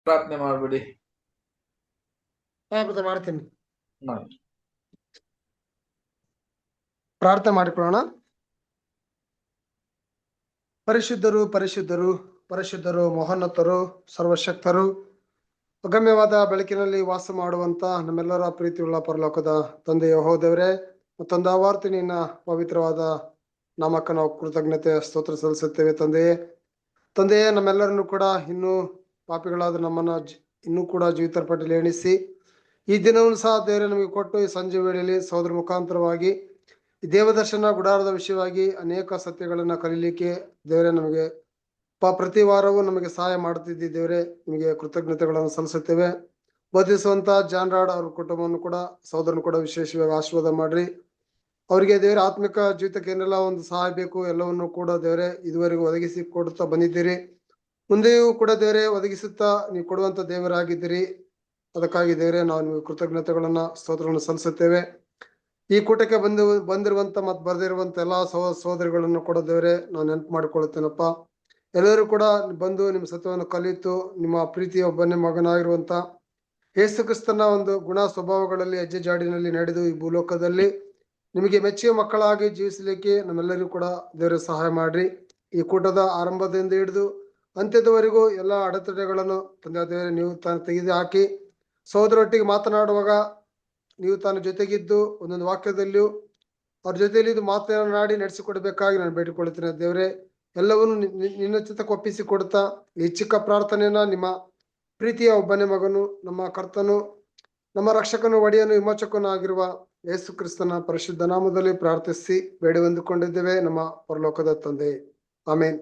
ಪ್ರಾರ್ಥನೆ ಮಾಡ್ಬಿಡಿ. ಮಾಡ್ತೀನಿ. ಮಾಡಿ. ಪ್ರಾರ್ಥನೆ ಮಾಡಿಕೊಳ್ಳೋಣ. ಪರಿಶುದ್ಧರು ಪರಿಶುದ್ಧರು ಪರಿಶುದ್ಧರು ಮಹೋನ್ನತರು ಸರ್ವಶಕ್ತರು ಅಗಮ್ಯವಾದ ಬೆಳಕಿನಲ್ಲಿ ವಾಸ ಮಾಡುವಂತ ನಮ್ಮೆಲ್ಲರ ಪ್ರೀತಿಯುಳ್ಳ ಪರಲೋಕದ ತಂದೆ ಯೆಹೋವನೇ, ಮತ್ತೊಂದು ಆವರ್ತಿ ನಿನ್ನ ಪವಿತ್ರವಾದ ನಾಮಕ್ಕೆ ನಾವು ಕೃತಜ್ಞತೆ ಸ್ತೋತ್ರ ಸಲ್ಲಿಸುತ್ತೇವೆ. ತಂದೆಯೇ, ನಮ್ಮೆಲ್ಲರನ್ನು ಕೂಡ ಇನ್ನೂ ಪಾಪಿಗಳಾದ ನಮ್ಮನ್ನ ಇನ್ನೂ ಕೂಡ ಜೀವಿತರ ಪಟ್ಟಿಯಲ್ಲಿ ಎಣಿಸಿ ಈ ದಿನವನ್ನು ಸಹ ದೇವರೇ ನಮಗೆ ಕೊಟ್ಟು ಈ ಸಂಜೆ ವೇಳೆಯಲ್ಲಿ ಸಹೋದರ ಮುಖಾಂತರವಾಗಿ ಈ ದೇವದರ್ಶನ ಗುಡಾರದ ವಿಷಯವಾಗಿ ಅನೇಕ ಸತ್ಯಗಳನ್ನ ಕಲೀಲಿಕ್ಕೆ ದೇವರೇ ನಮಗೆ ಪ್ರತಿ ವಾರವೂ ನಮಗೆ ಸಹಾಯ ಮಾಡುತ್ತಿದ್ದಿ ದೇವರೇ, ನಿಮಗೆ ಕೃತಜ್ಞತೆಗಳನ್ನು ಸಲ್ಲಿಸುತ್ತೇವೆ. ಬೋಧಿಸುವಂತ ಜಾನ್ ರಾಡ್ ಅವ್ರ ಕುಟುಂಬವನ್ನು ಕೂಡ ಸಹೋದರನು ಕೂಡ ವಿಶೇಷವಾಗಿ ಆಶೀರ್ವಾದ ಮಾಡ್ರಿ. ಅವರಿಗೆ ದೇವರ ಆತ್ಮಿಕ ಜೀವಿತಕ್ಕೆ ಏನೆಲ್ಲ ಒಂದು ಸಹಾಯ ಬೇಕು ಎಲ್ಲವನ್ನು ಕೂಡ ದೇವರೇ ಇದುವರೆಗೂ ಒದಗಿಸಿ ಕೊಡುತ್ತಾ ಬಂದಿದ್ದೀರಿ. ಮುಂದೆಯೂ ಕೂಡ ದೇವರೇ ಒದಗಿಸುತ್ತಾ ನೀವು ಕೊಡುವಂತ ದೇವರಾಗಿದ್ದೀರಿ. ಅದಕ್ಕಾಗಿ ದೇವರೇ ನಾವು ನಿಮಗೆ ಕೃತಜ್ಞತೆಗಳನ್ನ ಸ್ತೋತ್ರಗಳನ್ನು ಸಲ್ಲಿಸುತ್ತೇವೆ. ಈ ಕೂಟಕ್ಕೆ ಬಂದಿರುವಂತ ಮತ್ತು ಬರೆದಿರುವಂತ ಎಲ್ಲಾ ಸಹೋದರಿಗಳನ್ನು ಕೂಡ ದೇವರೇ ನಾವು ನೆನಪು ಮಾಡಿಕೊಳ್ಳುತ್ತೇನಪ್ಪ. ಎಲ್ಲರೂ ಕೂಡ ಬಂದು ನಿಮ್ಮ ಸತ್ಯವನ್ನು ಕಲಿತು ನಿಮ್ಮ ಪ್ರೀತಿಯ ಒಬ್ಬನೇ ಮಗನಾಗಿರುವಂತ ಯೇಸು ಕ್ರಿಸ್ತನ ಒಂದು ಗುಣ ಸ್ವಭಾವಗಳಲ್ಲಿ ಹೆಜ್ಜೆ ಜಾಡಿನಲ್ಲಿ ನಡೆದು ಈ ಭೂಲೋಕದಲ್ಲಿ ನಿಮಗೆ ಮೆಚ್ಚಿನ ಮಕ್ಕಳಾಗಿ ಜೀವಿಸಲಿಕ್ಕೆ ನಮ್ಮೆಲ್ಲರಿಗೂ ಕೂಡ ದೇವರ ಸಹಾಯ ಮಾಡ್ರಿ. ಈ ಕೂಟದ ಆರಂಭದಿಂದ ಹಿಡಿದು ಅಂತ್ಯದವರೆಗೂ ಎಲ್ಲ ಅಡೆತಡೆಗಳನ್ನು ತಂದೆ ದೇವರೇ ನೀವು ತೆಗೆದು ಹಾಕಿ ಸಹೋದರೊಟ್ಟಿಗೆ ಮಾತನಾಡುವಾಗ ನೀವು ಜೊತೆಗಿದ್ದು ಒಂದೊಂದು ವಾಕ್ಯದಲ್ಲಿಯೂ ಅವ್ರ ಜೊತೆಯಲ್ಲಿ ಇದು ಮಾತನಾಡಿ ನಡೆಸಿಕೊಡ್ಬೇಕಾಗಿ ನಾನು ಬೇಡಿಕೊಳ್ಳುತ್ತೇನೆ ದೇವರೇ. ಎಲ್ಲವನ್ನು ನಿನ್ನ ಚಿತ್ತಕ್ಕೆ ಒಪ್ಪಿಸಿ ಕೊಡ್ತಾ ಈ ಚಿಕ್ಕ ಪ್ರಾರ್ಥನೆಯನ್ನ ನಿಮ್ಮ ಪ್ರೀತಿಯ ಒಬ್ಬನೇ ಮಗನು ನಮ್ಮ ಕರ್ತನು ನಮ್ಮ ರಕ್ಷಕನು ಒಡೆಯನು ವಿಮೋಚಕನು ಆಗಿರುವ ಯೇಸು ಕ್ರಿಸ್ತನ ಪರಿಶುದ್ಧ ನಾಮದಲ್ಲಿ ಪ್ರಾರ್ಥಿಸಿ ಬೇಡಿ ಹೊಂದಿಕೊಂಡಿದ್ದೇವೆ ನಮ್ಮ ಪರಲೋಕದ ತಂದೆ, ಆಮೇನ್.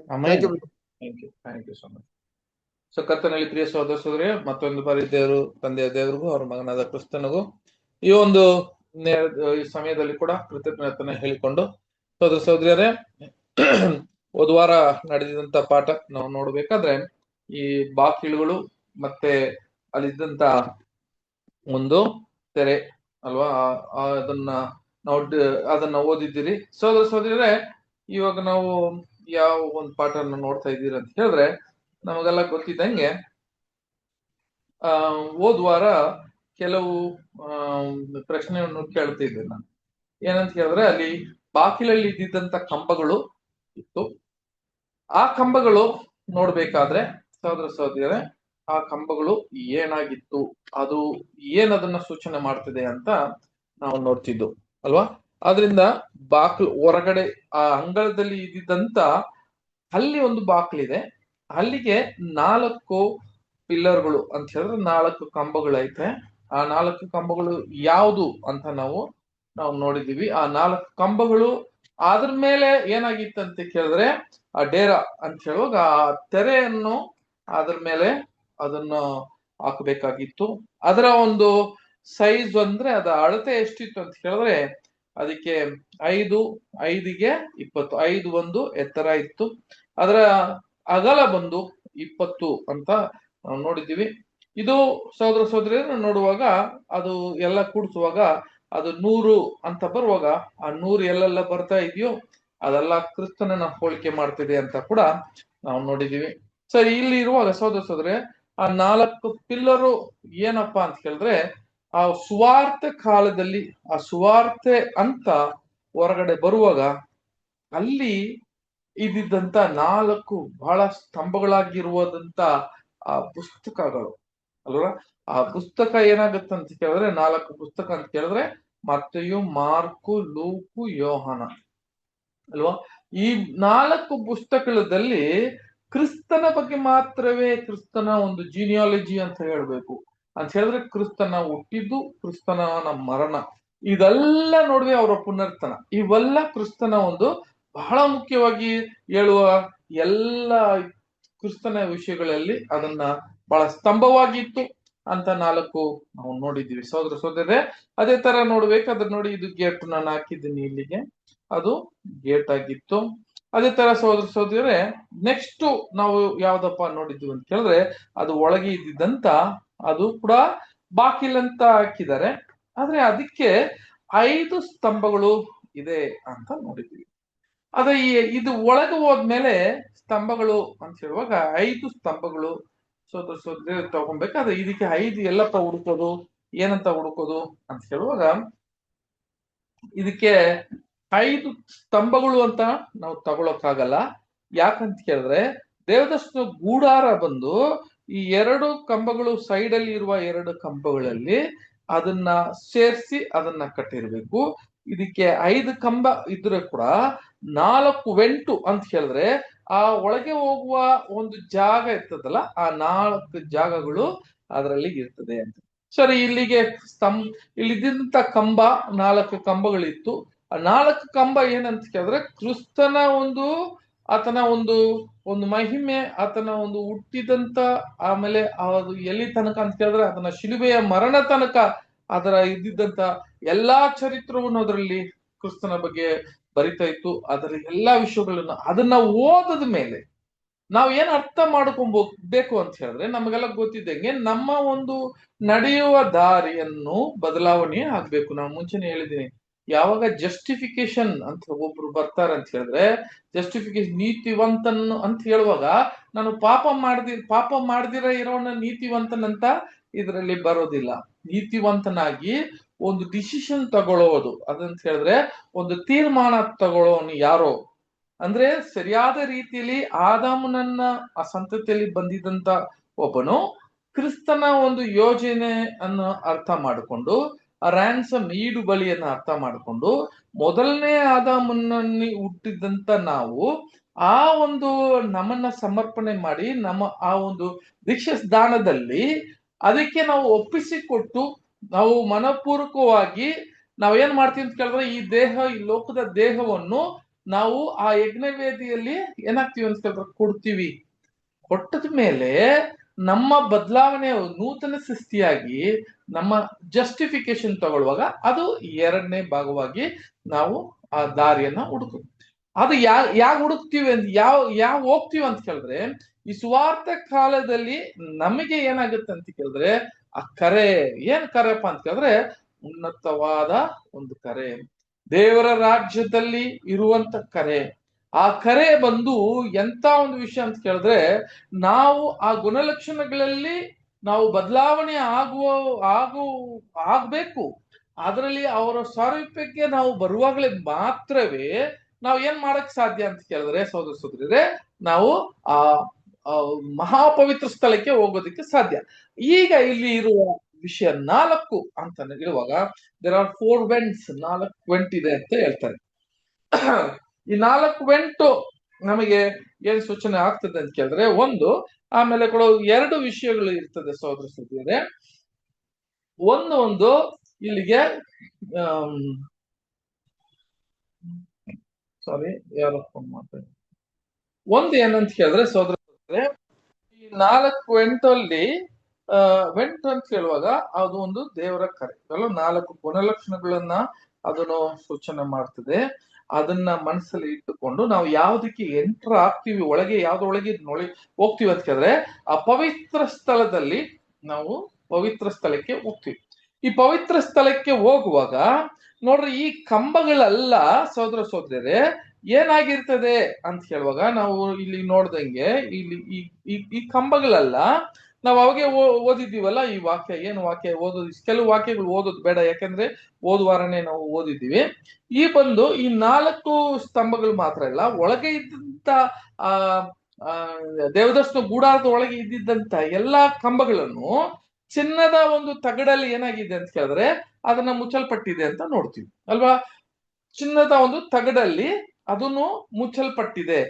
ಸೊ ಕರ್ತನಲ್ಲಿ ಪ್ರಿಯ ಸಹೋದರ ಸಹೋದರಿಯರೇ, ಮತ್ತೊಂದು ಬಾರಿ ದೇವರು ತಂದೆಯ ದೇವರಿಗೂ ಅವ್ರ ಮಗನಾದ ಕ್ರಿಸ್ತನಿಗೂ ಈ ಒಂದು ಈ ಸಮಯದಲ್ಲಿ ಕೂಡ ಕೃತಜ್ಞತೆಯನ್ನು ಹೇಳಿಕೊಂಡು, ಸಹೋದರ ಸಹೋದರಿಯರೇ, ಹೋದ ವಾರ ನಡೆದಿದಂತ ಪಾಠ ನಾವು ನೋಡ್ಬೇಕಾದ್ರೆ ಈ ಬಾಕಿಳುಗಳು ಮತ್ತೆ ಅಲ್ಲಿದ್ದಂತ ಒಂದು ತೆರೆ ಅಲ್ವಾ, ಅದನ್ನ ಓದಿದ್ದೀರಿ. ಸಹೋದರ ಸಹೋದರಿಯರೇ, ಇವಾಗ ನಾವು ಯಾವ ಒಂದು ಪಾಠನ ನೋಡ್ತಾ ಇದ್ದೀರಿ ಅಂತ ಹೇಳಿದ್ರೆ, ನಮಗೆಲ್ಲ ಗೊತ್ತಿದ್ದಂಗೆ ಹೋದ ವಾರ ಕೆಲವು ಪ್ರಶ್ನೆಯನ್ನು ಕೇಳ್ತಿದ್ದೆ ನಾನು. ಏನಂತ ಹೇಳಿದ್ರೆ, ಅಲ್ಲಿ ಬಾಕಿಲಲ್ಲಿ ಇದ್ದಿದ್ದಂತ ಕಂಬಗಳು ಇತ್ತು. ಆ ಕಂಬಗಳು ನೋಡ್ಬೇಕಾದ್ರೆ ಸಹೋದರ ಸಹೋದರಿಯರೇ, ಆ ಕಂಬಗಳು ಏನಾಗಿತ್ತು, ಅದು ಏನದನ್ನ ಸೂಚನೆ ಮಾಡ್ತಿದೆ ಅಂತ ನಾವು ನೋಡ್ತಿದ್ದು ಅಲ್ವಾ. ಆದ್ರಿಂದ ಬಾಕ್ಲು ಹೊರಗಡೆ ಆ ಅಂಗಳದಲ್ಲಿ ಇದ್ದಿದ್ದಂತ ಅಲ್ಲಿ ಒಂದು ಬಾಕ್ಲಿದೆ, ಅಲ್ಲಿಗೆ 4 ಪಿಲ್ಲರ್ಗಳು ಅಂತ ಹೇಳಿದ್ರೆ 4 ಕಂಬಗಳೈತೆ. ಆ 4 ಕಂಬಗಳು ಯಾವುದು ಅಂತ ನಾವು ನೋಡಿದೀವಿ. ಆ 4 ಕಂಬಗಳು ಅದ್ರ ಮೇಲೆ ಏನಾಗಿತ್ತು ಅಂತ ಕೇಳಿದ್ರೆ, ಆ ಡೇರಾ ಅಂತ ಹೇಳುವಾಗ ಆ ತೆರೆಯನ್ನು ಅದ್ರ ಮೇಲೆ ಅದನ್ನು ಹಾಕಬೇಕಾಗಿತ್ತು. ಅದರ ಒಂದು ಸೈಜ್ ಅಂದ್ರೆ ಅದ ಅಳತೆ ಎಷ್ಟಿತ್ತು ಅಂತ ಹೇಳಿದ್ರೆ, ಅದಕ್ಕೆ 5 × 20 5 ಒಂದು ಎತ್ತರ ಇತ್ತು. ಅದರ ಅಗಲ ಬಂದು 20 ಅಂತ ನಾವು ನೋಡಿದ್ದೀವಿ. ಇದು ಸಹೋದರ ಸಹೋದರಿಯರನ್ನು ನೋಡುವಾಗ ಅದು ಎಲ್ಲ ಕೂಡಿಸುವಾಗ ಅದು 100 ಅಂತ ಬರುವಾಗ ಆ 100 ಎಲ್ಲೆಲ್ಲ ಬರ್ತಾ ಇದೆಯೋ ಅದೆಲ್ಲ ಕ್ರಿಸ್ತನನ್ನ ಹೋಲಿಕೆ ಮಾಡ್ತಿದೆ ಅಂತ ಕೂಡ ನಾವು ನೋಡಿದೀವಿ. ಸರಿ, ಇಲ್ಲಿ ಇರುವಾಗ ಸಹೋದರ ಸಹೋದರಿ, ಆ 4 ಪಿಲ್ಲರು ಏನಪ್ಪಾ ಅಂತ ಹೇಳಿದ್ರೆ, ಆ ಸುವಾರ್ಥ ಕಾಲದಲ್ಲಿ ಆ ಸುವಾರ್ತೆ ಅಂತ ಹೊರಗಡೆ ಬರುವಾಗ ಅಲ್ಲಿ ಇದ್ದಿದ್ದಂತ 4 ಬಹಳ ಸ್ತಂಭಗಳಾಗಿರುವಂತ ಆ ಪುಸ್ತಕಗಳು ಅಲ್ವಾ. ಆ ಪುಸ್ತಕ ಏನಾಗುತ್ತಂತ ಕೇಳಿದ್ರೆ, 4 ಪುಸ್ತಕ ಅಂತ ಕೇಳಿದ್ರೆ ಮತ್ತೆಯು, ಮಾರ್ಕು, ಲೂಕು, ಯೋಹಾನ ಅಲ್ವಾ. ಈ 4 ಪುಸ್ತಕದಲ್ಲಿ ಕ್ರಿಸ್ತನ ಬಗ್ಗೆ ಮಾತ್ರವೇ, ಕ್ರಿಸ್ತನ ಒಂದು ಜೀನಿಯಾಲಜಿ ಅಂತ ಹೇಳ್ಬೇಕು ಅಂತ ಹೇಳಿದ್ರೆ, ಕ್ರಿಸ್ತನ ಹುಟ್ಟಿದ್ದು, ಕ್ರಿಸ್ತನ ಮರಣ, ಇದೆಲ್ಲ ನೋಡಿದ್ರೆ ಅವರ ಪುನರ್ತನ, ಇವೆಲ್ಲ ಕ್ರಿಸ್ತನ ಒಂದು ಬಹಳ ಮುಖ್ಯವಾಗಿ ಹೇಳುವ ಎಲ್ಲ ಕ್ರಿಸ್ತನ ವಿಷಯಗಳಲ್ಲಿ ಅದನ್ನ ಬಹಳ ಸ್ತಂಭವಾಗಿತ್ತು ಅಂತ 4 ನಾವು ನೋಡಿದ್ದೀವಿ ಸಹೋದರ ಸಹೋದರರೇ. ಅದೇ ತರ ನೋಡ್ಬೇಕಾದ್ರೆ ನೋಡಿ, ಇದು ಗೇಟ್ ನಾನು ಹಾಕಿದ್ದೀನಿ ಇಲ್ಲಿಗೆ, ಅದು ಗೇಟ್ ಆಗಿತ್ತು. ಅದೇ ತರ ಸಹೋದರ ಸಹೋದರರೇ, ನೆಕ್ಸ್ಟ್ ನಾವು ಯಾವ್ದಪ್ಪ ನೋಡಿದ್ವಿ ಅಂತ ಹೇಳಿದ್ರೆ, ಅದು ಒಳಗೆ ಇದ್ದಿದ್ದಂತ ಅದು ಕೂಡ ಬಾಕಿಲಂತ ಹಾಕಿದ್ದಾರೆ, ಆದ್ರೆ ಅದಕ್ಕೆ 5 ಸ್ತಂಭಗಳು ಇದೆ ಅಂತ ನೋಡಿದ್ವಿ. ಅದ ಇದು ಒಳಗೆ ಹೋದ್ಮೇಲೆ ಸ್ತಂಭಗಳು ಅಂತ ಹೇಳುವಾಗ 5 ಸ್ತಂಭಗಳು ಸೋದರ ತಗೊಬೇಕಾದ್ರೆ ಇದಕ್ಕೆ 5 ಎಲ್ಲಪ್ಪ ಹುಡುಕೋದು, ಏನಂತ ಹುಡುಕೋದು ಅಂತ ಹೇಳುವಾಗ ಇದಕ್ಕೆ 5 ಸ್ತಂಭಗಳು ಅಂತ ನಾವು ತಗೊಳಕ್ಕಾಗಲ್ಲ. ಯಾಕಂತ ಕೇಳಿದ್ರೆ ದೇವದರ್ಶನ ಗೂಡಾರ ಬಂದು ಈ 2 ಕಂಬಗಳು ಸೈಡ್ ಅಲ್ಲಿ ಇರುವ 2 ಕಂಬಗಳಲ್ಲಿ ಅದನ್ನ ಸೇರಿಸಿ ಅದನ್ನ ಕಟ್ಟಿರ್ಬೇಕು. ಇದಕ್ಕೆ 5 ಕಂಬ ಇದ್ರೆ ಕೂಡ 4 ವೆಂಟು ಅಂತ ಹೇಳಿದ್ರೆ ಆ ಒಳಗೆ ಹೋಗುವ ಒಂದು ಜಾಗ ಇರ್ತದಲ್ಲ, ಆ 4 ಜಾಗಗಳು ಅದರಲ್ಲಿ ಇರ್ತದೆ ಅಂತ. ಸರಿ, ಇಲ್ಲಿಗೆ ಇಲ್ಲಿದ್ದಂತ ಕಂಬ 4 ಕಂಬಗಳಿತ್ತು. ಆ 4 ಕಂಬ ಏನಂತ ಕೇಳಿದ್ರೆ ಕ್ರಿಸ್ತನ ಆತನ ಒಂದು ಮಹಿಮೆ, ಆತನ ಒಂದು ಹುಟ್ಟಿದಂತ, ಆಮೇಲೆ ಅದು ಎಲ್ಲಿ ತನಕ ಅಂತ ಕೇಳಿದ್ರೆ ಅದನ್ನ ಶಿಲುಬೆಯ ಮರಣ ತನಕ ಅದರ ಇದ್ದಿದ್ದಂತ ಎಲ್ಲಾ ಚರಿತ್ರವನ್ನು ಅದರಲ್ಲಿ ಕ್ರಿಸ್ತನ ಬಗ್ಗೆ ಬರಿತಾ ಇತ್ತು. ಅದರ ಎಲ್ಲಾ ವಿಷಯಗಳನ್ನ ಅದನ್ನ ಓದದ ಮೇಲೆ ನಾವು ಏನ್ ಅರ್ಥ ಮಾಡ್ಕೊಬೇಕು ಅಂತ ಹೇಳಿದ್ರೆ, ನಮಗೆಲ್ಲ ಗೊತ್ತಿದ್ದಂಗೆ ನಮ್ಮ ಒಂದು ನಡೆಯುವ ದಾರಿಯನ್ನು ಬದಲಾವಣೆ ಆಗ್ಬೇಕು. ನಾವು ಮುಂಚೆನೆ ಹೇಳಿದ್ದೀನಿ, ಯಾವಾಗ ಜಸ್ಟಿಫಿಕೇಶನ್ ಅಂತ ಒಬ್ರು ಬರ್ತಾರೆ ಅಂತ ಹೇಳಿದ್ರೆ, ಜಸ್ಟಿಫಿಕೇಶನ್ ನೀತಿವಂತನ್ ಅಂತ ಹೇಳುವಾಗ ನಾನು ಪಾಪ ಮಾಡ್ದಿರ ಇರೋನ ನೀತಿವಂತನಂತ ಇದರಲ್ಲಿ ಬರೋದಿಲ್ಲ. ನೀತಿವಂತನಾಗಿ ಒಂದು ಡಿಸಿಷನ್ ತಗೊಳ್ಳೋದು ಅದಂತ ಹೇಳಿದ್ರೆ ಒಂದು ತೀರ್ಮಾನ ತಗೊಳ್ಳೋನು ಯಾರೋ ಅಂದ್ರೆ ಸರಿಯಾದ ರೀತಿಯಲ್ಲಿ ಆದಾಮನನ್ನ ಆ ಸಂತತಿಯಲ್ಲಿ ಬಂದಿದ್ದಂತ ಒಬ್ಬನು ಕ್ರಿಸ್ತನ ಒಂದು ಯೋಜನೆ ಅನ್ನು ಅರ್ಥ ಮಾಡಿಕೊಂಡು, ಆ ರ್ಯಾನ್ಸಮ್ ಈಡು ಬಲಿಯನ್ನ ಅರ್ಥ ಮಾಡಿಕೊಂಡು, ಮೊದಲನೇ ಆದಾಮನಲ್ಲಿ ಹುಟ್ಟಿದಂತ ನಾವು ಆ ಒಂದು ನಮ್ಮನ್ನ ಸಮರ್ಪಣೆ ಮಾಡಿ ನಮ್ಮ ಆ ಒಂದು ದೀಕ್ಷಾಸ್ನಾನದಲ್ಲಿ ಅದಕ್ಕೆ ನಾವು ಒಪ್ಪಿಸಿಕೊಟ್ಟು ನಾವು ಮನಪೂರ್ವಕವಾಗಿ ನಾವೇನ್ ಮಾಡ್ತೀವಿ ಅಂತ ಕೇಳಿದ್ರೆ, ಈ ಲೋಕದ ದೇಹವನ್ನು ನಾವು ಆ ಯಜ್ಞವೇದಿಯಲ್ಲಿ ಏನಾಗ್ತೀವಿ ಅಂತ ಕೇಳಿದ್ರೆ ಕೊಡ್ತೀವಿ. ಕೊಟ್ಟದ ಮೇಲೆ ನಮ್ಮ ಬದಲಾವಣೆ ನೂತನ ಸೃಷ್ಟಿಯಾಗಿ ನಮ್ಮ ಜಸ್ಟಿಫಿಕೇಶನ್ ತಗೊಳ್ಳುವಾಗ ಅದು 2ನೇ ಭಾಗವಾಗಿ ನಾವು ಆ ದಾರಿಯನ್ನ ಹುಡುಕುತ್ತೀವಿ. ಅದು ಯಾಕೆ ಹುಡುಕ್ತಿವಿ ಅಂತ ಯಾವ ಹೋಗ್ತೀವಿ ಅಂತ ಕೇಳಿದ್ರೆ, ಈ ಸುವಾರ್ಥ ಕಾಲದಲ್ಲಿ ನಮಗೆ ಏನಾಗುತ್ತೆ ಅಂತ ಕೇಳಿದ್ರೆ, ಆ ಕರೆ ಏನ್ ಕರೆಪ್ಪ ಅಂತ ಕೇಳಿದ್ರೆ ಉನ್ನತವಾದ ಒಂದು ಕರೆ, ದೇವರ ರಾಜ್ಯದಲ್ಲಿ ಇರುವಂತ ಕರೆ. ಆ ಕರೆ ಬಂದು ಎಂತ ಒಂದು ವಿಷಯ ಅಂತ ಕೇಳಿದ್ರೆ, ನಾವು ಆ ಗುಣಲಕ್ಷಣಗಳಲ್ಲಿ ನಾವು ಬದಲಾವಣೆ ಆಗ್ಬೇಕು. ಅದರಲ್ಲಿ ಅವರ ಸಾರೂಪ್ಯಕ್ಕೆ ನಾವು ಬರುವಾಗಲೇ ಮಾತ್ರವೇ ನಾವು ಏನ್ ಮಾಡಕ್ ಸಾಧ್ಯ ಅಂತ ಕೇಳಿದ್ರೆ, ಸೋದರರೇ, ನಾವು ಆ ಮಹಾಪವಿತ್ರ ಸ್ಥಳಕ್ಕೆ ಹೋಗೋದಕ್ಕೆ ಸಾಧ್ಯ. ಈಗ ಇಲ್ಲಿ ಇರುವ ವಿಷಯ 4 ಅಂತ ಇರುವಾಗ ದೇರ್ ಆರ್ 4 ವೆಂಟ್ಸ್, 4 ವೆಂಟ್ ಇದೆ ಅಂತ ಹೇಳ್ತಾರೆ. ಈ 4 ವೆಂಟು ನಮಗೆ ಏನ್ ಸೂಚನೆ ಆಗ್ತದೆ ಅಂತ ಕೇಳಿದ್ರೆ, ಆಮೇಲೆ ಕೂಡ 2 ವಿಷಯಗಳು ಇರ್ತದೆ ಸಹೋದರರೇ. ಒಂದು ಇಲ್ಲಿಗೆ ಸಾರಿ ಯಾರೋ ಫೋನ್ ಮಾಡ್ತಾರೆ. ಏನಂತ ಕೇಳಿದ್ರೆ ಸಹೋದರರೇ, ಈ 4 ವೆಂಟಲ್ಲಿ ವೆಂಟ್ ಅಂತ ಹೇಳುವಾಗ ಅದು ಒಂದು ದೇವರ ಕರೆ. 4 ಗುಣಲಕ್ಷಣಗಳನ್ನ ಅದನ್ನು ಸೂಚನೆ ಮಾಡ್ತದೆ. ಅದನ್ನ ಮನಸ್ಸಲ್ಲಿ ಇಟ್ಟುಕೊಂಡು ನಾವು ಯಾವ್ದಕ್ಕೆ ಎಂಟರ್ ಆಗ್ತೀವಿ, ಯಾವ್ದೊಳಗೆ ಹೋಗ್ತೀವಿ ಅಂತ ಕೇಳಿದ್ರೆ ಆ ಪವಿತ್ರ ಸ್ಥಳದಲ್ಲಿ ನಾವು ಪವಿತ್ರ ಸ್ಥಳಕ್ಕೆ ಹೋಗ್ತೀವಿ. ಈ ಪವಿತ್ರ ಸ್ಥಳಕ್ಕೆ ಹೋಗುವಾಗ ನೋಡ್ರಿ, ಈ ಕಂಬಗಳೆಲ್ಲ ಸಹೋದರರೇ ಏನಾಗಿರ್ತದೆ ಅಂತ ಹೇಳುವಾಗ ನಾವು ಇಲ್ಲಿ ನೋಡ್ದಂಗೆ ಇಲ್ಲಿ ಈ ಕಂಬಗಳೆಲ್ಲ ನಾವು ಅವಾಗೆ ಓದಿದ್ದೀವಲ್ಲ. ಈ ಏನು ವಾಕ್ಯ ಓದೋದು, ಕೆಲವು ವಾಕ್ಯಗಳು ಓದೋದು ಬೇಡ, ಯಾಕಂದ್ರೆ ಓದುವಾರನೇ ನಾವು ಓದಿದ್ದೀವಿ. ಈ 4 ಸ್ತಂಭಗಳು ಮಾತ್ರ ಇಲ್ಲ, ಒಳಗೆ ಇದ್ದಂತ ದೇವದರ್ಶನ ಗೂಡಾರದ ಒಳಗೆ ಇದ್ದಿದ್ದಂತ ಎಲ್ಲಾ ಕಂಬಗಳನ್ನು ಚಿನ್ನದ ಒಂದು ತಗಡಲ್ಲಿ ಏನಾಗಿದೆ ಅಂತ ಕೇಳಿದ್ರೆ ಅದನ್ನ ಮುಚ್ಚಲ್ಪಟ್ಟಿದೆ ಅಂತ ನೋಡ್ತೀವಿ ಅಲ್ವಾ. ಚಿನ್ನದ ಒಂದು ತಗಡಲ್ಲಿ ಅದನ್ನು ಮುಚ್ಚಲ್ಪಟ್ಟಿದೆ.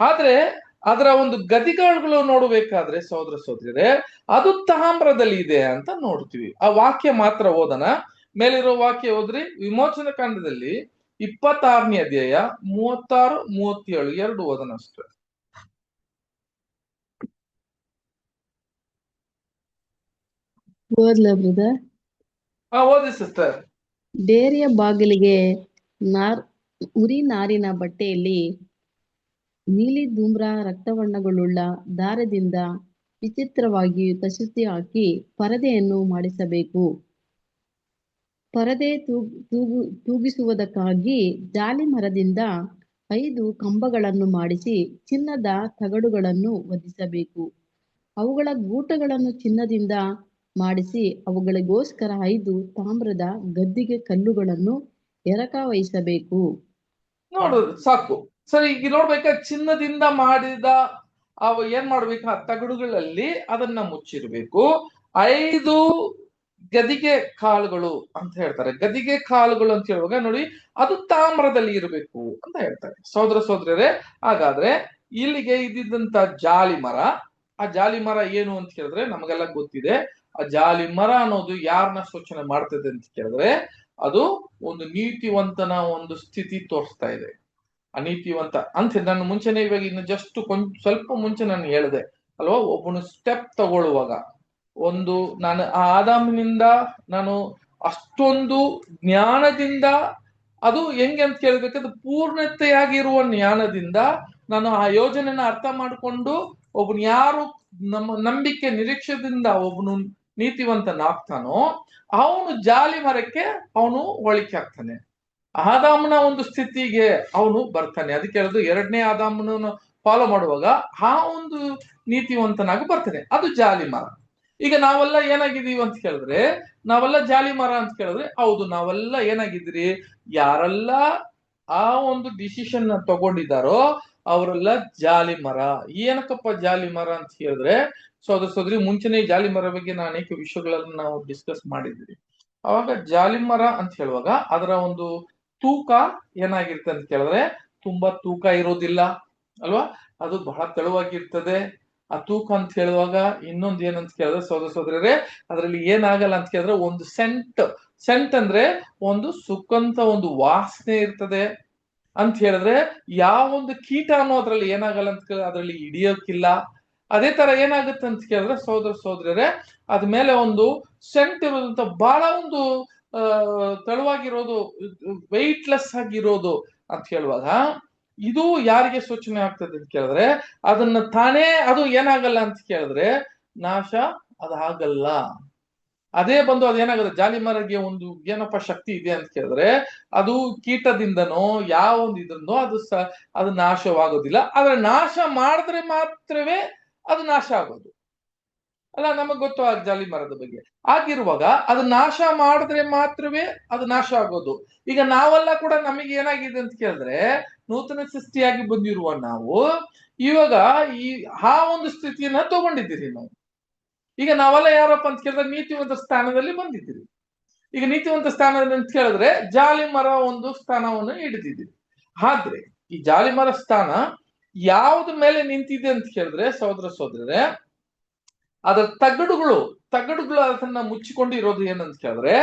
ಆದ್ರೆ ಅದರ ಒಂದು ಗದಿಗಳು ನೋಡಬೇಕಾದ್ರೆ ಸಹೋದರರೇ ಅದು ತಾಮ್ರದಲ್ಲಿ ಇದೆ ಅಂತ ನೋಡ್ತೀವಿ. ಆ ವಾಕ್ಯ ಮಾತ್ರ ಓದನ, ಮೇಲಿರೋ ವಾಕ್ಯ ಓದ್ರಿ. ವಿಮೋಚನ ಕಾಂಡದಲ್ಲಿ 26ನೇ ಅಧ್ಯಾಯ 36, 37 2 ಓದನ ಅಷ್ಟೇ. ಓದಿ ಸಿಸ್ಟರ್. ಡೇರಿಯ ಬಾಗಿಲಿಗೆ ಉರಿ ನಾರಿನ ಬಟ್ಟೆಯಲ್ಲಿ ನೀಲಿ ಧೂಮ್ರ ರಕ್ತವರ್ಣಗಳುಳ್ಳ ದಾರದಿಂದ ವಿಚಿತ್ರವಾಗಿ ಕಸೂತಿ ಹಾಕಿ ಪರದೆಯನ್ನು ಮಾಡಿಸಬೇಕು. ಪರದೆ ತೂಗಿಸುವುದಕ್ಕಾಗಿ ಜಾಲಿ ಮರದಿಂದ 5 ಕಂಬಗಳನ್ನು ಮಾಡಿಸಿ ಚಿನ್ನದ ತಗಡುಗಳನ್ನು ಹೊದಿಸಬೇಕು. ಅವುಗಳ ಗೂಟಗಳನ್ನು ಚಿನ್ನದಿಂದ ಮಾಡಿಸಿ ಅವುಗಳಿಗೋಸ್ಕರ 5 ತಾಮ್ರದ ಗದ್ದಿಗೆ ಕಲ್ಲುಗಳನ್ನು ಎರಕ ವಹಿಸಬೇಕು. ನೋಡೋದು ಸಾಕು. ಸರಿ, ಈಗ ನೋಡ್ಬೇಕಾದ್ರೆ ಚಿನ್ನದಿಂದ ಮಾಡಿದ ಅವು ಏನ್ ಮಾಡ್ಬೇಕು, ಆ ತಗಡುಗಳಲ್ಲಿ ಅದನ್ನ ಮುಚ್ಚಿರ್ಬೇಕು. 5 ಗದಿಗೆ ಕಾಳುಗಳು ಅಂತ ಹೇಳ್ತಾರೆ. ಗದಿಗೆ ಕಾಳುಗಳು ಅಂತ ಹೇಳುವಾಗ ನೋಡಿ, ಅದು ತಾಮ್ರದಲ್ಲಿ ಇರಬೇಕು ಅಂತ ಹೇಳ್ತಾರೆ. ಸಹೋದರ ಸಹೋದರರೇ, ಹಾಗಾದ್ರೆ ಇಲ್ಲಿಗೆ ಇದ್ದಿದ್ದಂತ ಜಾಲಿ ಮರ, ಆ ಜಾಲಿ ಮರ ಏನು ಅಂತ ಕೇಳಿದ್ರೆ ನಮಗೆಲ್ಲ ಗೊತ್ತಿದೆ. ಆ ಜಾಲಿ ಮರ ಅನ್ನೋದು ಯಾರನ್ನ ಸೂಚನೆ ಮಾಡ್ತದೆ ಅಂತ ಕೇಳಿದ್ರೆ, ಅದು ಒಂದು ನೀತಿವಂತನ ಒಂದು ಸ್ಥಿತಿ ತೋರಿಸ್ತಾ ಇದೆ. ಅನೀತಿವಂತ ಅಂತ ನಾನು ಮುಂಚೆನೆ, ಇವಾಗ ಇನ್ನು ಜಸ್ಟ್ ಸ್ವಲ್ಪ ಮುಂಚೆ ನಾನು ಹೇಳಿದೆ ಅಲ್ವಾ, ಒಬ್ಬನು ಸ್ಟೆಪ್ ತಗೊಳ್ಳುವಾಗ ನಾನು ಆ ಆದಾಮನಿಂದ ನಾನು ಅಷ್ಟೊಂದು ಜ್ಞಾನದಿಂದ, ಅದು ಹೆಂಗೆ ಅಂತ ಕೇಳ್ಬೇಕಾದ್ರೆ ಪೂರ್ಣತೆಯಾಗಿರುವ ಜ್ಞಾನದಿಂದ ನಾನು ಆ ಯೋಜನೆನ ಅರ್ಥ ಮಾಡಿಕೊಂಡು ಒಬ್ಬನು ಯಾರು ನಮ್ಮ ನಂಬಿಕೆ ನಿರೀಕ್ಷೆದಿಂದ ಒಬ್ಬನು ನೀತಿವಂತನಾಗ್ತಾನೋ ಅವನು ಜಾಲಿ ಮರಕ್ಕೆ ಅವನು ಹೋಲಿಕೆ ಆಗ್ತಾನೆ. ಆದಾಮನ ಒಂದು ಸ್ಥಿತಿಗೆ ಅವನು ಬರ್ತಾನೆ. ಅದಕ್ಕೆ ಹೇಳೋದು, 2ನೇ ಆದಾಮನನ್ನು ಫಾಲೋ ಮಾಡುವಾಗ ಆ ಒಂದು ನೀತಿವಂತನಾಗಿ ಬರ್ತಾನೆ. ಅದು ಜಾಲಿ ಮರ. ಈಗ ನಾವೆಲ್ಲ ಏನಾಗಿದ್ದೀವಿ ಅಂತ ಕೇಳಿದ್ರೆ, ನಾವೆಲ್ಲ ಜಾಲಿ ಮರ ಅಂತ ಕೇಳಿದ್ರೆ, ಹೌದು ನಾವೆಲ್ಲ ಏನಾಗಿದ್ರಿ, ಯಾರೆಲ್ಲ ಆ ಒಂದು ಡಿಸಿಷನ್ ತಗೊಂಡಿದ್ದಾರೋ ಅವರೆಲ್ಲ ಜಾಲಿ ಮರ. ಏನಕ್ಕಪ್ಪ ಜಾಲಿ ಮರ ಅಂತ ಹೇಳಿದ್ರೆ, ಸೋದರ ಸೋದರಿ, ಮುಂಚೆನೆ ಜಾಲಿ ಮರ ಬಗ್ಗೆ ನಾನು ಅನೇಕ ವಿಷಯಗಳನ್ನು ನಾವು ಡಿಸ್ಕಸ್ ಮಾಡಿದ್ವಿ. ಅವಾಗ ಜಾಲಿ ಮರ ಅಂತ ಹೇಳುವಾಗ ಅದರ ಒಂದು ತೂಕ ಏನಾಗಿರುತ್ತೆ ಅಂತ ಕೇಳಿದ್ರೆ ತುಂಬಾ ತೂಕ ಇರೋದಿಲ್ಲ ಅಲ್ವಾ, ಅದು ಬಹಳ ತೆಳುವಾಗಿರ್ತದೆ. ಆ ತೂಕ ಅಂತ ಹೇಳುವಾಗ ಇನ್ನೊಂದು ಏನಂತ ಕೇಳಿದ್ರೆ ಸೋದರ ಸೋದರರೇ, ಅದರಲ್ಲಿ ಏನಾಗಲ್ಲ ಅಂತ ಕೇಳಿದ್ರೆ ಒಂದು ಸೆಂಟ್ ಅಂದ್ರೆ ಒಂದು ಸುಖಂತ ಒಂದು ವಾಸನೆ ಇರ್ತದೆ ಅಂತ ಹೇಳಿದ್ರೆ, ಯಾವ ಒಂದು ಕೀಟ ಅನ್ನೋ ಅದ್ರಲ್ಲಿ ಏನಾಗಲ್ಲ ಅಂತ ಕೇಳಿದ್ರೆ ಅದರಲ್ಲಿ ಹಿಡಿಯೋಕಿಲ್ಲ. ಅದೇ ತರ ಏನಾಗುತ್ತೆ ಅಂತ ಕೇಳಿದ್ರೆ ಸೋದರ ಸೋದರರೇ, ಅದ್ಮೇಲೆ ಒಂದು ಸೆಂಟ್ ಇರೋದಂತ ಬಹಳ ಒಂದು ತೆಳುವಾಗಿರೋದು, ವೆಯ್ಟ್ಲೆಸ್ ಆಗಿರೋದು ಅಂತ ಹೇಳುವಾಗ ಇದು ಯಾರಿಗೆ ಸೂಚನೆ ಆಗ್ತದೆ ಅಂತ ಕೇಳಿದ್ರೆ, ಅದನ್ನ ತಾನೇ ಅದು ಏನಾಗಲ್ಲ ಅಂತ ಕೇಳಿದ್ರೆ ನಾಶ ಅದಾಗಲ್ಲ. ಅದೇ ಬಂದು ಅದೇನಾಗುತ್ತೆ, ಜಾಲಿ ಮರಗೆ ಒಂದು ಏನಪ್ಪ ಶಕ್ತಿ ಇದೆ ಅಂತ ಕೇಳಿದ್ರೆ, ಅದು ಕೀಟದಿಂದನೋ ಯಾವ ಒಂದು ಇದ್ರಿಂದೋ ಅದು ನಾಶವಾಗೋದಿಲ್ಲ. ಆದ್ರೆ ನಾಶ ಮಾಡಿದ್ರೆ ಮಾತ್ರವೇ ಅದು ನಾಶ ಆಗೋದು ಅಲ್ಲ. ನಮಗ್ ಗೊತ್ತು ಆ ಜಾಲಿ ಮರದ ಬಗ್ಗೆ. ಆಗಿರುವಾಗ ಅದು ನಾಶ ಮಾಡಿದ್ರೆ ಮಾತ್ರವೇ ಅದು ನಾಶ ಆಗೋದು. ಈಗ ನಾವೆಲ್ಲ ಕೂಡ ನಮಗೆ ಏನಾಗಿದೆ ಅಂತ ಕೇಳಿದ್ರೆ, ನೂತನ ಸೃಷ್ಟಿಯಾಗಿ ಬಂದಿರುವ ನಾವು ಇವಾಗ ಆ ಒಂದು ಸ್ಥಿತಿಯನ್ನ ತಗೊಂಡಿದ್ದೀರಿ ನಾವು. ಈಗ ನಾವೆಲ್ಲ ಯಾರಪ್ಪ ಅಂತ ಕೇಳಿದ್ರೆ ನೀತಿವಂತ ಸ್ಥಾನದಲ್ಲಿ ಬಂದಿದ್ದೀರಿ. ಈಗ ನೀತಿವಂತ ಸ್ಥಾನದಲ್ಲಿ ಅಂತ ಕೇಳಿದ್ರೆ ಜಾಲಿ ಮರ ಒಂದು ಸ್ಥಾನವನ್ನು ಹಿಡಿದಿದ್ದೀರಿ. ಆದ್ರೆ ಈ ಜಾಲಿ ಮರ ಸ್ಥಾನ ಯಾವ್ದ ಮೇಲೆ ನಿಂತಿದೆ ಅಂತ ಕೇಳಿದ್ರೆ ಸಹೋದರ ಸಹೋದರರೇ, ಅದರ ತಗಡುಗಳು ಅದನ್ನ ಮುಚ್ಚಿಕೊಂಡು ಇರೋದು ಏನಂತ ಕೇಳಿದ್ರೆ,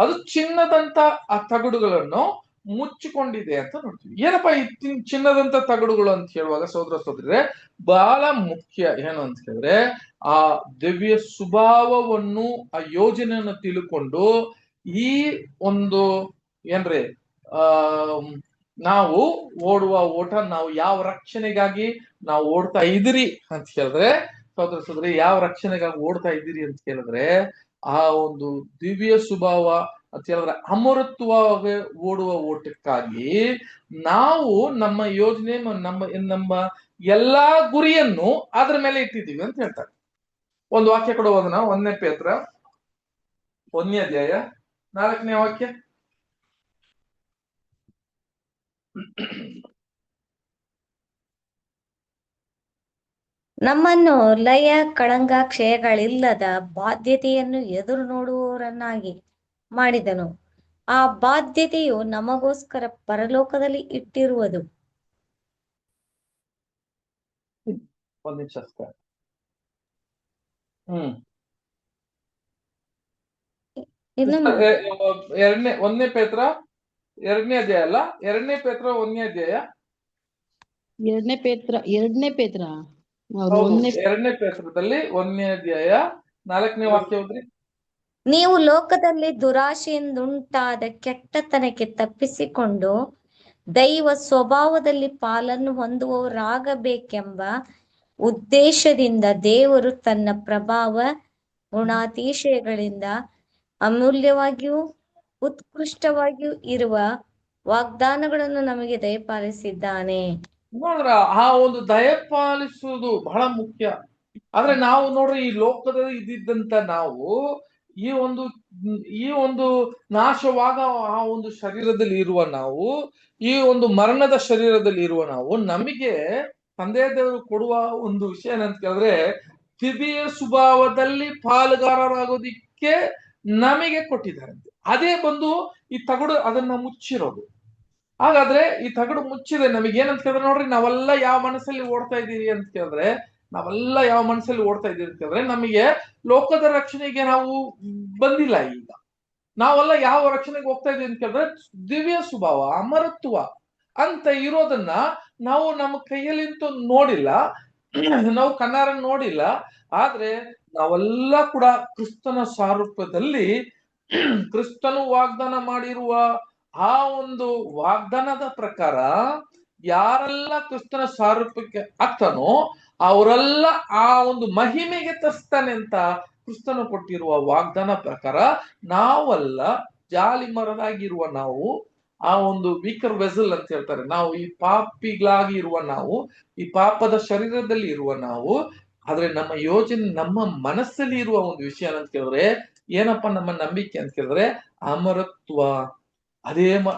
ಅದು ಚಿನ್ನದಂತ ಆ ತಗಡುಗಳನ್ನು ಮುಚ್ಚಿಕೊಂಡಿದೆ ಅಂತ ನೋಡ್ತೀವಿ. ಏನಪ್ಪಾ ಈ ಚಿನ್ನದಂತ ತಗಡುಗಳು ಅಂತ ಹೇಳುವಾಗ ಸಹೋದರ ಸಹೋದರರೇ, ಬಹಳ ಮುಖ್ಯ ಏನು ಅಂತ ಕೇಳಿದ್ರೆ, ಆ ದಿವ್ಯ ಸ್ವಭಾವವನ್ನು, ಆ ಯೋಜನೆಯನ್ನು ತಿಳ್ಕೊಂಡು ಈ ಒಂದು ಏನ್ರಿ ನಾವು ಓಡುವ ಓಟ, ನಾವು ಯಾವ ರಕ್ಷಣೆಗಾಗಿ ನಾವು ಓಡ್ತಾ ಇದ್ದೀರಿ ಅಂತ ಕೇಳಿದ್ರೆ ಸಹೋದರ ಸಹೋದರಿ, ಯಾವ ರಕ್ಷಣೆಗಾಗಿ ಓಡ್ತಾ ಇದ್ದೀರಿ ಅಂತ ಕೇಳಿದ್ರೆ, ಆ ಒಂದು ದಿವ್ಯ ಸ್ವಭಾವ ಅಂತ ಹೇಳಿದ್ರೆ ಅಮರತ್ವವಾಗಿ ಓಡುವ ಓಟಕ್ಕಾಗಿ ನಾವು ನಮ್ಮ ಯೋಜನೆ, ನಮ್ಮ ಎಲ್ಲಾ ಗುರಿಯನ್ನು ಅದ್ರ ಮೇಲೆ ಇಟ್ಟಿದ್ದೀವಿ ಅಂತ ಹೇಳ್ತಾರೆ. ಒಂದು ವಾಕ್ಯ ಕೂಡ ಓದೋಣ. 1ನೇ ಪೇತ್ರ 1ನೇ ಅಧ್ಯಾಯ 4ನೇ ವಾಕ್ಯ. ನಮ್ಮನ್ನು ಲಯ ಕಳಂಕ ಕ್ಷಯಗಳಿಲ್ಲದ ಬಾಧ್ಯತೆಯನ್ನು ಎದುರು ನೋಡುವವರನ್ನಾಗಿ ಮಾಡಿದನು. ಆ ಬಾಧ್ಯತೆಯು ನಮಗೋಸ್ಕರ ಪರಲೋಕದಲ್ಲಿ ಇಟ್ಟಿರುವುದು. ಒಂದ್ ನಿಮಿಷ ಅಷ್ಟೇ. 1ನೇ ಪೇತ್ರ 2ನೇ ಅಧ್ಯಾಯ ಅಲ್ಲ, 2ನೇ ಪೇತ್ರ 1ನೇ ಅಧ್ಯಾಯ. 2ನೇ ಪೇತ್ರ ಹೌದು, 2ನೇ ಪೇತ್ರದಲ್ಲಿ 1ನೇ ಅಧ್ಯಾಯ 4ನೇ ವಾಕ್ಯ ಹೋದ್ರಿ. ನೀವು ಲೋಕದಲ್ಲಿ ದುರಾಶೆಯಿಂದುಂಟಾದ ಕೆಟ್ಟತನಕ್ಕೆ ತಪ್ಪಿಸಿಕೊಂಡು ದೈವ ಸ್ವಭಾವದಲ್ಲಿ ಪಾಲನ್ನು ಹೊಂದುವವರಾಗಬೇಕೆಂಬ ಉದ್ದೇಶದಿಂದ ದೇವರು ತನ್ನ ಪ್ರಭಾವ ಗುಣಾತಿಶಯಗಳಿಂದ ಅಮೂಲ್ಯವಾಗಿಯೂ ಉತ್ಕೃಷ್ಟವಾಗಿಯೂ ಇರುವ ವಾಗ್ದಾನಗಳನ್ನು ನಮಗೆ ದಯಪಾಲಿಸಿದ್ದಾನೆ. ನೋಡ್ರ, ಆ ಒಂದು ದಯಪಾಲಿಸುವುದು ಬಹಳ ಮುಖ್ಯ. ಆದ್ರೆ ನಾವು ನೋಡ್ರಿ ಈ ಲೋಕದಲ್ಲಿ ಇದ್ದಿದ್ದಂತ ನಾವು ಈ ಒಂದು ನಾಶವಾಗ ಆ ಒಂದು ಶರೀರದಲ್ಲಿ ಇರುವ ನಾವು, ಈ ಒಂದು ಮರಣದ ಶರೀರದಲ್ಲಿ ಇರುವ ನಾವು, ನಮಗೆ ತಂದೆ ದೇವರು ಕೊಡುವ ಒಂದು ವಿಷಯ ಏನಂತ ಕೇಳಿದ್ರೆ ದಿವ್ಯ ಸ್ವಭಾವದಲ್ಲಿ ಪಾಲುಗಾರರಾಗೋದಿಕ್ಕೆ ನಮಗೆ ಕೊಟ್ಟಿದ್ದಾರೆ. ಅದೇ ಬಂದು ಈ ತಗಡು ಅದನ್ನ ಮುಚ್ಚಿರೋದು. ಹಾಗಾದ್ರೆ ಈ ತಗಡು ಮುಚ್ಚಿದೆ ನಮಗೆ ಏನಂತ ಕೇಳಿದ್ರೆ ನೋಡ್ರಿ, ನಾವೆಲ್ಲ ಯಾವ ಮನಸ್ಸಲ್ಲಿ ಓಡ್ತಾ ಇದ್ದೀವಿ ಅಂತ ಕೇಳಿದ್ರೆ ನಮಗೆ ಲೋಕದ ರಕ್ಷಣೆಗೆ ನಾವು ಬಂದಿಲ್ಲ. ಈಗ ನಾವೆಲ್ಲ ಯಾವ ರಕ್ಷಣೆಗೆ ಹೋಗ್ತಾ ಇದೀವಿ ಅಂತ ಕೇಳಿದ್ರೆ ದಿವ್ಯ ಸ್ವಭಾವ, ಅಮರತ್ವ ಅಂತ ಇರೋದನ್ನ ನಾವು ನಮ್ಮ ಕೈಯಲ್ಲಿಂತೂ ನೋಡಿಲ್ಲ, ನಾವು ಕಣ್ಣಾರ ನೋಡಿಲ್ಲ. ಆದ್ರೆ ನಾವೆಲ್ಲ ಕೂಡ ಕ್ರಿಸ್ತನ ಸಾರೂಪ್ಯದಲ್ಲಿ ಕ್ರಿಸ್ತನು ವಾಗ್ದಾನ ಮಾಡಿರುವ ಆ ಒಂದು ವಾಗ್ದಾನದ ಪ್ರಕಾರ ಯಾರೆಲ್ಲ ಕ್ರಿಸ್ತನ ಸಾರೂಪ್ಯಕ್ಕೆ ಆಗ್ತಾನೋ ಅವರೆಲ್ಲ ಆ ಒಂದು ಮಹಿಮೆಗೆ ತರಿಸ್ತಾನೆ ಅಂತ ಕ್ರಿಸ್ತನು ಕೊಟ್ಟಿರುವ ವಾಗ್ದಾನ ಪ್ರಕಾರ ನಾವೆಲ್ಲ ಜಾಲಿ ಮರದಾಗಿರುವ ನಾವು, ಆ ಒಂದು ವೀಕರ್ ವೆಸಲ್ ಅಂತ ಹೇಳ್ತಾರೆ, ನಾವು ಈ ಪಾಪಿಗಳಾಗಿ ಇರುವ ನಾವು, ಈ ಪಾಪದ ಶರೀರದಲ್ಲಿ ಇರುವ ನಾವು. ಆದ್ರೆ ನಮ್ಮ ಯೋಚನೆ, ನಮ್ಮ ಮನಸ್ಸಲ್ಲಿ ಇರುವ ಒಂದು ವಿಷಯ ಅಂತ ಕೇಳಿದ್ರೆ ಏನಪ್ಪ ನಮ್ಮ ನಂಬಿಕೆ ಅಂತ ಕೇಳಿದ್ರೆ ಅಮರತ್ವ.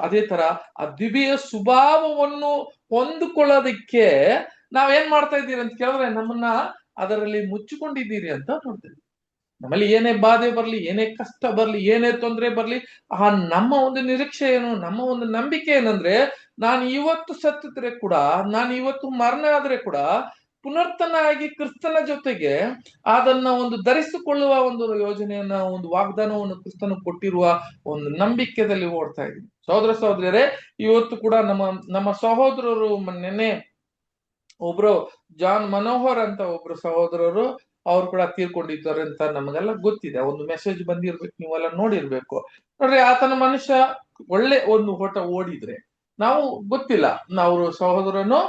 ಅದೇ ತರ ಆ ದಿವ್ಯ ಸ್ವಭಾವವನ್ನು ಹೊಂದಿಕೊಳ್ಳೋದಿಕ್ಕೆ ನಾವೇನ್ ಮಾಡ್ತಾ ಇದ್ದೀರಿ ಅಂತ ಕೇಳಿದ್ರೆ ನಮ್ಮನ್ನ ಅದರಲ್ಲಿ ಮುಚ್ಚಿಕೊಂಡಿದ್ದೀರಿ ಅಂತ ನೋಡ್ತೀವಿ. ನಮ್ಮಲ್ಲಿ ಏನೇ ಬಾಧೆ ಬರ್ಲಿ, ಏನೇ ಕಷ್ಟ ಬರ್ಲಿ, ಏನೇ ತೊಂದರೆ ಬರ್ಲಿ, ಆ ನಮ್ಮ ಒಂದು ನಿರೀಕ್ಷೆ ಏನು, ನಮ್ಮ ಒಂದು ನಂಬಿಕೆ ಏನಂದ್ರೆ ನಾನು ಇವತ್ತು ಸತ್ತಿದ್ರೆ ಕೂಡ, ನಾನು ಇವತ್ತು ಮರಣ ಆದ್ರೆ ಕೂಡ ಪುನರ್ತನ ಆಗಿ ಕ್ರಿಸ್ತನ ಜೊತೆಗೆ ಅದನ್ನ ಒಂದು ಧರಿಸಿಕೊಳ್ಳುವ ಒಂದು ಯೋಜನೆಯನ್ನ, ಒಂದು ವಾಗ್ದಾನವನ್ನು ಕ್ರಿಸ್ತನು ಕೊಟ್ಟಿರುವ ಒಂದು ನಂಬಿಕೆಯಲ್ಲಿ ಓಡ್ತಾ ಇದ್ದೀನಿ. ಸಹೋದರ ಸಹೋದರಿಯರೇ, ಇವತ್ತು ಕೂಡ ನಮ್ಮ ಸಹೋದರರು, ನೆನ್ನೆ ಒಬ್ರು ಜಾನ್ ಮನೋಹರ್ ಅಂತ ಒಬ್ರು ಸಹೋದರರು ಅವ್ರು ಕೂಡ ತೀರ್ಕೊಂಡಿದ್ದಾರೆ ಅಂತ ನಮಗೆಲ್ಲ ಗೊತ್ತಿದೆ. ಒಂದು ಮೆಸೇಜ್ ಬಂದಿರ್ಬೇಕು, ನೀವೆಲ್ಲ ನೋಡಿರ್ಬೇಕು. ನೋಡ್ರಿ, ಆತನ ಮನುಷ್ಯ ಒಳ್ಳೆ ಒಂದು ಓಟ ಓಡಿದ್ರೆ ನಾವು ಗೊತ್ತಿಲ್ಲ, ಅವರು ಸಹೋದರನು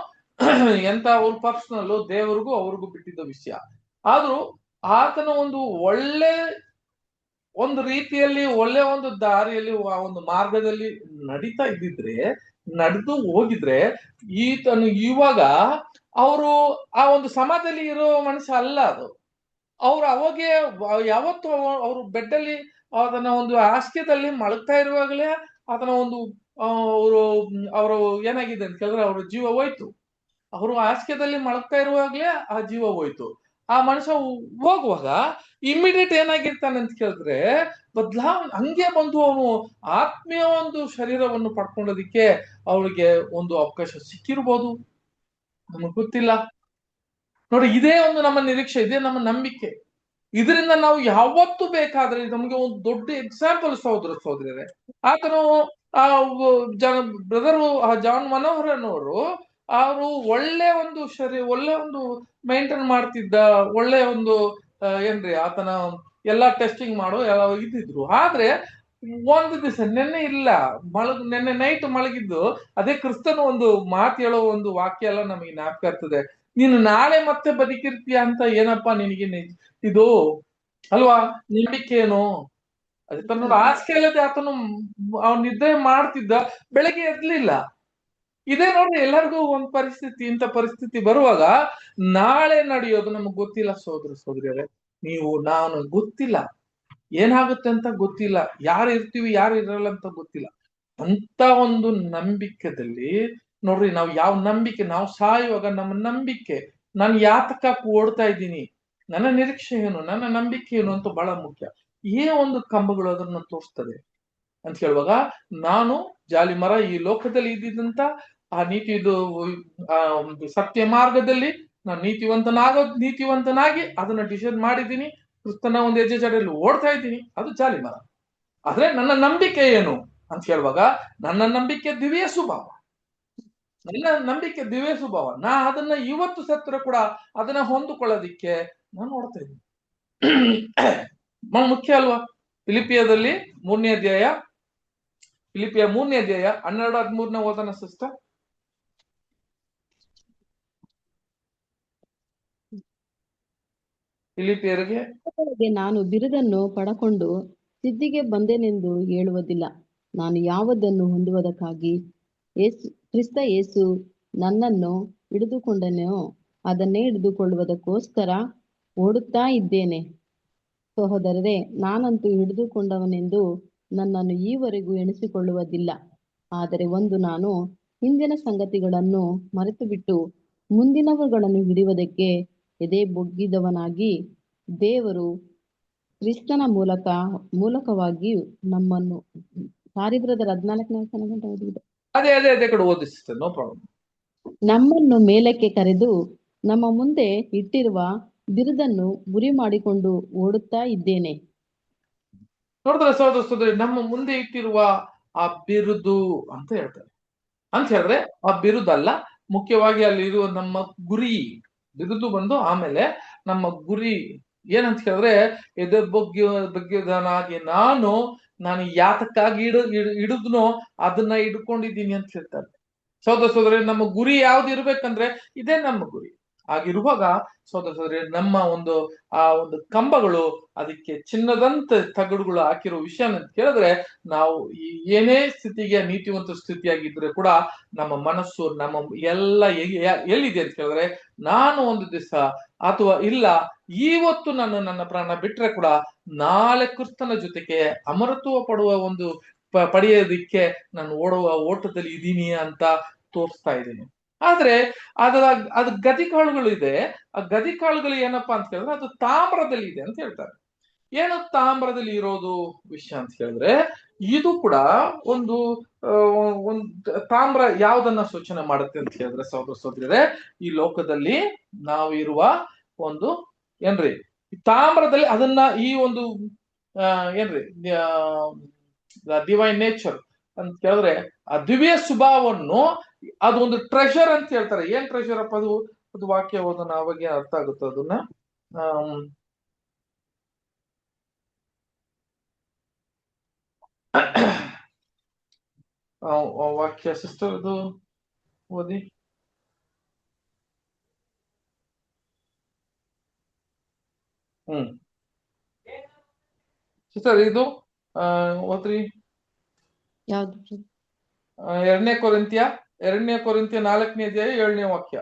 ಎಂತ ಅವ್ರ ಪರ್ಸನಲ್, ದೇವರಿಗೂ ಅವ್ರಿಗೂ ಬಿಟ್ಟಿದ್ದ ವಿಷಯ. ಆದ್ರೂ ಆತನ ಒಂದು ಒಳ್ಳೆ ಒಂದು ರೀತಿಯಲ್ಲಿ, ಒಳ್ಳೆ ಒಂದು ದಾರಿಯಲ್ಲಿ, ಆ ಒಂದು ಮಾರ್ಗದಲ್ಲಿ ನಡೀತಾ ಇದ್ದಿದ್ರೆ, ನಡೆದು ಹೋಗಿದ್ರೆ ಈತನು ಇವಾಗ ಅವರು ಆ ಒಂದು ಸಮಾಜದಲ್ಲಿ ಇರೋ ಮನುಷ್ಯ ಅಲ್ಲ. ಅದು ಅವ್ರು ಅವಾಗೆ ಯಾವತ್ತು ಅವರು ಬೆಡ್ಡಲ್ಲಿ ಅದನ್ನ ಒಂದು ಹಾಸಿಗೆದಲ್ಲಿ ಮಲಗ್ತಾ ಇರುವಾಗಲೇ ಅದನ್ನ ಒಂದು ಅವರು ಏನಾಗಿದೆ ಅಂತ ಕೇಳಿದ್ರೆ ಅವ್ರ ಜೀವ ಹೋಯ್ತು. ಅವರು ಹಾಸಿಗೆದಲ್ಲಿ ಮಲಗ್ತಾ ಇರುವಾಗ್ಲೇ ಆ ಜೀವ ಹೋಯ್ತು. ಆ ಮನುಷ್ಯ ಹೋಗುವಾಗ ಇಮಿಡಿಯೇಟ್ ಏನಾಗಿರ್ತಾನೆ ಅಂತ ಕೇಳಿದ್ರೆ ಹಂಗೆ ಬಂದು ಅವನು ಆತ್ಮೀಯ ಒಂದು ಶರೀರವನ್ನು ಪಡ್ಕೊಳ್ಳೋದಿಕ್ಕೆ ಅವಳಿಗೆ ಒಂದು ಅವಕಾಶ ಸಿಕ್ಕಿರ್ಬೋದು, ನಮಗ್ ಗೊತ್ತಿಲ್ಲ. ನೋಡಿ, ಇದೇ ಒಂದು ನಮ್ಮ ನಿರೀಕ್ಷೆ, ಇದೇ ನಮ್ಮ ನಂಬಿಕೆ. ಇದರಿಂದ ನಾವು ಯಾವತ್ತು ಬೇಕಾದ್ರೆ, ನಮಗೆ ಒಂದು ದೊಡ್ಡ ಎಕ್ಸಾಂಪಲ್ ಸಹೋದರ ಸಹೋದರಿಯರೇ, ಆತನು ಬ್ರದರು ಜಾನ್ ಮನೋಹರನವರು ಅವರು ಒಳ್ಳೆ ಒಂದು ಒಳ್ಳೆ ಒಂದು ಮೈಂಟೈನ್ ಮಾಡ್ತಿದ್ದ, ಒಳ್ಳೆ ಒಂದು ಏನ್ರಿ ಆತನ ಎಲ್ಲಾ ಟೆಸ್ಟಿಂಗ್ ಮಾಡೋ ಎಲ್ಲ ಇದ್ದಿದ್ರು. ಆದ್ರೆ ಒಂದು ದಿವಸ ನೆನ್ನೆ ನೈಟ್ ಮಲಗಿದ್ದು, ಅದೇ ಕ್ರಿಸ್ತನ ಒಂದು ಮಾತು ಹೇಳೋ ಒಂದು ವಾಕ್ಯ ಎಲ್ಲ ನಮಗೆ ಜ್ಞಾಪಕ ಇರ್ತದೆ. ನೀನು ನಾಳೆ ಮತ್ತೆ ಬದುಕಿರ್ತೀಯ ಅಂತ ಏನಪ್ಪಾ ನಿನಗೆ ಇದು ಅಲ್ವಾ ನಂಬಿಕೆ ಏನು? ಅದಕ್ಕೆ ನೋಡಿ, ಹಾಸಿಗೆ ಇಲ್ಲದೆ ಆತನು ಅವ್ನು ನಿದ್ದೆ ಮಾಡ್ತಿದ್ದ, ಬೆಳಗ್ಗೆ ಎದ್ಲಿಲ್ಲ. ಇದೇ ನೋಡ್ರಿ ಎಲ್ಲರಿಗೂ ಒಂದ್ ಪರಿಸ್ಥಿತಿ, ಇಂಥ ಪರಿಸ್ಥಿತಿ ಬರುವಾಗ ನಾಳೆ ನಡೆಯೋದು ನಮಗ್ ಗೊತ್ತಿಲ್ಲ ಸಹೋದರ ಸಹೋದರಿಯರೇ. ನಾನು ಗೊತ್ತಿಲ್ಲ, ಏನಾಗುತ್ತೆ ಅಂತ ಗೊತ್ತಿಲ್ಲ, ಯಾರು ಇರ್ತೀವಿ ಯಾರು ಇರಲ್ಲ ಅಂತ ಗೊತ್ತಿಲ್ಲ. ಅಂತ ಒಂದು ನಂಬಿಕೆದಲ್ಲಿ ನೋಡ್ರಿ, ನಾವು ಯಾವ ನಂಬಿಕೆ, ನಾವು ಸಾಯುವಾಗ ನಮ್ಮ ನಂಬಿಕೆ, ನಾನು ಯಾತಕಕ್ಕೆ ಓಡ್ತಾ ಇದ್ದೀನಿ, ನನ್ನ ನಿರೀಕ್ಷೆ ಏನು, ನನ್ನ ನಂಬಿಕೆ ಏನು ಅಂತ ಬಹಳ ಮುಖ್ಯ. ಏ ಒಂದು ಕಂಬಗಳು ಅದನ್ನ ತೋರಿಸ್ತದೆ ಅಂತ ಹೇಳುವಾಗ, ನಾನು ಜಾಲಿ ಮರ ಈ ಲೋಕದಲ್ಲಿ ಇದ್ದಿದ್ದಂತ ಆ ಒಂದು ಸತ್ಯ ಮಾರ್ಗದಲ್ಲಿ ನಾನು ನೀತಿವಂತನಾಗಿ ಅದನ್ನ ಡಿಸೈಡ್ ಮಾಡಿದ್ದೀನಿ, ಕ್ರಿಸ್ತನ ಒಂದು ಹೆಜ್ಜೆ ಜಾಡಿಯಲ್ಲಿ ಓಡ್ತಾ ಇದ್ದೀನಿ, ಅದು ಜಾಲಿ ಮರ. ಆದ್ರೆ ನನ್ನ ನಂಬಿಕೆ ಏನು ಅಂತ ಹೇಳುವಾಗ, ನನ್ನ ನಂಬಿಕೆ ದಿವ್ಯ ಸ್ವಭಾವ, ನಾ ಅದನ್ನ ಇವತ್ತು ಸತ್ರ ಕೂಡ ಅದನ್ನ ಹೊಂದಿಕೊಳ್ಳೋದಿಕ್ಕೆ ನಾನು ನೋಡ್ತಾ ಇದ್ದೀನಿ. ಮುಖ್ಯ ಅಲ್ವಾ? ಫಿಲಿಪಿಯ 3ನೇ ಅಧ್ಯಾಯ 12-13 ಓದನ ಸಿಸ್ಟರ್. ಫಿಲಿಪಿಯರಿಗೆ ನಾನು ಬಿರುದನ್ನು ಪಡಕೊಂಡು ಸಿದ್ಧಿಗೆ ಬಂದೆನೆಂದು ಹೇಳುವುದಿಲ್ಲ. ನಾನು ಯಾವುದನ್ನು ಹೊಂದುವುದಕ್ಕಾಗಿ ಕ್ರಿಸ್ತ ಯೇಸು ನನ್ನನ್ನು ಹಿಡಿದುಕೊಂಡನೋ ಅದನ್ನೇ ಹಿಡಿದುಕೊಳ್ಳುವುದಕ್ಕೋಸ್ಕರ ಓಡುತ್ತಾ ಇದ್ದೇನೆ. ಸಹೋದರರೇ, ನಾನಂತೂ ಹಿಡಿದುಕೊಂಡವನೆಂದು ನನ್ನನ್ನು ಈವರೆಗೂ ಎಣಿಸಿಕೊಳ್ಳುವುದಿಲ್ಲ. ಆದರೆ ಒಂದು ನಾನು ಹಿಂದಿನ ಸಂಗತಿಗಳನ್ನು ಮರೆತುಬಿಟ್ಟು ಮುಂದಿನವುಗಳನ್ನು ಹಿಡಿಯುವುದಕ್ಕೆ ಎದೆ ಬೊಗ್ಗಿದವನಾಗಿ, ದೇವರು ಕ್ರಿಸ್ತನ ಮೂಲಕವಾಗಿ ನಮ್ಮನ್ನು ಬ್ರದರ್ 14ನೇ ಗಂಟೆ ಓದಿದೆ. ಅದೇ ಕಡೆ ಓದಿಸ್ತೇನೆ, ನೋ ಪ್ರಾಬ್ಲಮ್. ನಮ್ಮನ್ನು ಮೇಲಕ್ಕೆ ಕರೆದು ನಮ್ಮ ಮುಂದೆ ಇಟ್ಟಿರುವ ಬಿರುದನ್ನು ಗುರಿ ಮಾಡಿಕೊಂಡು ಓಡುತ್ತಾ ಇದ್ದೇನೆ. ನೋಡಿದ್ರೆ ಸಹೋದರ ನಮ್ಮ ಮುಂದೆ ಇಟ್ಟಿರುವ ಆ ಬಿರುದು ಅಂತ ಹೇಳ್ತಾರೆ. ಅಂತ ಹೇಳಿದ್ರೆ ಆ ಬಿರುದಲ್ಲ, ಮುಖ್ಯವಾಗಿ ಅಲ್ಲಿ ಇರುವ ನಮ್ಮ ಗುರಿ. ಬಿರುದು ಬಂದು ಆಮೇಲೆ ನಮ್ಮ ಗುರಿ ಏನಂತ ಹೇಳಿದ್ರೆ, ಎದೆ ಬಗ್ಗಿದನಾಗಿ ನಾನು ಯಾತಕ್ಕಾಗಿ ಹಿಡಿದ್ನೋ ಅದನ್ನ ಹಿಡ್ಕೊಂಡಿದ್ದೀನಿ ಅಂತ ಹೇಳ್ತಾರೆ. ಸಹೋದರ ನಮ್ಮ ಗುರಿ ಯಾವ್ದು ಇರ್ಬೇಕಂದ್ರೆ ಇದೇ ನಮ್ಮ ಗುರಿ. ಆಗಿರುವಾಗ ಸಹೋದರ ನಮ್ಮ ಒಂದು ಕಂಬಗಳು ಅದಕ್ಕೆ ಚಿನ್ನದಂತ ತಗಡುಗಳು ಹಾಕಿರೋ ವಿಷಯ ಅಂತ ಕೇಳಿದ್ರೆ, ನಾವು ಏನೇ ಸ್ಥಿತಿಗೆ ನೀತಿವಂತ ಸ್ಥಿತಿಯಾಗಿದ್ರೆ ಕೂಡ ನಮ್ಮ ಮನಸ್ಸು ನಮ್ಮ ಎಲ್ಲ ಎಲ್ಲಿದೆ ಅಂತ ಕೇಳಿದ್ರೆ, ನಾನು ಒಂದು ದಿವಸ ಅಥವಾ ಇಲ್ಲ ಇವತ್ತು ನಾನು ನನ್ನ ಪ್ರಾಣ ಬಿಟ್ರೆ ಕೂಡ ನಾಳೆ ಕ್ರಿಸ್ತನ ಜೊತೆಗೆ ಅಮರತ್ವ ಪಡೆಯೋದಿಕ್ಕೆ ನಾನು ಓಡುವ ಓಟದಲ್ಲಿ ಇದ್ದೀನಿ ಅಂತ ತೋರಿಸ್ತಾ ಇದ್ದೀನಿ. ಆದ್ರೆ ಅದ ಗದಿಕಾಳುಗಳು ಇದೆ. ಆ ಗದಿಕಾಳುಗಳು ಏನಪ್ಪಾ ಅಂತ ಹೇಳಿದ್ರೆ ಅದು ತಾಮ್ರದಲ್ಲಿ ಇದೆ ಅಂತ ಹೇಳ್ತಾರೆ. ಏನು ತಾಮ್ರದಲ್ಲಿ ಇರೋದು ವಿಷಯ ಅಂತ ಹೇಳಿದ್ರೆ, ಇದು ಕೂಡ ಒಂದು ತಾಮ್ರ ಯಾವ್ದನ್ನ ಸೂಚನೆ ಮಾಡುತ್ತೆ ಅಂತ ಹೇಳಿದ್ರೆ ಸಹೋದರರೇ, ಈ ಲೋಕದಲ್ಲಿ ನಾವು ಇರುವ ಒಂದು ತಾಮ್ರದಲ್ಲಿ ಅದನ್ನ ಈ ಒಂದು ಡಿವೈನ್ ನೇಚರ್ ಅಂತ ಕೇಳಿದ್ರೆ ಆ ದಿವ್ಯ ಸ್ವಭಾವವನ್ನು ಅದು ಒಂದು ಟ್ರೆಷರ್ ಅಂತ ಹೇಳ್ತಾರೆ. ಏನ್ ಟ್ರೆಷರ್ ಅಪ್ಪ ಅದು ವಾಕ್ಯ ಓದೋಣ, ಅವಾಗ ಅರ್ಥ ಆಗುತ್ತೆ ಅದನ್ನ. ವಾಕ್ಯ ಸಿಸ್ಟರ್ ಇದು ಓದಿ. ಸಿಸ್ಟರ್ ಇದು ಓದ್ರಿ. ಯಾವ್ದು? 2 ಕೊರಿಂಥಿಯ 4ನೇ ಅಧ್ಯಾಯ 7ನೇ ವಾಕ್ಯ.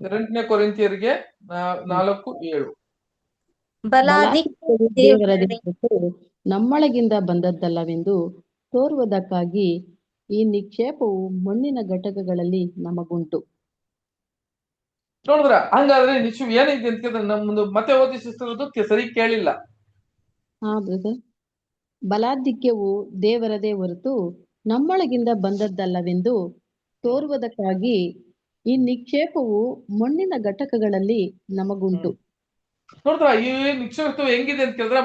2 ಕೊರಿಂಥಿಯರಿಗೆ 4:7. ದೇವರದೇ ನಮ್ಮೊಳಗಿಂದ ಬಂದದ್ದಲ್ಲವೆಂದು ತೋರುವುದಕ್ಕಾಗಿ ಈ ನಿಕ್ಷೇಪವು ಮಣ್ಣಿನ ಘಟಕಗಳಲ್ಲಿ ನಮಗುಂಟು. ನೋಡಿದ್ರ ಹಂಗಾದ್ರೆ ನಿಶ್ಚಯ ಏನಿದೆ ಅಂತ ಕೇಳಿದ್ರೆ ನಮ್ದು ಮತ್ತೆ ಓದಿ ಸಿಸ್ಟರ್ ಸರಿ ಕೇಳಿಲ್ಲ. ಬ್ರದರ್, ಬಲಾಧಿಕ್ಯವು ದೇವರದೇ ಹೊರತು ನಮ್ಮೊಳಗಿಂದ ಬಂದದ್ದಲ್ಲವೆಂದು ತೋರುವುದಕ್ಕಾಗಿ ಈ ನಿಕ್ಷೇಪವು ಮಣ್ಣಿನ ಘಟಕಗಳಲ್ಲಿ ನಮಗುಂಟು. ನೋಡಿದ್ರ ಈ ನಿಕ್ಷೇಪ ಹೆಂಗಿದೆ ಅಂತ ಕೇಳಿದ್ರೆ,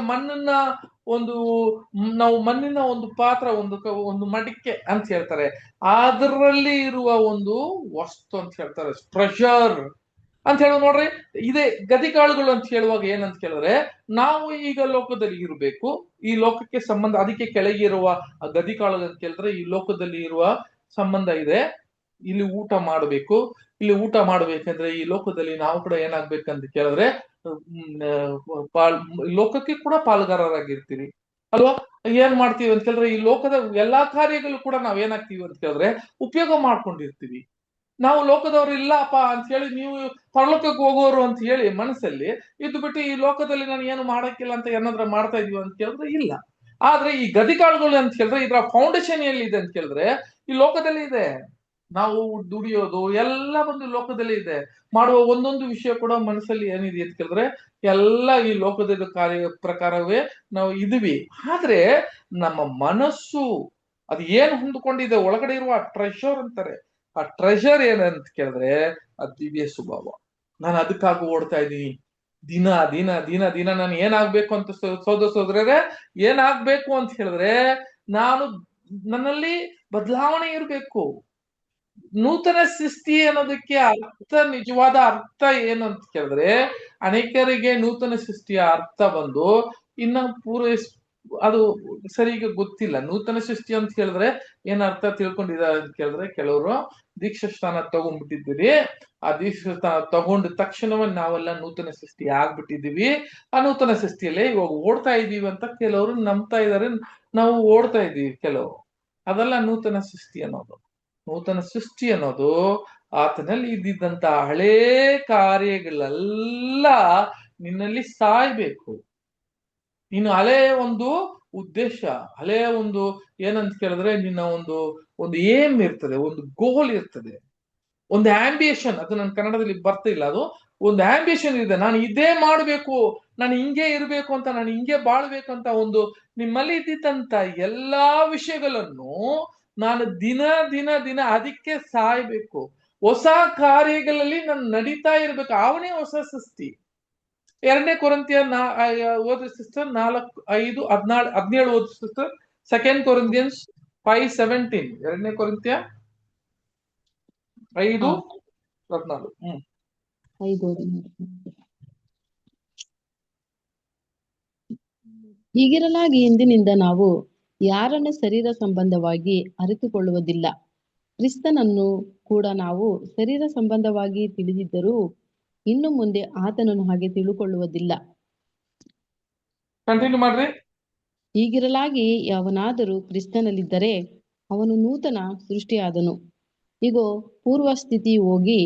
ನಾವು ಮಣ್ಣಿನ ಒಂದು ಪಾತ್ರ, ಒಂದು ಮಡಿಕೆ ಅಂತ ಹೇಳ್ತಾರೆ. ಅದರಲ್ಲಿ ಇರುವ ಒಂದು ವಸ್ತು ಅಂತ ಹೇಳ್ತಾರೆ, ಟ್ರೆಷರ್ ಅಂತ ಹೇಳುವ. ನೋಡ್ರಿ, ಇದೇ ಗದಿಕಾಳುಗಳು ಅಂತ ಹೇಳುವಾಗ ಏನಂತ ಕೇಳಿದ್ರೆ, ನಾವು ಈಗ ಲೋಕದಲ್ಲಿ ಇರಬೇಕು, ಈ ಲೋಕಕ್ಕೆ ಸಂಬಂಧ, ಅದಕ್ಕೆ ಕೆಳಗೆ ಇರುವ ಗದಿಕಾಳು ಅಂತ ಕೇಳಿದ್ರೆ ಈ ಲೋಕದಲ್ಲಿ ಇರುವ ಸಂಬಂಧ ಇದೆ. ಇಲ್ಲಿ ಊಟ ಮಾಡಬೇಕು. ಇಲ್ಲಿ ಊಟ ಮಾಡ್ಬೇಕಂದ್ರೆ ಈ ಲೋಕದಲ್ಲಿ ನಾವು ಕೂಡ ಏನಾಗ್ಬೇಕಂತ ಕೇಳಿದ್ರೆ ಲೋಕಕ್ಕೆ ಕೂಡ ಪಾಲುಗಾರರಾಗಿರ್ತೀವಿ ಅಲ್ವಾ. ಏನ್ ಮಾಡ್ತೀವಿ ಅಂತ ಕೇಳಿದ್ರೆ ಈ ಲೋಕದ ಎಲ್ಲಾ ಕಾರ್ಯಗಳು ಕೂಡ ನಾವ್ ಏನಾಗ್ತೀವಿ ಅಂತ ಕೇಳಿದ್ರೆ ಉಪಯೋಗ ಮಾಡ್ಕೊಂಡಿರ್ತೀವಿ. ನಾವು ಲೋಕದವ್ರು ಇಲ್ಲಪ್ಪ ಅಂತ ಹೇಳಿ, ನೀವು ಪರಲೋಕಕ್ಕೆ ಹೋಗೋರು ಅಂತ ಹೇಳಿ ಮನಸ್ಸಲ್ಲಿ ಇದ್ದು ಬಿಟ್ಟು ಈ ಲೋಕದಲ್ಲಿ ನಾನು ಏನು ಮಾಡಕ್ಕಿಲ್ಲ ಅಂತ ಏನಾದ್ರೂ ಮಾಡ್ತಾ ಇದೀವಿ ಅಂತ ಕೇಳಿದ್ರೆ ಇಲ್ಲ. ಆದ್ರೆ ಈ ಗದಿಕಾಳುಗಳು ಅಂತ ಕೇಳಿದ್ರೆ ಇದರ ಫೌಂಡೇಶನ್ ಎಲ್ಲಿದೆ ಅಂತ ಕೇಳಿದ್ರೆ ಈ ಲೋಕದಲ್ಲಿ ಇದೆ. ನಾವು ದುಡಿಯೋದು ಎಲ್ಲ ಒಂದು ಲೋಕದಲ್ಲಿ ಇದೆ. ಮಾಡುವ ಒಂದೊಂದು ವಿಷಯ ಕೂಡ ಮನಸ್ಸಲ್ಲಿ ಏನಿದೆ ಅಂತ ಕೇಳಿದ್ರೆ ಎಲ್ಲ ಈ ಲೋಕದ ಕಾರ್ಯ ಪ್ರಕಾರವೇ ನಾವು ಇದೀವಿ. ಆದ್ರೆ ನಮ್ಮ ಮನಸ್ಸು ಅದು ಏನು ಹೊಂದ್ಕೊಂಡಿದೆ ಒಳಗಡೆ ಇರುವ ಟ್ರೆಷರ್ ಅಂತಾರೆ. ಆ ಟ್ರೆಷರ್ ಏನಂತ ಕೇಳಿದ್ರೆ ಆ ದಿವ್ಯ ಸ್ವಭಾವ. ನಾನು ಅದಕ್ಕಾಗಿ ಓಡ್ತಾ ಇದ್ದೀನಿ. ದಿನ ದಿನ ದಿನ ದಿನ ನಾನು ಏನಾಗ್ಬೇಕು ಅಂತ ಸೋದರೇ ಏನಾಗ್ಬೇಕು ಅಂತ ಹೇಳಿದ್ರೆ ನನ್ನಲ್ಲಿ ಬದಲಾವಣೆ ಇರ್ಬೇಕು. ನೂತನ ಸೃಷ್ಟಿ ಅನ್ನೋದಕ್ಕೆ ನಿಜವಾದ ಅರ್ಥ ಏನು ಅಂತ ಕೇಳಿದ್ರೆ, ಅನೇಕರಿಗೆ ನೂತನ ಸೃಷ್ಟಿಯ ಅರ್ಥ ಬಂದು ಇನ್ನ ಅದು ಸರಿಗೆ ಗೊತ್ತಿಲ್ಲ. ನೂತನ ಸೃಷ್ಟಿ ಅಂತ ಹೇಳಿದ್ರೆ ಏನ್ ಅರ್ಥ ತಿಳ್ಕೊಂಡಿದ್ದಾರೆ ಅಂತ ಕೇಳಿದ್ರೆ, ಕೆಲವರು ದೀಕ್ಷಾ ಸ್ಥಾನ ತಗೊಂಡ್ಬಿಟ್ಟಿದ್ದೀರಿ. ಆ ದೀಕ್ಷಾ ಸ್ಥಾನ ತಗೊಂಡ ತಕ್ಷಣವೇ ನಾವೆಲ್ಲ ನೂತನ ಸೃಷ್ಟಿ ಆಗ್ಬಿಟ್ಟಿದೀವಿ. ಆ ನೂತನ ಸೃಷ್ಟಿಯಲ್ಲೇ ಇವಾಗ ಓಡ್ತಾ ಇದೀವಿ ಅಂತ ಕೆಲವರು ನಂಬ್ತಾ ಇದಾರೆ. ನಾವು ಓಡ್ತಾ ಇದೀವಿ ಕೆಲವರು. ಅದೆಲ್ಲ ನೂತನ ಸೃಷ್ಟಿ ಅನ್ನೋದು. ನೂತನ ಸೃಷ್ಟಿ ಅನ್ನೋದು ಆತನಲ್ಲಿ ಇದ್ದಿದ್ದಂತ ಹಳೇ ಕಾರ್ಯಗಳೆಲ್ಲ ನಿನ್ನಲ್ಲಿ ಸಾಯ್ಬೇಕು. ನೀನು ಹಳೆಯ ಒಂದು ಉದ್ದೇಶ, ಹಳೆಯ ಒಂದು ಏನಂತ ಕೇಳಿದ್ರೆ ನಿನ್ನ ಒಂದು ಏಮ್ ಇರ್ತದೆ, ಒಂದು ಗೋಲ್ ಇರ್ತದೆ, ಒಂದು ಆಂಬಿಷನ್. ಅದು ನನ್ನ ಕನ್ನಡದಲ್ಲಿ ಬರ್ತಿಲ್ಲ. ಅದು ಒಂದು ಆಂಬಿಷನ್ ಇದೆ, ನಾನು ಇದೇ ಮಾಡ್ಬೇಕು, ನಾನು ಹಿಂಗೆ ಇರ್ಬೇಕು ಅಂತ, ನಾನು ಹಿಂಗೆ ಬಾಳ್ಬೇಕು ಅಂತ ಒಂದು ನಿಮ್ಮಲ್ಲಿ ಇದ್ದಿದ್ದಂತ ಎಲ್ಲಾ ವಿಷಯಗಳನ್ನು ನಾನು ದಿನ ದಿನ ದಿನ ಅದಕ್ಕೆ ಸಾಯ್ಬೇಕು. ಹೊಸ ಕಾರ್ಯಗಳಲ್ಲಿ ನಾನು ನಡೀತಾ ಇರ್ಬೇಕು. ಅವನೇ ಹೊಸ ಸೃಷ್ಟಿ. 2 ಕೊರಿಂಥಿಯ ಓದಿ ಸಿಸ್ಟರ್ 4:5-17 ಓದಿ ಸಿಸ್ಟರ್. 2 ಕೊರಿಂಥಿಯನ್ಸ್ 5:17. 2 ಕೊರಿಂಥಿಯ 5:14. 5:14. ಹೀಗಿರಲಾಗಿ ಇಂದಿನಿಂದ ನಾವು ಯಾರನ್ನು ಶರೀರ ಸಂಬಂಧವಾಗಿ ಅರಿತುಕೊಳ್ಳುವುದಿಲ್ಲ. ಕ್ರಿಸ್ತನನ್ನು ಕೂಡ ನಾವು ಶರೀರ ಸಂಬಂಧವಾಗಿ ತಿಳಿದಿದ್ದರೂ ಇನ್ನು ಮುಂದೆ ಆತನನ್ನು ಹಾಗೆ ತಿಳುಕೊಳ್ಳುವುದಿಲ್ಲ. ಕಂಟಿನ್ಯೂ ಮಾಡ್ರಿ. ಹೀಗಿರಲಾಗಿ ಯಾವನಾದರೂ ಕ್ರಿಸ್ತನಲ್ಲಿದ್ದರೆ ಅವನು ನೂತನ ಸೃಷ್ಟಿಯಾದನು. ಈಗ ಪೂರ್ವ ಸ್ಥಿತಿ ಹೋಗಿ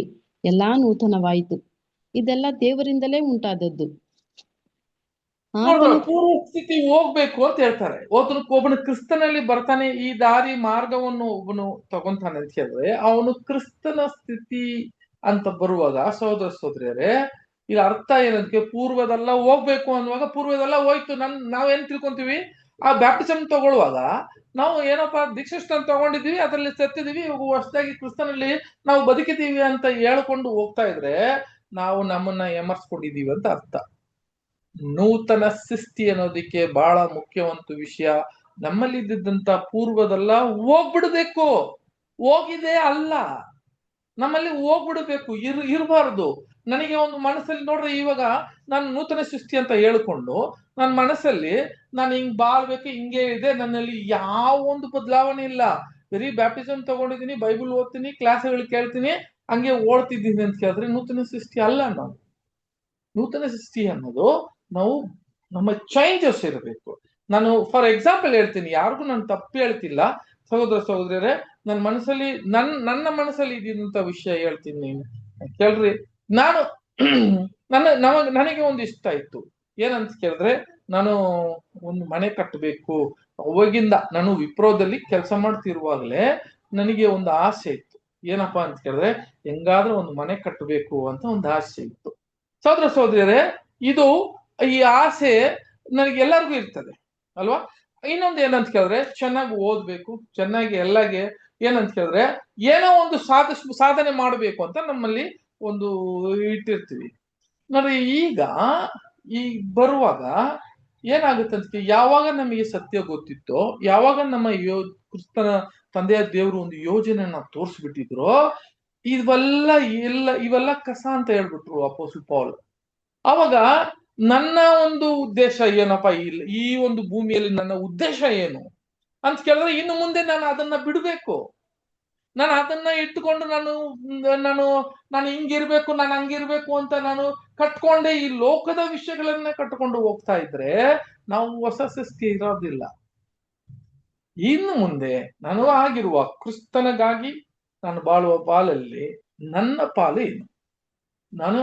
ಎಲ್ಲಾ ನೂತನವಾಯಿತು. ಇದೆಲ್ಲ ದೇವರಿಂದಲೇ ಉಂಟಾದದ್ದು. ಆತನು ಪೂರ್ವ ಸ್ಥಿತಿ ಹೋಗ್ಬೇಕು ಅಂತ ಹೇಳ್ತಾರೆ. ಒಬ್ಬನು ಕ್ರಿಸ್ತನಲ್ಲಿ ಬರ್ತಾನೆ, ಈ ದಾರಿ ಮಾರ್ಗವನ್ನು ಒಬ್ಬನು ತಗೊಂತಾನೆ ಅಂತ ಹೇಳಿದ್ರೆ ಅವನು ಕ್ರಿಸ್ತನ ಸ್ಥಿತಿ ಅಂತ ಬರುವಾಗ, ಸಹೋದರ ಸಹೋದರಿಯರೇ, ಇದು ಅರ್ಥ ಏನಂತ, ಪೂರ್ವದೆಲ್ಲ ಹೋಗ್ಬೇಕು ಅನ್ನುವಾಗ ಪೂರ್ವದೆಲ್ಲ ಹೋಯ್ತು. ನಾವೇನ್ ತಿಳ್ಕೊಂತೀವಿ, ಆ ಬ್ಯಾಪ್ಟಿಸಮ್ ತಗೊಳ್ಳುವಾಗ ನಾವು ಏನಪ್ಪಾ ದೀಕ್ಷಾಸ್ನಾನ ತಗೊಂಡಿದೀವಿ, ಅದರಲ್ಲಿ ಸತ್ತಿದೀವಿ, ಹೊಸದಾಗಿ ಕ್ರಿಸ್ತನಲ್ಲಿ ನಾವು ಬದುಕಿದೀವಿ ಅಂತ ಹೇಳ್ಕೊಂಡು ಹೋಗ್ತಾ ಇದ್ರೆ ನಾವು ನಮ್ಮನ್ನ ಎಮರ್ಸ್ಕೊಂಡಿದೀವಿ ಅಂತ ಅರ್ಥ. ನೂತನ ಸೃಷ್ಟಿ ಅನ್ನೋದಕ್ಕೆ ಬಹಳ ಮುಖ್ಯವಂತ ವಿಷಯ. ನಮ್ಮಲ್ಲಿ ಇದ್ದಿದ್ದಂತ ಪೂರ್ವದೆಲ್ಲ ಹೋಗ್ಬಿಡ್ಬೇಕು. ಹೋಗಿದೆ ಅಲ್ಲ, ನಮ್ಮಲ್ಲಿ ಹೋಗ್ಬಿಡ್ಬೇಕು, ಇರಬಾರ್ದು. ನನಗೆ ಒಂದು ಮನಸ್ಸಲ್ಲಿ ನೋಡ್ರಿ, ಇವಾಗ ನಾನು ನೂತನ ಸೃಷ್ಟಿ ಅಂತ ಹೇಳ್ಕೊಂಡು ನನ್ನ ಮನಸ್ಸಲ್ಲಿ ನಾನು ಹಿಂಗ್ ಬಾಳ್ಬೇಕು, ಹಿಂಗೆ ಇದೆ, ನನ್ನಲ್ಲಿ ಯಾವ ಒಂದು ಬದಲಾವಣೆ ಇಲ್ಲ. ಬರೀ ಬ್ಯಾಪ್ಟಿಸಮ್ ತಗೊಂಡಿದ್ದೀನಿ, ಬೈಬಲ್ ಓದ್ತೀನಿ, ಕ್ಲಾಸ್ಗಳು ಕೇಳ್ತೀನಿ, ಹಂಗೆ ಓಡ್ತಿದ್ದೀನಿ ಅಂತ ಕೇಳಿದ್ರೆ ನೂತನ ಸೃಷ್ಟಿ ಅಲ್ಲ. ನಾವು ನೂತನ ಸೃಷ್ಟಿ ಅನ್ನೋದು ನಾವು ನಮ್ಮ ಚೇಂಜಸ್ ಇರಬೇಕು. ನಾನು ಫಾರ್ ಎಕ್ಸಾಂಪಲ್ ಹೇಳ್ತೀನಿ, ಯಾರಿಗೂ ನಾನು ತಪ್ಪು ಹೇಳ್ತಿಲ್ಲ ಸಹೋದರ ಸಹೋದರಿಯರೇ. ನನ್ನ ಮನಸ್ಸಲ್ಲಿ ನನ್ನ ಮನಸ್ಸಲ್ಲಿ ಇದ್ದಂತ ವಿಷಯ ಹೇಳ್ತೀನಿ, ಕೇಳ್ರಿ. ನನಗೆ ಒಂದು ಇಷ್ಟ ಇತ್ತು. ಏನಂತ ಕೇಳಿದ್ರೆ, ನಾನು ಒಂದು ಮನೆ ಕಟ್ಟಬೇಕು. ಅವಾಗಿಂದ ನಾನು ವಿಪ್ರೋದಲ್ಲಿ ಕೆಲಸ ಮಾಡ್ತಿರುವಾಗಲೇ ನನಗೆ ಒಂದು ಆಸೆ ಇತ್ತು. ಏನಪ್ಪಾ ಅಂತ ಕೇಳಿದ್ರೆ, ಹೆಂಗಾದ್ರೂ ಒಂದು ಮನೆ ಕಟ್ಟಬೇಕು ಅಂತ ಒಂದು ಆಸೆ ಇತ್ತು. ಸಹೋದರ ಸಹೋದರಿಯರೇ, ಈ ಆಸೆ ನನಗೆ ಎಲ್ಲರಿಗೂ ಇರ್ತದೆ ಅಲ್ವಾ. ಇನ್ನೊಂದು ಏನಂತ ಕೇಳಿದ್ರೆ, ಚೆನ್ನಾಗಿ ಓದ್ಬೇಕು, ಚೆನ್ನಾಗಿ ಎಲ್ಲಗೆ ಏನಂತ ಕೇಳಿದ್ರೆ ಏನೋ ಒಂದು ಸಾಧನೆ ಮಾಡಬೇಕು ಅಂತ ನಮ್ಮಲ್ಲಿ ಒಂದು ಇಟ್ಟಿರ್ತೀವಿ ನೋಡ್ರಿ. ಈಗ ಬರುವಾಗ ಏನಾಗುತ್ತೆ ಅಂತ, ಯಾವಾಗ ನಮಗೆ ಸತ್ಯ ಗೊತ್ತಿತ್ತೋ, ಯಾವಾಗ ನಮ್ಮ ಕ್ರಿಸ್ತನ ತಂದೆಯ ದೇವರು ಒಂದು ಯೋಜನೆಯನ್ನ ತೋರಿಸ್ಬಿಟ್ಟಿದ್ರು, ಇವೆಲ್ಲ ಕಸ ಅಂತ ಹೇಳ್ಬಿಟ್ರು ಅಪೊಸ್ತಲ ಪೌಲ್. ಅವಾಗ ನನ್ನ ಒಂದು ಉದ್ದೇಶ ಏನಪ್ಪಾ, ಈ ಒಂದು ಭೂಮಿಯಲ್ಲಿ ನನ್ನ ಉದ್ದೇಶ ಏನು ಅಂತ ಕೇಳಿದ್ರೆ, ಇನ್ನು ಮುಂದೆ ನಾನು ಅದನ್ನ ಬಿಡ್ಬೇಕು. ನಾನು ಅದನ್ನ ಇಟ್ಟುಕೊಂಡು ನಾನು ಹಿಂಗಿರ್ಬೇಕು, ನಾನು ಹಂಗಿರ್ಬೇಕು ಅಂತ ನಾನು ಕಟ್ಕೊಂಡೆ ಈ ಲೋಕದ ವಿಷಯಗಳನ್ನ ಕಟ್ಕೊಂಡು ಹೋಗ್ತಾ ಇದ್ರೆ ನಾವು ಹೊಸ ಸೃಷ್ಟಿ ಇರೋದಿಲ್ಲ. ಇನ್ನು ಮುಂದೆ ನಾನು ಆಗಿರುವ ಕ್ರಿಸ್ತನಿಗಾಗಿ ನಾನು ಬಾಳುವ ಪಾಲಲ್ಲಿ ನನ್ನ ಪಾಲು ಏನು? ನಾನು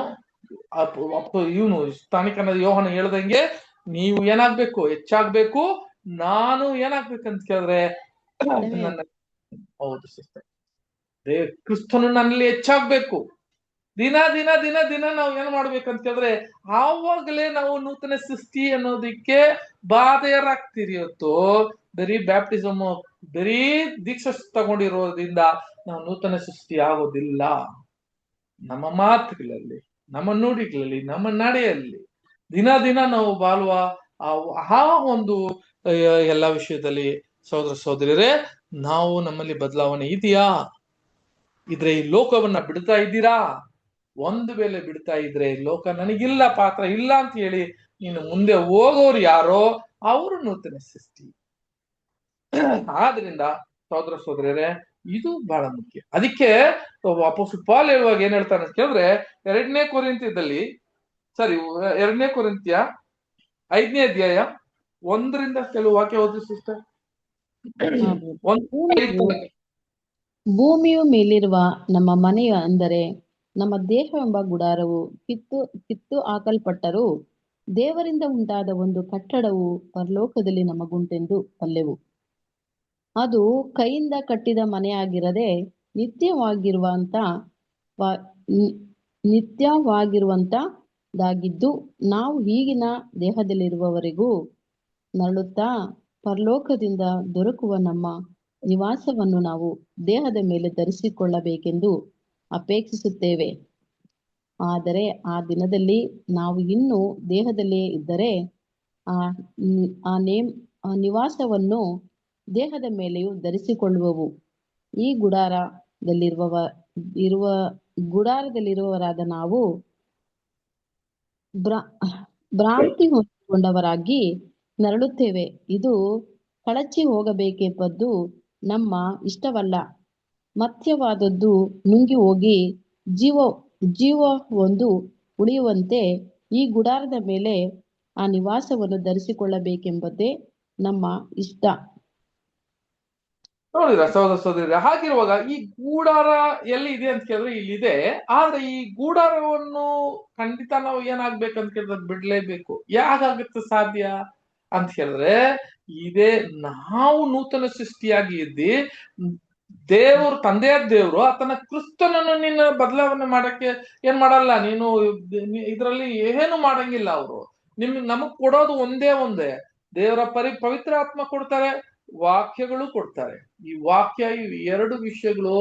ಇವನು ಸ್ಥಾನಿಕನ ಯೋಹನ ಹೇಳ್ದಂಗೆ, ನೀವು ಏನಾಗ್ಬೇಕು? ಹೆಚ್ಚಾಗ್ಬೇಕು. ನಾನು ಏನಾಗ್ಬೇಕಂತ ಕೇಳಿದ್ರೆ ಹೌದು ಸಿಸ್ಟರ್, ಕ್ರಿಸ್ತನು ನನ್ನಲ್ಲಿ ಹೆಚ್ಚಾಗ್ಬೇಕು. ದಿನ ದಿನ ದಿನ ದಿನ ನಾವು ಏನ್ ಮಾಡ್ಬೇಕಂತ ಕೇಳಿದ್ರೆ, ಆವಾಗಲೇ ನಾವು ನೂತನ ಸೃಷ್ಟಿ ಅನ್ನೋದಕ್ಕೆ ಬಾಧೆಯರಾಗ್ತೀರಿ. ಹೊತ್ತು ಬರೀ ಬ್ಯಾಪ್ಟಿಸಮ್, ಬರೀ ದೀಕ್ಷಾ ತಗೊಂಡಿರೋದ್ರಿಂದ ನಾವು ನೂತನ ಸೃಷ್ಟಿ ಆಗೋದಿಲ್ಲ. ನಮ್ಮ ಮಾತುಗಳಲ್ಲಿ, ನಮ್ಮ ನುಡಿಗಳಲ್ಲಿ, ನಮ್ಮ ನಡೆಯಲ್ಲಿ ದಿನ ದಿನ ನಾವು ಬಾಳುವ ಆ ಒಂದು ಎಲ್ಲ ವಿಷಯದಲ್ಲಿ ಸಹೋದರ ಸಹೋದರಿಯರೇ, ನಮ್ಮಲ್ಲಿ ಬದಲಾವಣೆ ಇದೆಯಾ? ಇದ್ರೆ ಈ ಲೋಕವನ್ನ ಬಿಡ್ತಾ ಇದ್ದೀರಾ? ಒಂದು ವೇಳೆ ಬಿಡ್ತಾ ಇದ್ರೆ, ಲೋಕ ನನಗಿಲ್ಲ, ಪಾತ್ರ ಇಲ್ಲ ಅಂತ ಹೇಳಿ ನೀನು ಮುಂದೆ ಹೋಗೋರು ಯಾರೋ ಅವರು ನೂತನ ಸೃಷ್ಟಿ. ಆದ್ರಿಂದ ಸಹೋದರ ಸಹೋದರಿಯರೇ, ಇದು ಬಹಳ ಮುಖ್ಯ. ಅದಕ್ಕೆ ಅಪೊಸ್ತಲ ಪೌಲ್ ಹೇಳುವಾಗ ಏನ್ ಹೇಳ್ತಾನೆ ಅಂತ ಕೇಳಿದ್ರೆ, 2 ಕೊರಿಂಥಿಯ 5ನೇ ಅಧ್ಯಾಯ 1ರಿಂದ ಕೆಲವು ವಾಕ್ಯ ಓದಿ ಸಿಸ್ಟರ್. ಭೂಮಿಯ ಮೇಲಿರುವ ನಮ್ಮ ಮನೆಯ ಅಂದರೆ ನಮ್ಮ ದೇಹವೆಂಬ ಗುಡಾರವು ಕಿತ್ತು ಹಾಕಲ್ಪಟ್ಟರೂ ದೇವರಿಂದ ಉಂಟಾದ ಒಂದು ಕಟ್ಟಡವು ಪರಲೋಕದಲ್ಲಿ ನಮಗುಂಟೆಂದು ಬಲ್ಲೆವು. ಅದು ಕೈಯಿಂದ ಕಟ್ಟಿದ ಮನೆಯಾಗಿರದೆ ನಿತ್ಯವಾಗಿರುವಂತದಾಗಿದ್ದು, ನಾವು ಈಗಿನ ದೇಹದಲ್ಲಿರುವವರೆಗೂ ನರಳುತ್ತಾ ಪರಲೋಕದಿಂದ ದೊರಕುವ ನಮ್ಮ ನಿವಾಸವನ್ನು ನಾವು ದೇಹದ ಮೇಲೆ ಧರಿಸಿಕೊಳ್ಳಬೇಕೆಂದು ಅಪೇಕ್ಷಿಸುತ್ತೇವೆ. ಆದರೆ ಆ ದಿನದಲ್ಲಿ ನಾವು ಇನ್ನೂ ದೇಹದಲ್ಲೇ ಇದ್ದರೆ ಆ ನಿವಾಸವನ್ನು ದೇಹದ ಮೇಲೆಯೂ ಧರಿಸಿಕೊಳ್ಳುವವು. ಈ ಗುಡಾರದಲ್ಲಿರುವವರಾದ ನಾವು ಭ್ರಾಂತಿ ಹೊಂದಿಕೊಂಡವರಾಗಿ ನರಳುತ್ತೇವೆ. ಇದು ಕಳಚಿ ಹೋಗಬೇಕೆಂಬುದು ನಮ್ಮ ಇಷ್ಟವಲ್ಲ. ಮರ್ತ್ಯವಾದದ್ದು ನುಂಗಿ ಹೋಗಿ ಜೀವವೊಂದು ಉಳಿಯುವಂತೆ ಈ ಗುಡಾರದ ಮೇಲೆ ಆ ನಿವಾಸವನ್ನು ಧರಿಸಿಕೊಳ್ಳಬೇಕೆಂಬುದೇ ನಮ್ಮ ಇಷ್ಟ. ನೋಡಿದ್ರ ಸಹೋದರ ಸಹೋದರಿ, ಹಾಗಿರುವಾಗ ಈ ಗೂಡಾರ ಎಲ್ಲಿ ಇದೆ ಅಂತ ಕೇಳಿದ್ರೆ ಇಲ್ಲಿದೆ. ಆದ್ರೆ ಈ ಗೂಡಾರವನ್ನು ಖಂಡಿತ ನಾವು ಏನಾಗ್ಬೇಕಂತ ಕೇಳಿದ್ರೆ ಬಿಡ್ಲೇಬೇಕು. ಯಾಕಾಗುತ್ತೆ ಸಾಧ್ಯ ಅಂತ ಹೇಳಿದ್ರೆ, ಇದೇ ನಾವು ನೂತನ ಸೃಷ್ಟಿಯಾಗಿ ಇದ್ದಿ ದೇವರು, ತಂದೆಯ ದೇವರು ಆತನ ಕ್ರಿಸ್ತನನ್ನು ನಿನ್ನ ಬದಲಾವಣೆ ಮಾಡಕ್ಕೆ ಏನ್ ಮಾಡಲ್ಲ. ನೀನು ಇದರಲ್ಲಿ ಏನು ಮಾಡಂಗಿಲ್ಲ. ಅವರು ನಮಗ್ ಕೊಡೋದು ಒಂದೇ ದೇವರ ಪವಿತ್ರ ಆತ್ಮ ಕೊಡ್ತಾರೆ, ವಾಕ್ಯಗಳು ಕೊಡ್ತಾರೆ. ಈ ವಾಕ್ಯ, ಇವು ಎರಡು ವಿಷಯಗಳು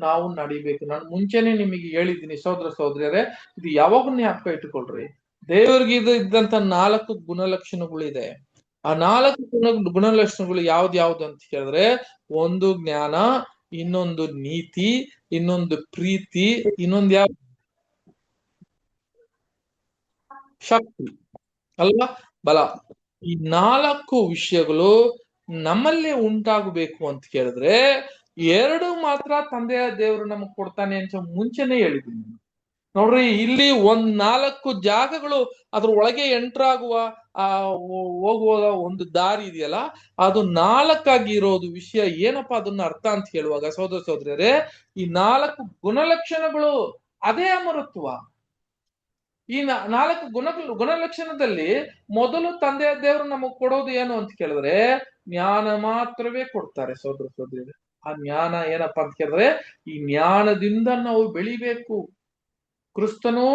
ನಾವು ನಡಿಬೇಕು. ನಾನು ಮುಂಚೆನೆ ನಿಮಗೆ ಹೇಳಿದ್ದೀನಿ ಸಹೋದರ ಸಹೋದರಿಯರೇ, ಇದು ಯಾವಾಗ ಜ್ಞಾಪಕ ಇಟ್ಟುಕೊಳ್ರಿ. ದೇವರಿಗೆ ಇದ್ದಂತ 4 ಗುಣಲಕ್ಷಣಗಳಿದೆ. ಆ 4 ಗುಣಲಕ್ಷಣಗಳು ಯಾವ್ದು ಅಂತ ಹೇಳಿದ್ರೆ, ಒಂದು ಜ್ಞಾನ, ಇನ್ನೊಂದು ನೀತಿ, ಇನ್ನೊಂದು ಪ್ರೀತಿ, ಇನ್ನೊಂದು ಯಾವ್ದು ಶಕ್ತಿ ಅಲ್ವಾ, ಬಲ. ಈ 4 ವಿಷಯಗಳು ನಮ್ಮಲ್ಲಿ ಉಂಟಾಗಬೇಕು ಅಂತ ಕೇಳಿದ್ರೆ 2 ಮಾತ್ರ ತಂದೆಯ ದೇವರು ನಮಗ್ ಕೊಡ್ತಾನೆ ಅಂತ ಮುಂಚೆನೆ ಹೇಳಿದ್ದೀನಿ. ನೋಡ್ರಿ, ಇಲ್ಲಿ 4 ಜಾಗಗಳು ಅದ್ರ ಒಳಗೆ ಎಂಟರ್ ಆಗುವ ಹೋಗುವ ಒಂದು ದಾರಿ ಇದೆಯಲ್ಲ, ಅದು 4 ಇರೋದು ವಿಷಯ ಏನಪ್ಪಾ ಅದನ್ನ ಅರ್ಥ ಅಂತ ಹೇಳುವಾಗ ಸಹೋದರ ಸಹೋದರಿಯರೇ, ಈ 4 ಗುಣಲಕ್ಷಣಗಳು ಅದೇ ಅಮರತ್ವ. ಈ 4 ಗುಣಲಕ್ಷಣದಲ್ಲಿ ಮೊದಲು ತಂದೆಯ ದೇವರು ನಮಗ್ ಕೊಡೋದು ಏನು ಅಂತ ಕೇಳಿದ್ರೆ ಜ್ಞಾನ ಮಾತ್ರವೇ ಕೊಡ್ತಾರೆ ಸಹೋದರ ಸಹೋದರಿಯರೇ. ಆ ಜ್ಞಾನ ಏನಪ್ಪಾ ಅಂತ ಕೇಳಿದ್ರೆ, ಈ ಜ್ಞಾನದಿಂದ ನಾವು ಬೆಳಿಬೇಕು. ಕ್ರಿಸ್ತನು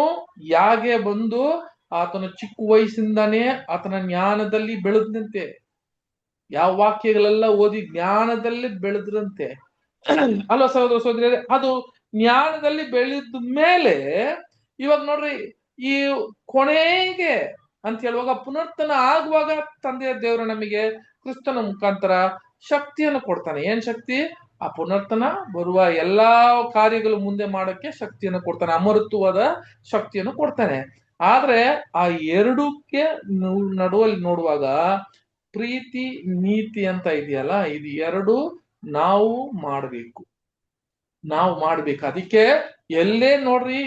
ಯಾಗೆ ಬಂದು ಆತನ ಚಿಕ್ಕ ವಯಸ್ಸಿಂದಾನೇ ಆತನ ಜ್ಞಾನದಲ್ಲಿ ಬೆಳೆದಂತೆ, ಯಾವ ವಾಕ್ಯಗಳೆಲ್ಲ ಓದಿ ಜ್ಞಾನದಲ್ಲಿ ಬೆಳೆದ್ರಂತೆ ಅಲ್ವಾ ಸಹೋದರ ಸಹೋದರಿಯರೇ. ಅದು ಜ್ಞಾನದಲ್ಲಿ ಬೆಳೆದ ಮೇಲೆ ಇವಾಗ ನೋಡ್ರಿ, ಈ ಕೊನೆಗೆ ಅಂತ ಹೇಳುವಾಗ ಪುನರ್ತನ ಆಗುವಾಗ ತಂದೆಯ ದೇವರು ನಮಗೆ ಕ್ರಿಸ್ತನ ಮುಖಾಂತರ ಶಕ್ತಿಯನ್ನು ಕೊಡ್ತಾನೆ. ಏನ್ ಶಕ್ತಿ? ಆ ಪುನರ್ತನ ಬರುವ ಎಲ್ಲಾ ಕಾರ್ಯಗಳು ಮುಂದೆ ಮಾಡೋಕ್ಕೆ ಶಕ್ತಿಯನ್ನು ಕೊಡ್ತಾನೆ, ಅಮರತ್ವವಾದ ಶಕ್ತಿಯನ್ನು ಕೊಡ್ತಾನೆ. ಆದ್ರೆ ಆ 2ಕ್ಕೆ ನಡುವಲ್ಲಿ ನೋಡುವಾಗ ಪ್ರೀತಿ ನೀತಿ ಅಂತ ಇದೆಯಲ್ಲ, ಇದು 2 ನಾವು ಮಾಡ್ಬೇಕು. ಅದಕ್ಕೆ ಎಲ್ಲೇ ನೋಡ್ರಿ,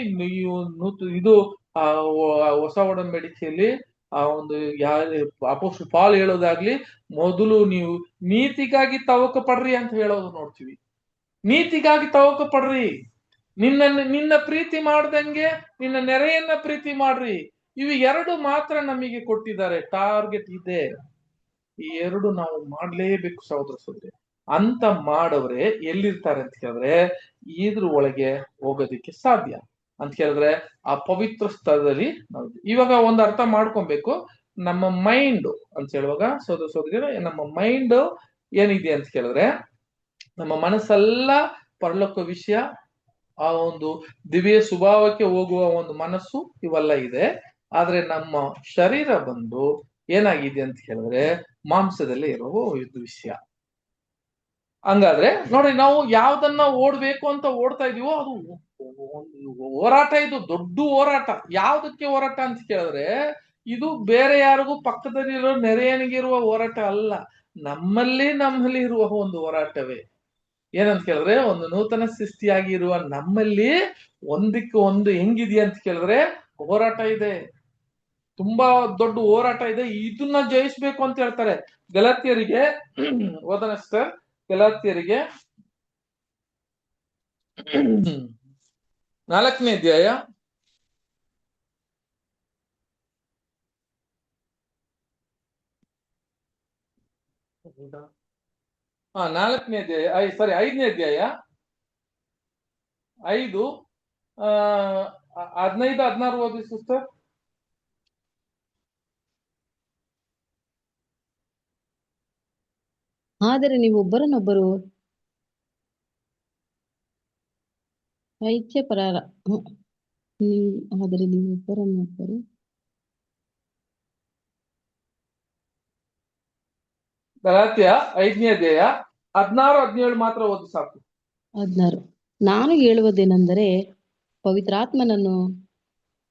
ಇದು ಹೊಸ ಒಡಂಬಡಿಕೆಯಲ್ಲಿ ಆ ಒಂದು ಅಪೊಸ್ತಲ ಪಾಲ್ ಹೇಳೋದಾಗ್ಲಿ, ಮೊದಲು ನೀವು ನೀತಿಗಾಗಿ ತವಕ ಪಡ್ರಿ ಅಂತ ಹೇಳೋದು ನೋಡ್ತೀವಿ. ನೀತಿಗಾಗಿ ತವಕ ಪಡ್ರಿ, ನಿನ್ನ ಪ್ರೀತಿ ಮಾಡ್ದಂಗೆ ನಿನ್ನ ನೆರೆಯನ್ನ ಪ್ರೀತಿ ಮಾಡ್ರಿ. ಇವು 2 ಮಾತ್ರ ನಮಗೆ ಕೊಟ್ಟಿದ್ದಾರೆ. ಟಾರ್ಗೆಟ್ ಇದೆ. ಈ 2 ನಾವು ಮಾಡ್ಲೇಬೇಕು ಸಹೋದರ ಸಹೋದರಿ. ಅಂತ ಮಾಡವ್ರೆ ಎಲ್ಲಿರ್ತಾರೆ ಅಂತ ಕೇಳಿದ್ರೆ ಇದ್ರ ಒಳಗೆ ಹೋಗೋದಿಕ್ಕೆ ಸಾಧ್ಯ ಅಂತ ಕೇಳಿದ್ರೆ ಆ ಪವಿತ್ರ ಸ್ಥಳದಲ್ಲಿ ನಾವು. ಇವಾಗ ಒಂದು ಅರ್ಥ ಮಾಡ್ಕೊಬೇಕು, ನಮ್ಮ ಮೈಂಡ್ ಅಂತ ಹೇಳುವಾಗ ಸಹೋದರ ಸಹೋದರಿ, ನಮ್ಮ ಮೈಂಡ್ ಏನಿದೆ ಅಂತ ಕೇಳಿದ್ರೆ ನಮ್ಮ ಮನಸ್ಸೆಲ್ಲ ಪರಲೋಕ ವಿಷಯ, ಆ ಒಂದು ದಿವ್ಯ ಸ್ವಭಾವಕ್ಕೆ ಹೋಗುವ ಒಂದು ಮನಸ್ಸು ಇವೆಲ್ಲ ಇದೆ. ಆದ್ರೆ ನಮ್ಮ ಶರೀರ ಬಂದು ಏನಾಗಿದೆ ಅಂತ ಹೇಳಿದ್ರೆ ಮಾಂಸದಲ್ಲಿ ಇರೋ ಇದು ವಿಷಯ. ಹಂಗಾದ್ರೆ ನೋಡಿ, ನಾವು ಯಾವ್ದನ್ನ ಓಡ್ಬೇಕು ಅಂತ ಓಡ್ತಾ ಇದೀವೋ ಅದು ಹೋರಾಟ. ಇದು ದೊಡ್ಡ ಹೋರಾಟ. ಯಾವ್ದಕ್ಕೆ ಹೋರಾಟ ಅಂತ ಕೇಳಿದ್ರೆ ಇದು ಬೇರೆ ಯಾರಿಗೂ ಪಕ್ಕದಲ್ಲಿರೋ ನೆರೆಯನಿಗಿರುವ ಹೋರಾಟ ಅಲ್ಲ, ನಮ್ಮಲ್ಲಿ ಇರುವ ಒಂದು ಹೋರಾಟವೇ. ಏನಂತ ಕೇಳಿದ್ರೆ ಒಂದು ನೂತನ ಸೃಷ್ಟಿಯಾಗಿ ಇರುವ ನಮ್ಮಲ್ಲಿ ಒಂದಕ್ಕೆ ಒಂದು ಹೆಂಗಿದೆಯಾ ಅಂತ ಕೇಳಿದ್ರೆ ಹೋರಾಟ ಇದೆ, ತುಂಬಾ ದೊಡ್ಡ ಹೋರಾಟ ಇದೆ. ಇದನ್ನ ಜಯಿಸ್ಬೇಕು ಅಂತ ಹೇಳ್ತಾರೆ ಗಲಾತ್ಯರಿಗೆ. ಓದನ ಸರ್, ಗಲಾತ್ಯರಿಗೆ 4ನೇ ಅಧ್ಯಾಯ ಹಾ 4ನೇ ಅಧ್ಯಾಯ ಸಾರಿ 5ನೇ ಅಧ್ಯಾಯ 5 15 16 ಓದಿ ಸಿಸ್ಟರ್. ಆದರೆ ನೀವು ಒಬ್ಬರನ್ನೊಬ್ಬರು ಐಚ್ಛೆಪರರ ಆದರೆ ನೀವು ಒಬ್ಬರನ್ನೊಬ್ಬರು ಗಲಾತ್ಯ 5ನೇ ಅಧ್ಯಾಯ 16 17 ಮಾತ್ರ ಓದಿ ಸಾಕು. 16. ನಾನು ಹೇಳುವುದೇನೆಂದರೆ ಪವಿತ್ರಾತ್ಮನನ್ನು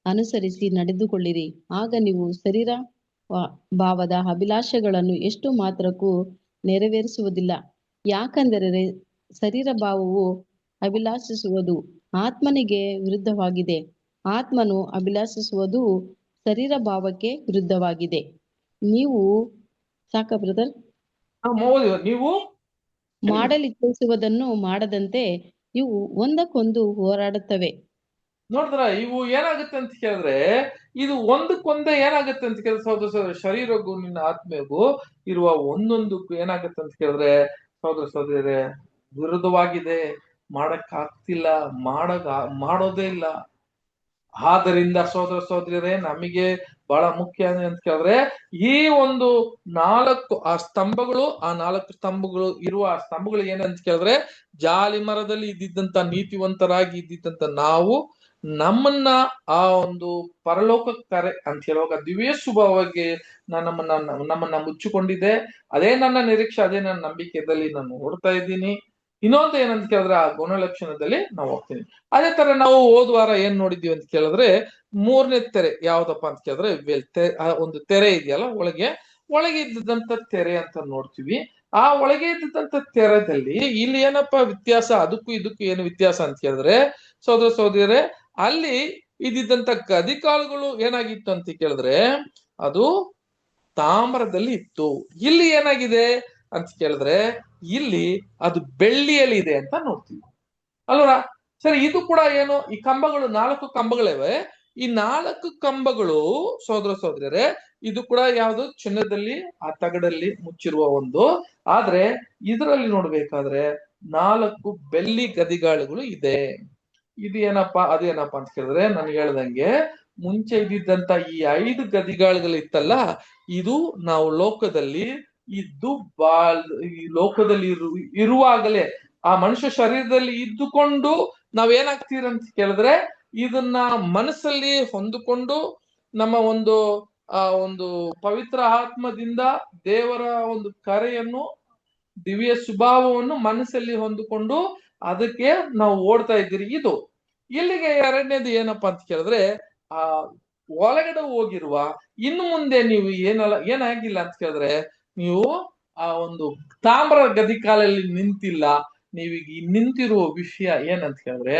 ಅನುಸರಿಸಿ ನಡೆದುಕೊಳ್ಳಿರಿ, ಆಗ ನೀವು ಶರೀರ ಭಾವದ ಅಭಿಲಾಷೆಗಳನ್ನು ಎಷ್ಟು ಮಾತ್ರಕ್ಕೂ ನೆರವೇರಿಸುವುದಿಲ್ಲ. ಯಾಕಂದರೆ ಶರೀರ ಭಾವವು ಅಭಿಲಾಷಿಸುವುದು ಆತ್ಮನಿಗೆ ವಿರುದ್ಧವಾಗಿದೆ, ಆತ್ಮನು ಅಭಿಲಾಷಿಸುವುದು ಶರೀರ ಭಾವಕ್ಕೆ ವಿರುದ್ಧವಾಗಿದೆ. ನೀವು ಸಾಕ ಬ್ರದರ್? ನೀವು ಮಾಡಲಿಚ್ಛಿಸುವುದನ್ನು ಮಾಡದಂತೆ ಇವು ಒಂದಕ್ಕೊಂದು ಹೋರಾಡುತ್ತವೆ. ನೋಡಿದ್ರ ಇವು ಏನಾಗುತ್ತೆ ಅಂತ ಕೇಳಿದ್ರೆ, ಇದು ಒಂದಕ್ಕೊಂದೇ ಏನಾಗುತ್ತೆ ಅಂತ ಕೇಳಿದ್ರೆ ಸಹೋದರ ಶರೀರಗೂ ನಿನ್ನ ಆತ್ಮೆಗೂ ಇರುವ ಒಂದೊಂದಕ್ಕೂ ಏನಾಗುತ್ತೆ ಅಂತ ಕೇಳಿದ್ರೆ ಸಹೋದರ ಸಹೋದರರೇ ವಿರುದ್ಧವಾಗಿದೆ, ಮಾಡಕ್ಕಾಗ್ತಿಲ್ಲ, ಮಾಡೋದೇ ಇಲ್ಲ. ಆದ್ದರಿಂದ ಸಹೋದರ ಸಹೋದರರೇ ನಮಗೆ ಬಹಳ ಮುಖ್ಯ ಅಂತ ಕೇಳಿದ್ರೆ ಈ ಒಂದು 4 ಆ ಸ್ತಂಭಗಳು, ಆ 4 ಸ್ತಂಭಗಳು ಇರುವ ಆ ಸ್ತಂಭಗಳು ಏನಂತ ಕೇಳಿದ್ರೆ ಜಾಲಿ ಮರದಲ್ಲಿ ಇದ್ದಿದ್ದಂತ ನೀತಿವಂತರಾಗಿ ಇದ್ದಿದ್ದಂತ ನಾವು ನಮ್ಮನ್ನ ಆ ಒಂದು ಪರಲೋಕ ಕರೆ ಅಂತ ಹೇಳುವಾಗ ದಿವ್ಯ ಶುಭವಾಗಿ ನಮ್ಮನ್ನ ಮುಚ್ಚಿಕೊಂಡಿದೆ. ಅದೇ ನನ್ನ ನಿರೀಕ್ಷೆ, ಅದೇ ನನ್ನ ನಂಬಿಕೆಯಲ್ಲಿ ನಾನು ನೋಡ್ತಾ ಇದ್ದೀನಿ. ಇನ್ನೊಂದು ಏನಂತ ಕೇಳಿದ್ರೆ ಆ ಗುಣಲಕ್ಷಣದಲ್ಲಿ ನಾವು ಹೋಗ್ತೀನಿ. ಅದೇ ತರ ನಾವು ಹೋದ ವಾರ ಏನ್ ನೋಡಿದ್ವಿ ಅಂತ ಕೇಳಿದ್ರೆ 3ನೇ ತೆರೆ ಯಾವ್ದಪ್ಪ ಅಂತ ಕೇಳಿದ್ರೆ ಒಂದು ತೆರೆ ಇದೆಯಲ್ಲ, ಒಳಗೆ ಇದ್ದಂತ ತೆರೆ ಅಂತ ನೋಡ್ತೀವಿ. ಆ ಒಳಗೆ ಇದ್ದಂತ ತೆರೆದಲ್ಲಿ ಇಲ್ಲಿ ಏನಪ್ಪಾ ವ್ಯತ್ಯಾಸ, ಅದಕ್ಕೂ ಇದಕ್ಕೂ ಏನು ವ್ಯತ್ಯಾಸ ಅಂತ ಕೇಳಿದ್ರೆ ಸಹೋದರ ಸಹೋದರರೇ ಅಲ್ಲಿ ಇದ್ದಿದ್ದಂತ ಗದಿಕಾಳುಗಳು ಏನಾಗಿತ್ತು ಅಂತ ಕೇಳಿದ್ರೆ ಅದು ತಾಮ್ರದಲ್ಲಿ ಇತ್ತು. ಇಲ್ಲಿ ಏನಾಗಿದೆ ಅಂತ ಕೇಳಿದ್ರೆ ಇಲ್ಲಿ ಅದು ಬೆಳ್ಳಿಯಲ್ಲಿ ಇದೆ ಅಂತ ನೋಡ್ತೀವಿ ಅಲ್ವಾ. ಸರಿ, ಇದು ಕೂಡ ಏನು, ಈ ಕಂಬಗಳು 4 ಕಂಬಗಳಿವೆ. ಈ 4 ಕಂಬಗಳು ಸಹೋದರ ಸಹೋದರರೇ ಇದು ಕೂಡ ಯಾವುದು ಚಿನ್ನದಲ್ಲಿ ಆ ತಗಡಲ್ಲಿ ಮುಚ್ಚಿರುವ ಒಂದು. ಆದ್ರೆ ಇದರಲ್ಲಿ ನೋಡ್ಬೇಕಾದ್ರೆ 4 ಬೆಳ್ಳಿ ಗದಿಗಾಳುಗಳು ಇದೆ. ಇದು ಏನಪ್ಪಾ ಅದೇನಪ್ಪಾ ಅಂತ ಕೇಳಿದ್ರೆ ನಾನು ಹೇಳ್ದಂಗೆ ಮುಂಚೆ ಇದ್ದಿದ್ದಂತ ಈ 5 ಗದಿಗಾಳುಗಳು ಇತ್ತಲ್ಲ, ಇದು ನಾವು ಲೋಕದಲ್ಲಿ ಇದ್ದು ಈ ಲೋಕದಲ್ಲಿ ಇರುವಾಗಲೇ ಆ ಮನುಷ್ಯ ಶರೀರದಲ್ಲಿ ಇದ್ದುಕೊಂಡು ನಾವೇನಾಗ್ತೀರ ಅಂತ ಕೇಳಿದ್ರೆ ಇದನ್ನ ಮನಸ್ಸಲ್ಲಿ ಹೊಂದಿಕೊಂಡು ನಮ್ಮ ಒಂದು ಪವಿತ್ರ ಆತ್ಮದಿಂದ ದೇವರ ಒಂದು ಕರೆಯನ್ನು ದಿವ್ಯ ಸ್ವಭಾವವನ್ನು ಮನಸ್ಸಲ್ಲಿ ಹೊಂದಿಕೊಂಡು ಅದಕ್ಕೆ ನಾವು ಓಡ್ತಾ ಇದ್ದೀರಿ. ಇದು ಇಲ್ಲಿಗೆ 2ನೇದು ಏನಪ್ಪಾ ಅಂತ ಕೇಳಿದ್ರೆ ಆ ಒಳಗಡೆ ಹೋಗಿರುವ ಇನ್ನು ಮುಂದೆ ನೀವು ಏನಾಗಿಲ್ಲ ಅಂತ ಕೇಳಿದ್ರೆ ನೀವು ಆ ಒಂದು ತಾಮ್ರ ಗದಿಕಾಲಲ್ಲಿ ನಿಂತಿಲ್ಲ. ನೀವೀಗ ನಿಂತಿರುವ ವಿಷಯ ಏನಂತ ಕೇಳಿದ್ರೆ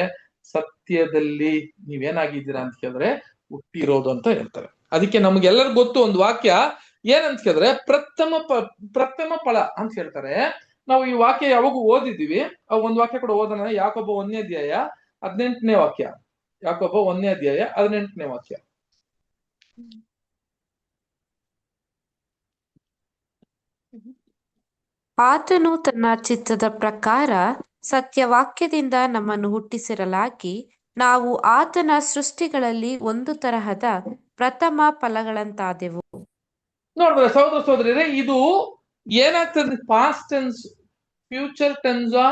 ಸತ್ಯದಲ್ಲಿ ನೀವೇನಾಗಿದ್ದೀರಾ ಅಂತ ಕೇಳಿದ್ರೆ ಹುಟ್ಟಿರೋದು ಅಂತ ಹೇಳ್ತಾರೆ. ಅದಕ್ಕೆ ನಮ್ಗೆಲ್ಲರಿಗೂ ಗೊತ್ತು ಒಂದು ವಾಕ್ಯ ಏನಂತ ಕೇಳಿದ್ರೆ ಪ್ರಥಮ ಫಲ ಅಂತ ಹೇಳ್ತಾರೆ. ನಾವು ಈ ವಾಕ್ಯ ಯಾವಾಗ ಓದಿದೀವಿ, ಒಂದು ವಾಕ್ಯ ಕೂಡ ಓದೋಣ. ಯಾಕೋಬ 1ನೇ ಅಧ್ಯಾಯ 18ನೇ ವಾಕ್ಯ. ಯಾಕೋಬ 1ನೇ ಅಧ್ಯಾಯ 18ನೇ ವಾಕ್ಯ. ಆತನು ತನ್ನ ಚಿತ್ತದ ಪ್ರಕಾರ ಸತ್ಯವಾಕ್ಯದಿಂದ ನಮ್ಮನ್ನು ಹುಟ್ಟಿಸಿರಲಾಗಿ ನಾವು ಆತನ ಸೃಷ್ಟಿಗಳಲ್ಲಿ ಒಂದು ತರಹದ ಪ್ರಥಮ ಫಲಗಳಂತಾದೆವು. ನೋಡಿದ್ರೆ ಸಹೋದರ ಸಹೋದರಿಯರೇ ಇದು ಏನಾಗ್ತದೆ, ಪಾಸ್ಟ್ ಟೆನ್ಸ್, ಫ್ಯೂಚರ್ ಟೆನ್ಸಾ,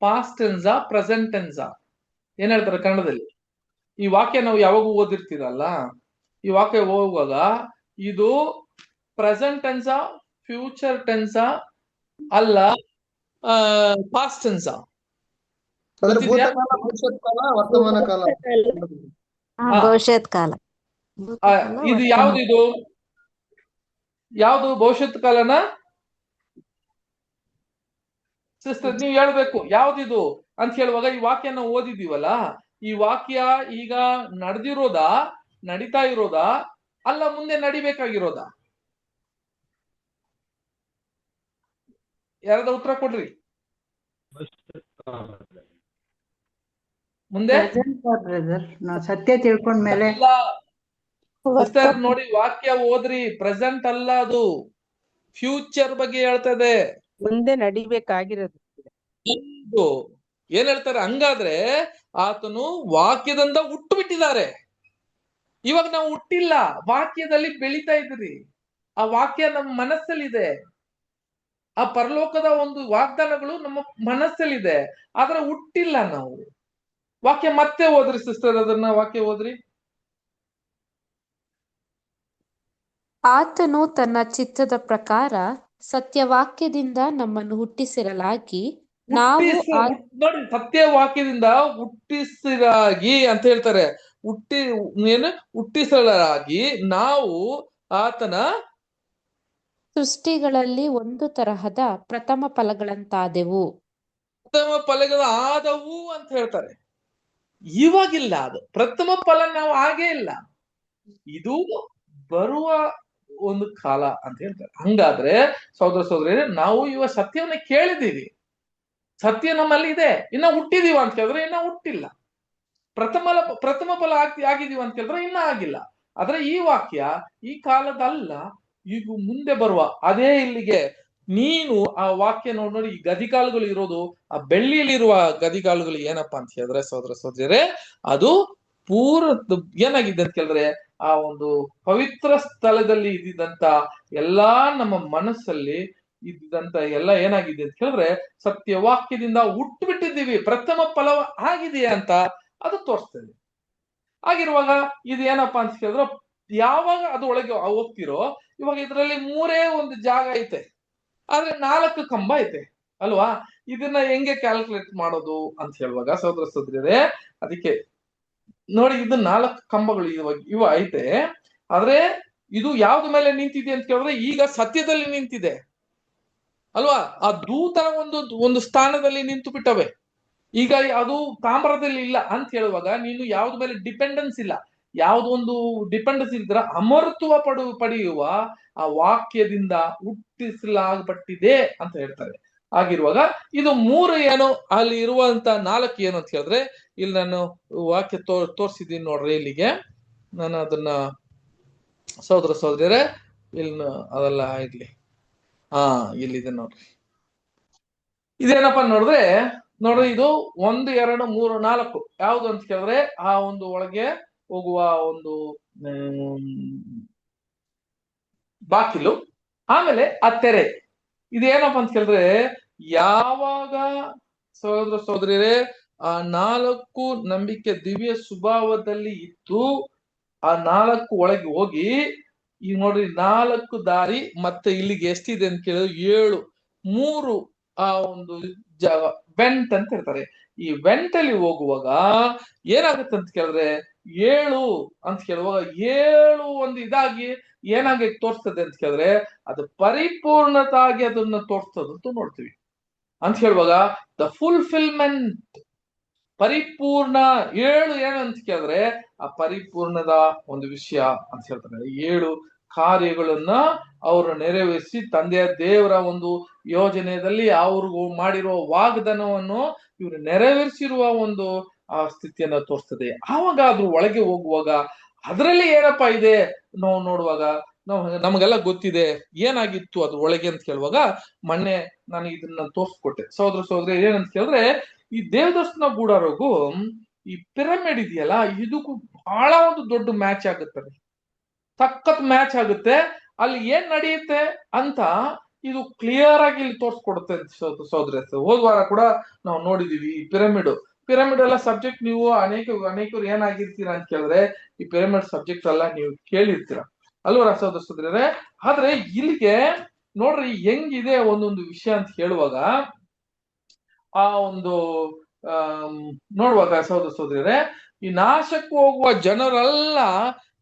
ಪಾಸ್ಟ್ ಟೆನ್ಸಾ, ಪ್ರೆಸೆಂಟ್ ಟೆನ್ಸಾ ಏನ್ ಹೇಳ್ತಾರೆ ಕನ್ನಡದಲ್ಲಿ? ಈ ವಾಕ್ಯ ನಾವು ಯಾವಾಗ ಓದಿರ್ತೀರಲ್ಲ, ಈ ವಾಕ್ಯ ಹೋಗುವಾಗ ಇದು ಪ್ರೆಸೆಂಟ್ ಟೆನ್ಸಾ, ಫ್ಯೂಚರ್ ಟೆನ್ಸಾ, ಅಲ್ಲ ಪಾಸ್ಟ್ ಟೆನ್ಸಾ? ಭವಿಷ್ಯತ್ ಕಾಲ, ವರ್ತಮಾನ ಕಾಲ, ಭವಿಷ್ಯತ್ ಕಾಲ. ಇದು ಯಾವ್ದು ಭವಿಷ್ಯತ್ ಕಾಲನ ಸಿಸ್ಟರ್ ನೀವು ಹೇಳ್ಬೇಕು ಯಾವ್ದಿದು ಅಂತ ಹೇಳುವಾಗ ಈ ವಾಕ್ಯ ನಾವು ಓದಿದೀವಲ್ಲ, ಈ ವಾಕ್ಯ ಈಗ ನಡೆದಿರೋದಾ, ನಡೀತಾ ಇರೋದಾ, ಅಲ್ಲ ಮುಂದೆ ನಡಿಬೇಕಾಗಿರೋದಾ? ಯಾರದ ಉತ್ತರ ಕೊಡ್ರಿ. ಮುಂದೆ ಬ್ರದರ್ ನಾವು ಸತ್ಯ ತಿಳ್ಕೊಂಡ್ಮೇಲೆ ಸಿಸ್ಟರ್ ನೋಡಿ ವಾಕ್ಯ ಓದ್ರಿ. ಪ್ರೆಸೆಂಟ್ ಅಲ್ಲ, ಅದು ಫ್ಯೂಚರ್ ಬಗ್ಗೆ ಹೇಳ್ತದೆ. ಮುಂದೆ ನಡಿಬೇಕಾಗಿರೋದು. ಏನ್ ಹೇಳ್ತಾರೆ? ಹಂಗಾದ್ರೆ ಆತನು ವಾಕ್ಯದಿಂದ ಹುಟ್ಟು ಬಿಟ್ಟಿದ್ದಾರೆ. ಇವಾಗ ನಾವು ಹುಟ್ಟಿಲ್ಲ, ವಾಕ್ಯದಲ್ಲಿ ಬೆಳಿತಾ ಇದ್ರಿ. ಆ ವಾಕ್ಯ ನಮ್ಮ ಮನಸ್ಸಲ್ಲಿದೆ. ಆ ಪರಲೋಕದ ಒಂದು ವಾಗ್ದಾನಗಳು ನಮ್ಮ ಮನಸ್ಸಲ್ಲಿದೆ, ಆದ್ರೆ ಹುಟ್ಟಿಲ್ಲ ನಾವು. ವಾಕ್ಯ ಮತ್ತೆ ಓದ್ರಿ ಸಿಸ್ಟರ್, ಅದನ್ನ ವಾಕ್ಯ ಓದ್ರಿ. ಆತನು ತನ್ನ ಚಿತ್ತದ ಪ್ರಕಾರ ಸತ್ಯವಾಕ್ಯದಿಂದ ನಮ್ಮನ್ನು ಹುಟ್ಟಿಸಿರಲಾಗಿ ನಾವು ನೋಡಿ, ಸತ್ಯವಾಕ್ಯದಿಂದ ಹುಟ್ಟಿಸಿರಾಗಿ ಅಂತ ಹೇಳ್ತಾರೆ. ಹುಟ್ಟಿಸಲಾಗಿ ನಾವು ಆತನ ಸೃಷ್ಟಿಗಳಲ್ಲಿ ಒಂದು ತರಹದ ಪ್ರಥಮ ಫಲಗಳಂತಾದೆವು. ಪ್ರಥಮ ಫಲಗಳ ಆದವು ಅಂತ ಹೇಳ್ತಾರೆ. ಇವಾಗಿಲ್ಲ, ಅದು ಪ್ರಥಮ ಫಲ ನಾವು ಹಾಗೇ ಇಲ್ಲ, ಇದು ಬರುವ ಒಂದು ಕಾಲ ಅಂತ ಹೇಳ್ತಾರೆ. ಹಂಗಾದ್ರೆ ಸಹೋದರ ಸಹೋದರಿ, ನಾವು ಇವಾಗ ಸತ್ಯವನ್ನ ಕೇಳಿದೀವಿ, ಸತ್ಯ ನಮ್ಮಲ್ಲಿ ಇದೆ. ಇನ್ನ ಹುಟ್ಟಿದೀವ ಅಂತ ಕೇಳಿದ್ರೆ ಇನ್ನ ಹುಟ್ಟಿಲ್ಲ. ಪ್ರಥಮ ಫಲ ಆಗಿದೀವ ಅಂತ ಕೇಳಿದ್ರೆ ಇನ್ನ ಆಗಿಲ್ಲ. ಆದ್ರೆ ಈ ವಾಕ್ಯ ಈ ಕಾಲದಲ್ಲ, ಈಗ ಮುಂದೆ ಬರುವ ಅದೇ. ಇಲ್ಲಿಗೆ ನೀನು ಆ ವಾಕ್ಯ ನೋಡಿ, ಈ ಗದಿಕಾಲುಗಳು ಇರೋದು, ಆ ಬೆಳ್ಳಿಯಲ್ಲಿರುವ ಗದಿಕಾಲುಗಳು ಏನಪ್ಪಾ ಅಂತ ಹೇಳಿದ್ರೆ ಸಹೋದರ ಸಹೋದರಿಯರೇ, ಅದು ಏನಾಗಿದೆ ಅಂತ ಕೇಳಿದ್ರೆ, ಆ ಒಂದು ಪವಿತ್ರ ಸ್ಥಳದಲ್ಲಿ ಇದ್ದಿದ್ದಂತ ಎಲ್ಲಾ ನಮ್ಮ ಮನಸ್ಸಲ್ಲಿ ಇದ್ದಂತ ಎಲ್ಲ ಏನಾಗಿದೆ ಅಂತ ಹೇಳಿದ್ರೆ, ಸತ್ಯವಾಕ್ಯದಿಂದ ಹುಟ್ಟು ಬಿಟ್ಟಿದ್ದೀವಿ, ಪ್ರಥಮ ಫಲ ಆಗಿದೆಯಾ ಅಂತ ಅದು ತೋರಿಸ್ತದೆ. ಆಗಿರುವಾಗ ಇದು ಏನಪ್ಪಾ ಅಂತ ಹೇಳಿದ್ರೆ, ಯಾವಾಗ ಅದು ಒಳಗೆ ಹೋಗ್ತಿರೋ, ಇವಾಗ ಇದರಲ್ಲಿ 3 ಒಂದು ಜಾಗ ಐತೆ, ಆದ್ರೆ 4 ಕಂಬ ಐತೆ ಅಲ್ವಾ? ಇದನ್ನ ಹೆಂಗೆ ಕ್ಯಾಲ್ಕುಲೇಟ್ ಮಾಡೋದು ಅಂತ ಹೇಳುವಾಗ ಸಹೋದರ ಸಹೋದರಿಯರೇ, ಅದಕ್ಕೆ ನೋಡಿ, ಇದು 4 ಕಂಬಗಳು ಇವ ಐತೆ. ಆದ್ರೆ ಇದು ಯಾವ್ದ ಮೇಲೆ ನಿಂತಿದೆ ಅಂತ ಕೇಳಿದ್ರೆ, ಈಗ ಸತ್ಯದಲ್ಲಿ ನಿಂತಿದೆ ಅಲ್ವಾ? ಆ ದೂತನ ಒಂದು ಸ್ಥಾನದಲ್ಲಿ ನಿಂತು ಬಿಟ್ಟವೆ. ಈಗ ಅದು ತಾಮ್ರದಲ್ಲಿ ಇಲ್ಲ ಅಂತ ಹೇಳುವಾಗ, ನೀನು ಯಾವ್ದ ಮೇಲೆ ಡಿಪೆಂಡೆನ್ಸ್ ಇಲ್ಲ, ಯಾವ್ದೊಂದು ಡಿಪೆಂಡೆನ್ಸ್ ಇಲ್ದಿರ ಅಮರತ್ವ ಪಡೆಯುವ ಆ ವಾಕ್ಯದಿಂದ ಹುಟ್ಟಿಸಲಾಗಪಟ್ಟಿದೆ ಅಂತ ಹೇಳ್ತಾರೆ. ಆಗಿರುವಾಗ ಇದು 3 ಏನು, ಅಲ್ಲಿ ಇರುವಂತ 4 ಏನು ಅಂತ ಹೇಳಿದ್ರೆ, ಇಲ್ಲಿ ನಾನು ವಾಕ್ಯ ತೋರಿಸಿದ್ದೀನಿ ನೋಡ್ರಿ. ಇಲ್ಲಿಗೆ ನಾನು ಅದನ್ನ ಸಹೋದರ ಸಹೋದರಿಯರೇ, ಇಲ್ಲಿ ಅದೆಲ್ಲ ಇರ್ಲಿ, ಇಲ್ಲಿದೆ ನೋಡ್ರಿ. ಇದೇನಪ್ಪ ನೋಡ್ರಿ, ಇದು 1 2 3 4 ಯಾವ್ದು ಅಂತ ಕೇಳಿದ್ರೆ, ಆ ಒಂದು ಒಳಗೆ ಹೋಗುವ ಒಂದು ಬಾಗಿಲು, ಆಮೇಲೆ ಆ ತೆರೆ. ಇದೇನಪ್ಪ ಅಂತ ಕೇಳಿದ್ರೆ, ಯಾವಾಗ ಸಹೋದರ ಸಹೋದರಿಯರೇ ಆ 4 ನಂಬಿಕೆ ದಿವ್ಯ ಸ್ವಭಾವದಲ್ಲಿ ಇತ್ತು, ಆ 4 ಒಳಗೆ ಹೋಗಿ, ಈಗ ನೋಡ್ರಿ 4 ದಾರಿ, ಮತ್ತೆ ಇಲ್ಲಿಗೆ ಎಷ್ಟಿದೆ ಅಂತ ಕೇಳಿದ್ರೆ 3 ಆ ಒಂದು ಜಾಗ ವೆಂಟ್ ಅಂತ ಹೇಳ್ತಾರೆ. ಈ ವೆಂಟ್ ಅಲ್ಲಿ ಹೋಗುವಾಗ ಏನಾಗುತ್ತೆ ಅಂತ ಕೇಳಿದ್ರೆ, 7 ಅಂತ ಕೇಳುವಾಗ 7 ಒಂದು ಇದಾಗಿ ಏನಾಗಿ ತೋರಿಸ್ತದೆ ಅಂತ ಕೇಳಿದ್ರೆ, ಅದು ಪರಿಪೂರ್ಣತಾಗಿ ಅದನ್ನ ತೋರಿಸ್ತದಂತೂ ನೋಡ್ತೀವಿ. ಅಂತ ಹೇಳುವಾಗ ದ ಫುಲ್ಫಿಲ್ಮೆಂಟ್, ಪರಿಪೂರ್ಣ 7 ಏನಂತ ಕೇಳಿದ್ರೆ ಆ ಪರಿಪೂರ್ಣದ ಒಂದು ವಿಷಯ ಅಂತ ಹೇಳ್ತಾರೆ. 7 ಕಾರ್ಯಗಳನ್ನ ಅವರು ನೆರವೇರಿಸಿ, ತಂದೆಯ ದೇವರ ಒಂದು ಯೋಜನೆಯಲ್ಲಿ ಅವ್ರಿಗೂ ಮಾಡಿರುವ ವಾಗ್ದಾನವನ್ನು ಇವರು ನೆರವೇರಿಸಿರುವ ಒಂದು ಆ ಸ್ಥಿತಿಯನ್ನ ತೋರಿಸ್ತದೆ. ಆವಾಗ ಅದ್ರ ಒಳಗೆ ಹೋಗುವಾಗ ಅದರಲ್ಲಿ ಏನಪ್ಪಾ ಇದೆ ನಾವು ನೋಡುವಾಗ, ನಮಗೆಲ್ಲ ಗೊತ್ತಿದೆ ಏನಾಗಿತ್ತು ಅದ್ರ ಒಳಗೆ ಅಂತ ಕೇಳುವಾಗ, ಮೊನ್ನೆ ನಾನು ಇದನ್ನ ತೋರಿಸ್ಕೊಟ್ಟೆ ಸಹೋದರ ಸಹೋದರಿ. ಏನಂತ ಕೇಳಿದ್ರೆ, ಈ ದೇವದರ್ಶನ ಗೂಡಾರಿಗೂ ಈ ಪಿರಮಿಡ್ ಇದೆಯಲ್ಲ, ಇದಕ್ಕೂ ಬಹಳ ಒಂದು ದೊಡ್ಡ ಮ್ಯಾಚ್ ಆಗುತ್ತೆ, ಸಖತ್ ಮ್ಯಾಚ್ ಆಗುತ್ತೆ. ಅಲ್ಲಿ ಏನ್ ನಡೆಯುತ್ತೆ ಅಂತ ಇದು ಕ್ಲಿಯರ್ ಆಗಿ ಇಲ್ಲಿ ತೋರಿಸ್ಕೊಡುತ್ತೆ ಸಹೋದರ. ಹೋದ ವಾರ ಕೂಡ ನಾವು ನೋಡಿದೀವಿ ಈ ಪಿರಮಿಡ್ ಎಲ್ಲ ಸಬ್ಜೆಕ್ಟ್. ನೀವು ಅನೇಕರು ಏನಾಗಿರ್ತೀರಾ ಅಂತ ಕೇಳಿದ್ರೆ, ಈ ಪಿರಮಿಡ್ ಸಬ್ಜೆಕ್ಟ್ ಎಲ್ಲ ನೀವು ಕೇಳಿರ್ತೀರ ಅಲ್ವಾ ಸಹೋದರ ಸಹೋದರಿಯರೇ? ಆದ್ರೆ ಇಲ್ಲಿಗೆ ನೋಡ್ರಿ ಹೆಂಗಿದೆ ಒಂದೊಂದು ವಿಷಯ ಅಂತ ಹೇಳುವಾಗ, ಆ ಒಂದು ನೋಡುವಾಗ ಸಹೋದರ ಸಹೋದರಿಯರೇ, ಈ ನಾಶಕ್ಕೆ ಹೋಗುವ ಜನರೆಲ್ಲ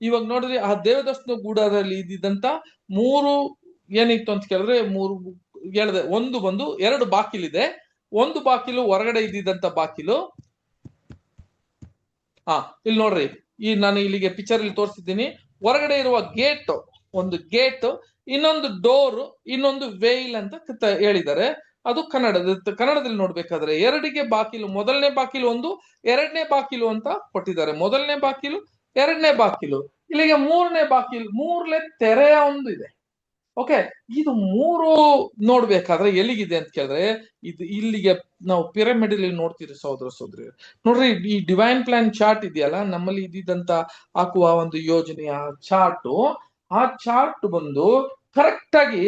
ಇವಾಗ ನೋಡ್ರಿ, ಆ ದೇವದರ್ಶನ ಗೂಡದಲ್ಲಿ ಇದ್ದಿದ್ದಂತ 3 ಏನಿತ್ತು ಅಂತ ಕೇಳಿದ್ರೆ, 3 ಹೇಳಿದೆ. ಒಂದು ಬಂದು 2 ಬಾಕಿಲಿದೆ, ಒಂದು ಬಾಕಿಲು ಹೊರಗಡೆ ಇದ್ದಿದ್ದಂತ ಬಾಕಿಲು. ಇಲ್ಲಿ ನೋಡ್ರಿ, ಈ ನಾನು ಇಲ್ಲಿಗೆ ಪಿಕ್ಚರ್ ಇಲ್ಲಿ ತೋರಿಸಿದ್ದೀನಿ. ಹೊರಗಡೆ ಇರುವ ಗೇಟ್, ಒಂದು ಗೇಟ್, ಇನ್ನೊಂದು ಡೋರ್, ಇನ್ನೊಂದು ವೇಲ್ ಅಂತ ಹೇಳಿದ್ದಾರೆ. ಅದು ಕನ್ನಡದಲ್ಲಿ ನೋಡ್ಬೇಕಾದ್ರೆ ಎರಡಿಗೆ ಬಾಗಿಲು, ಮೊದಲನೇ ಬಾಗಿಲು ಒಂದು, ಎರಡನೇ ಬಾಗಿಲು ಅಂತ ಕೊಟ್ಟಿದ್ದಾರೆ. ಮೊದಲನೇ ಬಾಗಿಲು, ಎರಡನೇ ಬಾಗಿಲು, ಇಲ್ಲಿಗೆ ಮೂರನೇ ಬಾಗಿಲು, ಮೂರನೇ ತೆರೆಯ ಒಂದು ಇದೆ. ಓಕೆ, ಇದು ಮೂರು ನೋಡ್ಬೇಕಾದ್ರೆ ಎಲ್ಲಿಗಿದೆ ಅಂತ ಕೇಳಿದ್ರೆ ಇದು ಇಲ್ಲಿಗೆ ನಾವು ಪಿರಮಿಡ್ ಅಲ್ಲಿ ನೋಡ್ತೀರಿ ಸಹೋದರ ಸಹೋದರಿ. ನೋಡ್ರಿ, ಈ ಡಿವೈನ್ ಪ್ಲಾನ್ ಚಾರ್ಟ್ ಇದೆಯಲ್ಲ, ನಮ್ಮಲ್ಲಿ ಇದ್ದಿದ್ದಂತ ಹಾಕುವ ಒಂದು ಯೋಜನೆಯ ಚಾರ್ಟು, ಆ ಚಾರ್ಟ್ ಬಂದು ಕರೆಕ್ಟ್ ಆಗಿ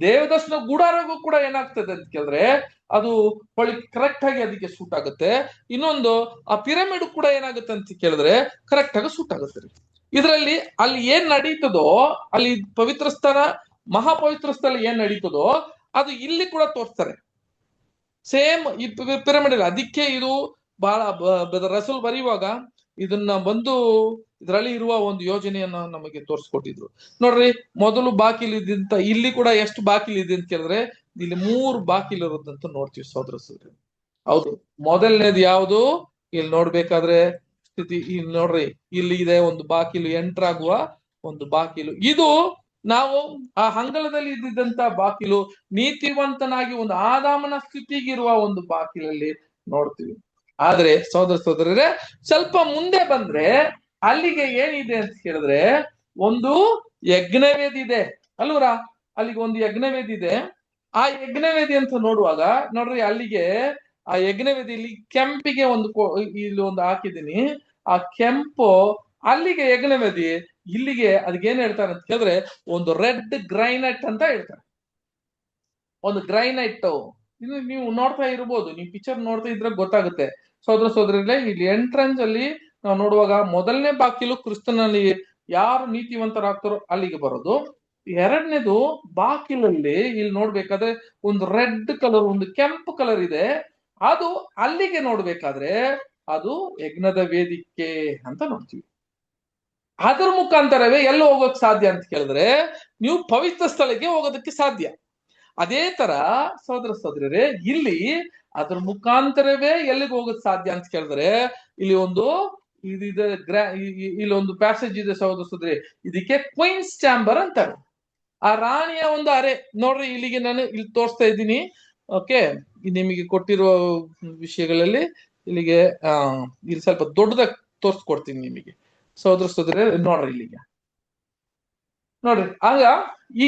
ದೇವದರ್ಶನ ಗುಡಾರಗೂ ಕೂಡ ಏನಾಗ್ತದೆ ಅಂತ ಕೇಳಿದ್ರೆ ಅದು ಕರೆಕ್ಟ್ ಆಗಿ ಅದಕ್ಕೆ ಸೂಟ್ ಆಗುತ್ತೆ. ಇನ್ನೊಂದು ಆ ಪಿರಮಿಡ್ ಕೂಡ ಏನಾಗುತ್ತೆ ಅಂತ ಕೇಳಿದ್ರೆ ಕರೆಕ್ಟ್ ಆಗಿ ಸೂಟ್ ಆಗುತ್ತೆ. ಇದರಲ್ಲಿ ಅಲ್ಲಿ ಏನ್ ನಡೀತದೋ, ಅಲ್ಲಿ ಪವಿತ್ರ ಸ್ಥಳ, ಮಹಾಪವಿತ್ರ ಸ್ಥಳ ಏನ್ ನಡೀತದೋ ಅದು ಇಲ್ಲಿ ಕೂಡ ತೋರಿಸ್ತಾರೆ. ಸೇಮ್ ಈ ಪಿರಮಿಡ್ ಅಲ್ಲಿ. ಅದಕ್ಕೆ ಇದು ಬಹಳ ರಸೂಲ್ ಬರೆಯುವಾಗ ಇದನ್ನ ಬಂದು ಇದರಲ್ಲಿ ಇರುವ ಒಂದು ಯೋಜನೆಯನ್ನ ನಮಗೆ ತೋರಿಸ್ಕೊಟ್ಟಿದ್ರು. ನೋಡ್ರಿ, ಮೊದಲು ಬಾಕಿಲು ಇದ್ದಂತ ಇಲ್ಲಿ ಕೂಡ ಎಷ್ಟು ಬಾಕಿಲು ಇದೆ ಅಂತ ಕೇಳಿದ್ರೆ ಇಲ್ಲಿ 3 ಬಾಕಿಲು ಇರೋದಂತ ನೋಡ್ತೀವಿ ಸಹೋದರ ಸಹೋದರಿ. ಹೌದು, ಮೊದಲನೇದು ಯಾವುದು ಇಲ್ಲಿ ನೋಡ್ಬೇಕಾದ್ರೆ ಸ್ಥಿತಿ ಇಲ್ಲಿ ನೋಡ್ರಿ, ಇಲ್ಲಿ ಇದೆ ಒಂದು ಬಾಕಿಲು, ಎಂಟರ್ ಆಗುವ ಒಂದು ಬಾಕಿಲು. ಇದು ನಾವು ಆ ಅಂಗಳದಲ್ಲಿ ಇದ್ದಿದ್ದಂತ ಬಾಕಿಲು, ನೀತಿವಂತನಾಗಿ ಒಂದು ಆದಾಮನ ಸ್ಥಿತಿಗಿರುವ ಒಂದು ಬಾಕಿಲಲ್ಲಿ ನೋಡ್ತೀವಿ. ಆದ್ರೆ ಸಹೋದರ ಸಹೋದರರೇ, ಸ್ವಲ್ಪ ಮುಂದೆ ಬಂದ್ರೆ ಅಲ್ಲಿಗೆ ಏನಿದೆ ಅಂತ ಕೇಳಿದ್ರೆ ಒಂದು ಯಜ್ಞವೇದಿ ಇದೆ ಅಲ್ವರ. ಅಲ್ಲಿಗೆ ಒಂದು ಯಜ್ಞವೇದಿ ಇದೆ. ಆ ಯಜ್ಞವೇದಿ ಅಂತ ನೋಡುವಾಗ ನೋಡ್ರಿ, ಅಲ್ಲಿಗೆ ಆ ಯಜ್ಞವೇದಿಯಲ್ಲಿ ಕೆಂಪಿಗೆ ಇಲ್ಲಿ ಒಂದು ಹಾಕಿದೀನಿ. ಆ ಕೆಂಪು ಅಲ್ಲಿಗೆ ಯಜ್ಞವೇದಿ, ಇಲ್ಲಿಗೆ ಅದಕ್ಕೆ ಏನ್ ಹೇಳ್ತಾರೆ ಅಂತ ಕೇಳಿದ್ರೆ ಒಂದು ರೆಡ್ ಗ್ರೈನೈಟ್ ಅಂತ ಹೇಳ್ತಾರೆ. ಒಂದು ಗ್ರೈನೈಟ್ ಇದು ನೀವು ನೋಡ್ತಾ ಇರ್ಬೋದು, ನೀವು ಪಿಕ್ಚರ್ ನೋಡ್ತಾ ಇದ್ರೆ ಗೊತ್ತಾಗುತ್ತೆ ಸಹೋದರ ಸಹೋದರರೇ. ಇಲ್ಲಿ ಎಂಟ್ರೆನ್ಸ್ ಅಲ್ಲಿ ನಾವು ನೋಡುವಾಗ ಮೊದಲನೇ ಬಾಗಿಲು ಕ್ರಿಸ್ತನಲ್ಲಿ ಯಾರು ನೀತಿವಂತರಾಗ್ತಾರೋ ಅಲ್ಲಿಗೆ ಬರೋದು. ಎರಡನೇದು ಬಾಗಿಲಲ್ಲಿ ಇಲ್ಲಿ ನೋಡ್ಬೇಕಾದ್ರೆ ಒಂದು ರೆಡ್ ಕಲರ್, ಒಂದು ಕೆಂಪು ಕಲರ್ ಇದೆ. ಅದು ಅಲ್ಲಿಗೆ ನೋಡ್ಬೇಕಾದ್ರೆ ಅದು ಯಜ್ಞದ ವೇದಿಕೆ ಅಂತ ನೋಡ್ತೀವಿ. ಅದರ ಮುಖಾಂತರವೇ ಎಲ್ಲಿ ಹೋಗೋಕ್ ಸಾಧ್ಯ ಅಂತ ಕೇಳಿದ್ರೆ ನೀವು ಪವಿತ್ರ ಸ್ಥಳಕ್ಕೆ ಹೋಗೋದಕ್ಕೆ ಸಾಧ್ಯ. ಅದೇ ತರ ಸಹೋದರ ಸಹೋದರರೇ, ಇಲ್ಲಿ ಅದ್ರ ಮುಖಾಂತರವೇ ಎಲ್ಲಿಗೆ ಹೋಗೋಕ್ ಸಾಧ್ಯ ಅಂತ ಕೇಳಿದ್ರೆ ಇಲ್ಲಿ ಒಂದು ಇದಿದೆ, ಇಲ್ಲಿ ಒಂದು ಪ್ಯಾಸೇಜ್ ಇದೆ ಸಹೋದರ ಸಹೋದರಿ. ಇದಕ್ಕೆ ಕ್ವೀನ್ಸ್ ಚಾಂಬರ್ ಅಂತಾರೆ. ಆ ರಾಣಿಯ ಒಂದು ಅರೆ ನೋಡ್ರಿ, ಇಲ್ಲಿಗೆ ನಾನು ಇಲ್ಲಿ ತೋರಿಸ್ತಾ ಇದ್ದೀನಿ. ಓಕೆ, ನಿಮಗೆ ಕೊಟ್ಟಿರುವ ವಿಷಯಗಳಲ್ಲಿ ಇಲ್ಲಿಗೆ ಇಲ್ಲಿ ಸ್ವಲ್ಪ ದೊಡ್ಡದಾಗಿ ತೋರಿಸ್ಕೊಡ್ತೀನಿ ನಿಮಗೆ ಸಹೋದರ ಸಹೋದರಿ. ನೋಡ್ರಿ ಇಲ್ಲಿಗೆ ನೋಡ್ರಿ, ಆಗ ಈ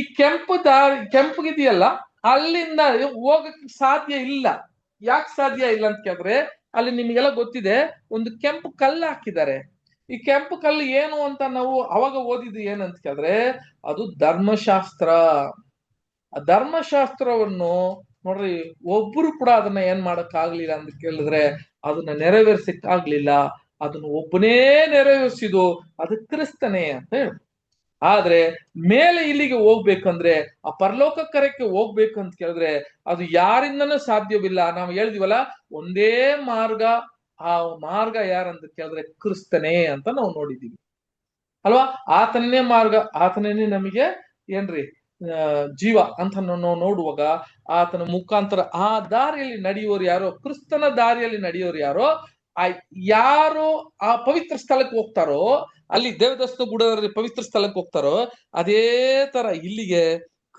ಕೆಂಪುಗಿದೆಯಲ್ಲ, ಅಲ್ಲಿಂದ ಹೋಗಕ್ಕೆ ಸಾಧ್ಯ ಇಲ್ಲ. ಯಾಕೆ ಸಾಧ್ಯ ಇಲ್ಲ ಅಂತ ಕೇಳಿದ್ರೆ ಅಲ್ಲಿ ನಿಮಗೆಲ್ಲ ಗೊತ್ತಿದೆ, ಒಂದು ಕೆಂಪು ಕಲ್ಲು ಹಾಕಿದ್ದಾರೆ. ಈ ಕೆಂಪು ಕಲ್ಲು ಏನು ಅಂತ ನಾವು ಅವಾಗ ಓದಿದ್ದು ಏನಂತ ಕೇಳಿದ್ರೆ ಅದು ಧರ್ಮಶಾಸ್ತ್ರ. ಆ ಧರ್ಮಶಾಸ್ತ್ರವನ್ನು ನೋಡ್ರಿ ಒಬ್ರು ಕೂಡ ಅದನ್ನ ಏನ್ ಮಾಡಕ್ ಆಗ್ಲಿಲ್ಲ ಅಂತ ಕೇಳಿದ್ರೆ ಅದನ್ನ ನೆರವೇರ್ಸಕ್ ಆಗ್ಲಿಲ್ಲ. ಅದನ್ನ ಒಬ್ಬನೇ ನೆರವೇರಿಸಿದು, ಅದು ಕ್ರಿಸ್ತನೇ ಅಂತ ಹೇಳಿ. ಆದ್ರೆ ಮೇಲೆ ಇಲ್ಲಿಗೆ ಹೋಗ್ಬೇಕಂದ್ರೆ, ಆ ಪರಲೋಕ ಕರಕ್ಕೆ ಹೋಗ್ಬೇಕಂತ ಕೇಳಿದ್ರೆ ಅದು ಯಾರಿಂದನೂ ಸಾಧ್ಯವಿಲ್ಲ. ನಾವು ಹೇಳಿದಿವಲ್ಲ, ಒಂದೇ ಮಾರ್ಗ. ಆ ಮಾರ್ಗ ಯಾರಂತ ಕೇಳಿದ್ರೆ ಕ್ರಿಸ್ತನೇ ಅಂತ ನಾವು ನೋಡಿದೀವಿ ಅಲ್ವಾ. ಆತನೇ ಮಾರ್ಗ, ಆತನೇ ನಮಗೆ ಏನ್ರಿ ಜೀವ ಅಂತ ನಾವು ನೋಡುವಾಗ ಆತನ ಮುಖಾಂತರ ಆ ದಾರಿಯಲ್ಲಿ ನಡೆಯುವವರು ಯಾರೋ, ಕ್ರಿಸ್ತನ ದಾರಿಯಲ್ಲಿ ನಡೆಯೋರು ಯಾರೋ, ಯಾರು ಆ ಪವಿತ್ರ ಸ್ಥಳಕ್ಕೆ ಹೋಗ್ತಾರೋ, ಅಲ್ಲಿ ದೇವದರ್ಶನ ಗುಡದಲ್ಲಿ ಪವಿತ್ರ ಸ್ಥಳಕ್ಕೆ ಹೋಗ್ತಾರೋ, ಅದೇ ತರ ಇಲ್ಲಿಗೆ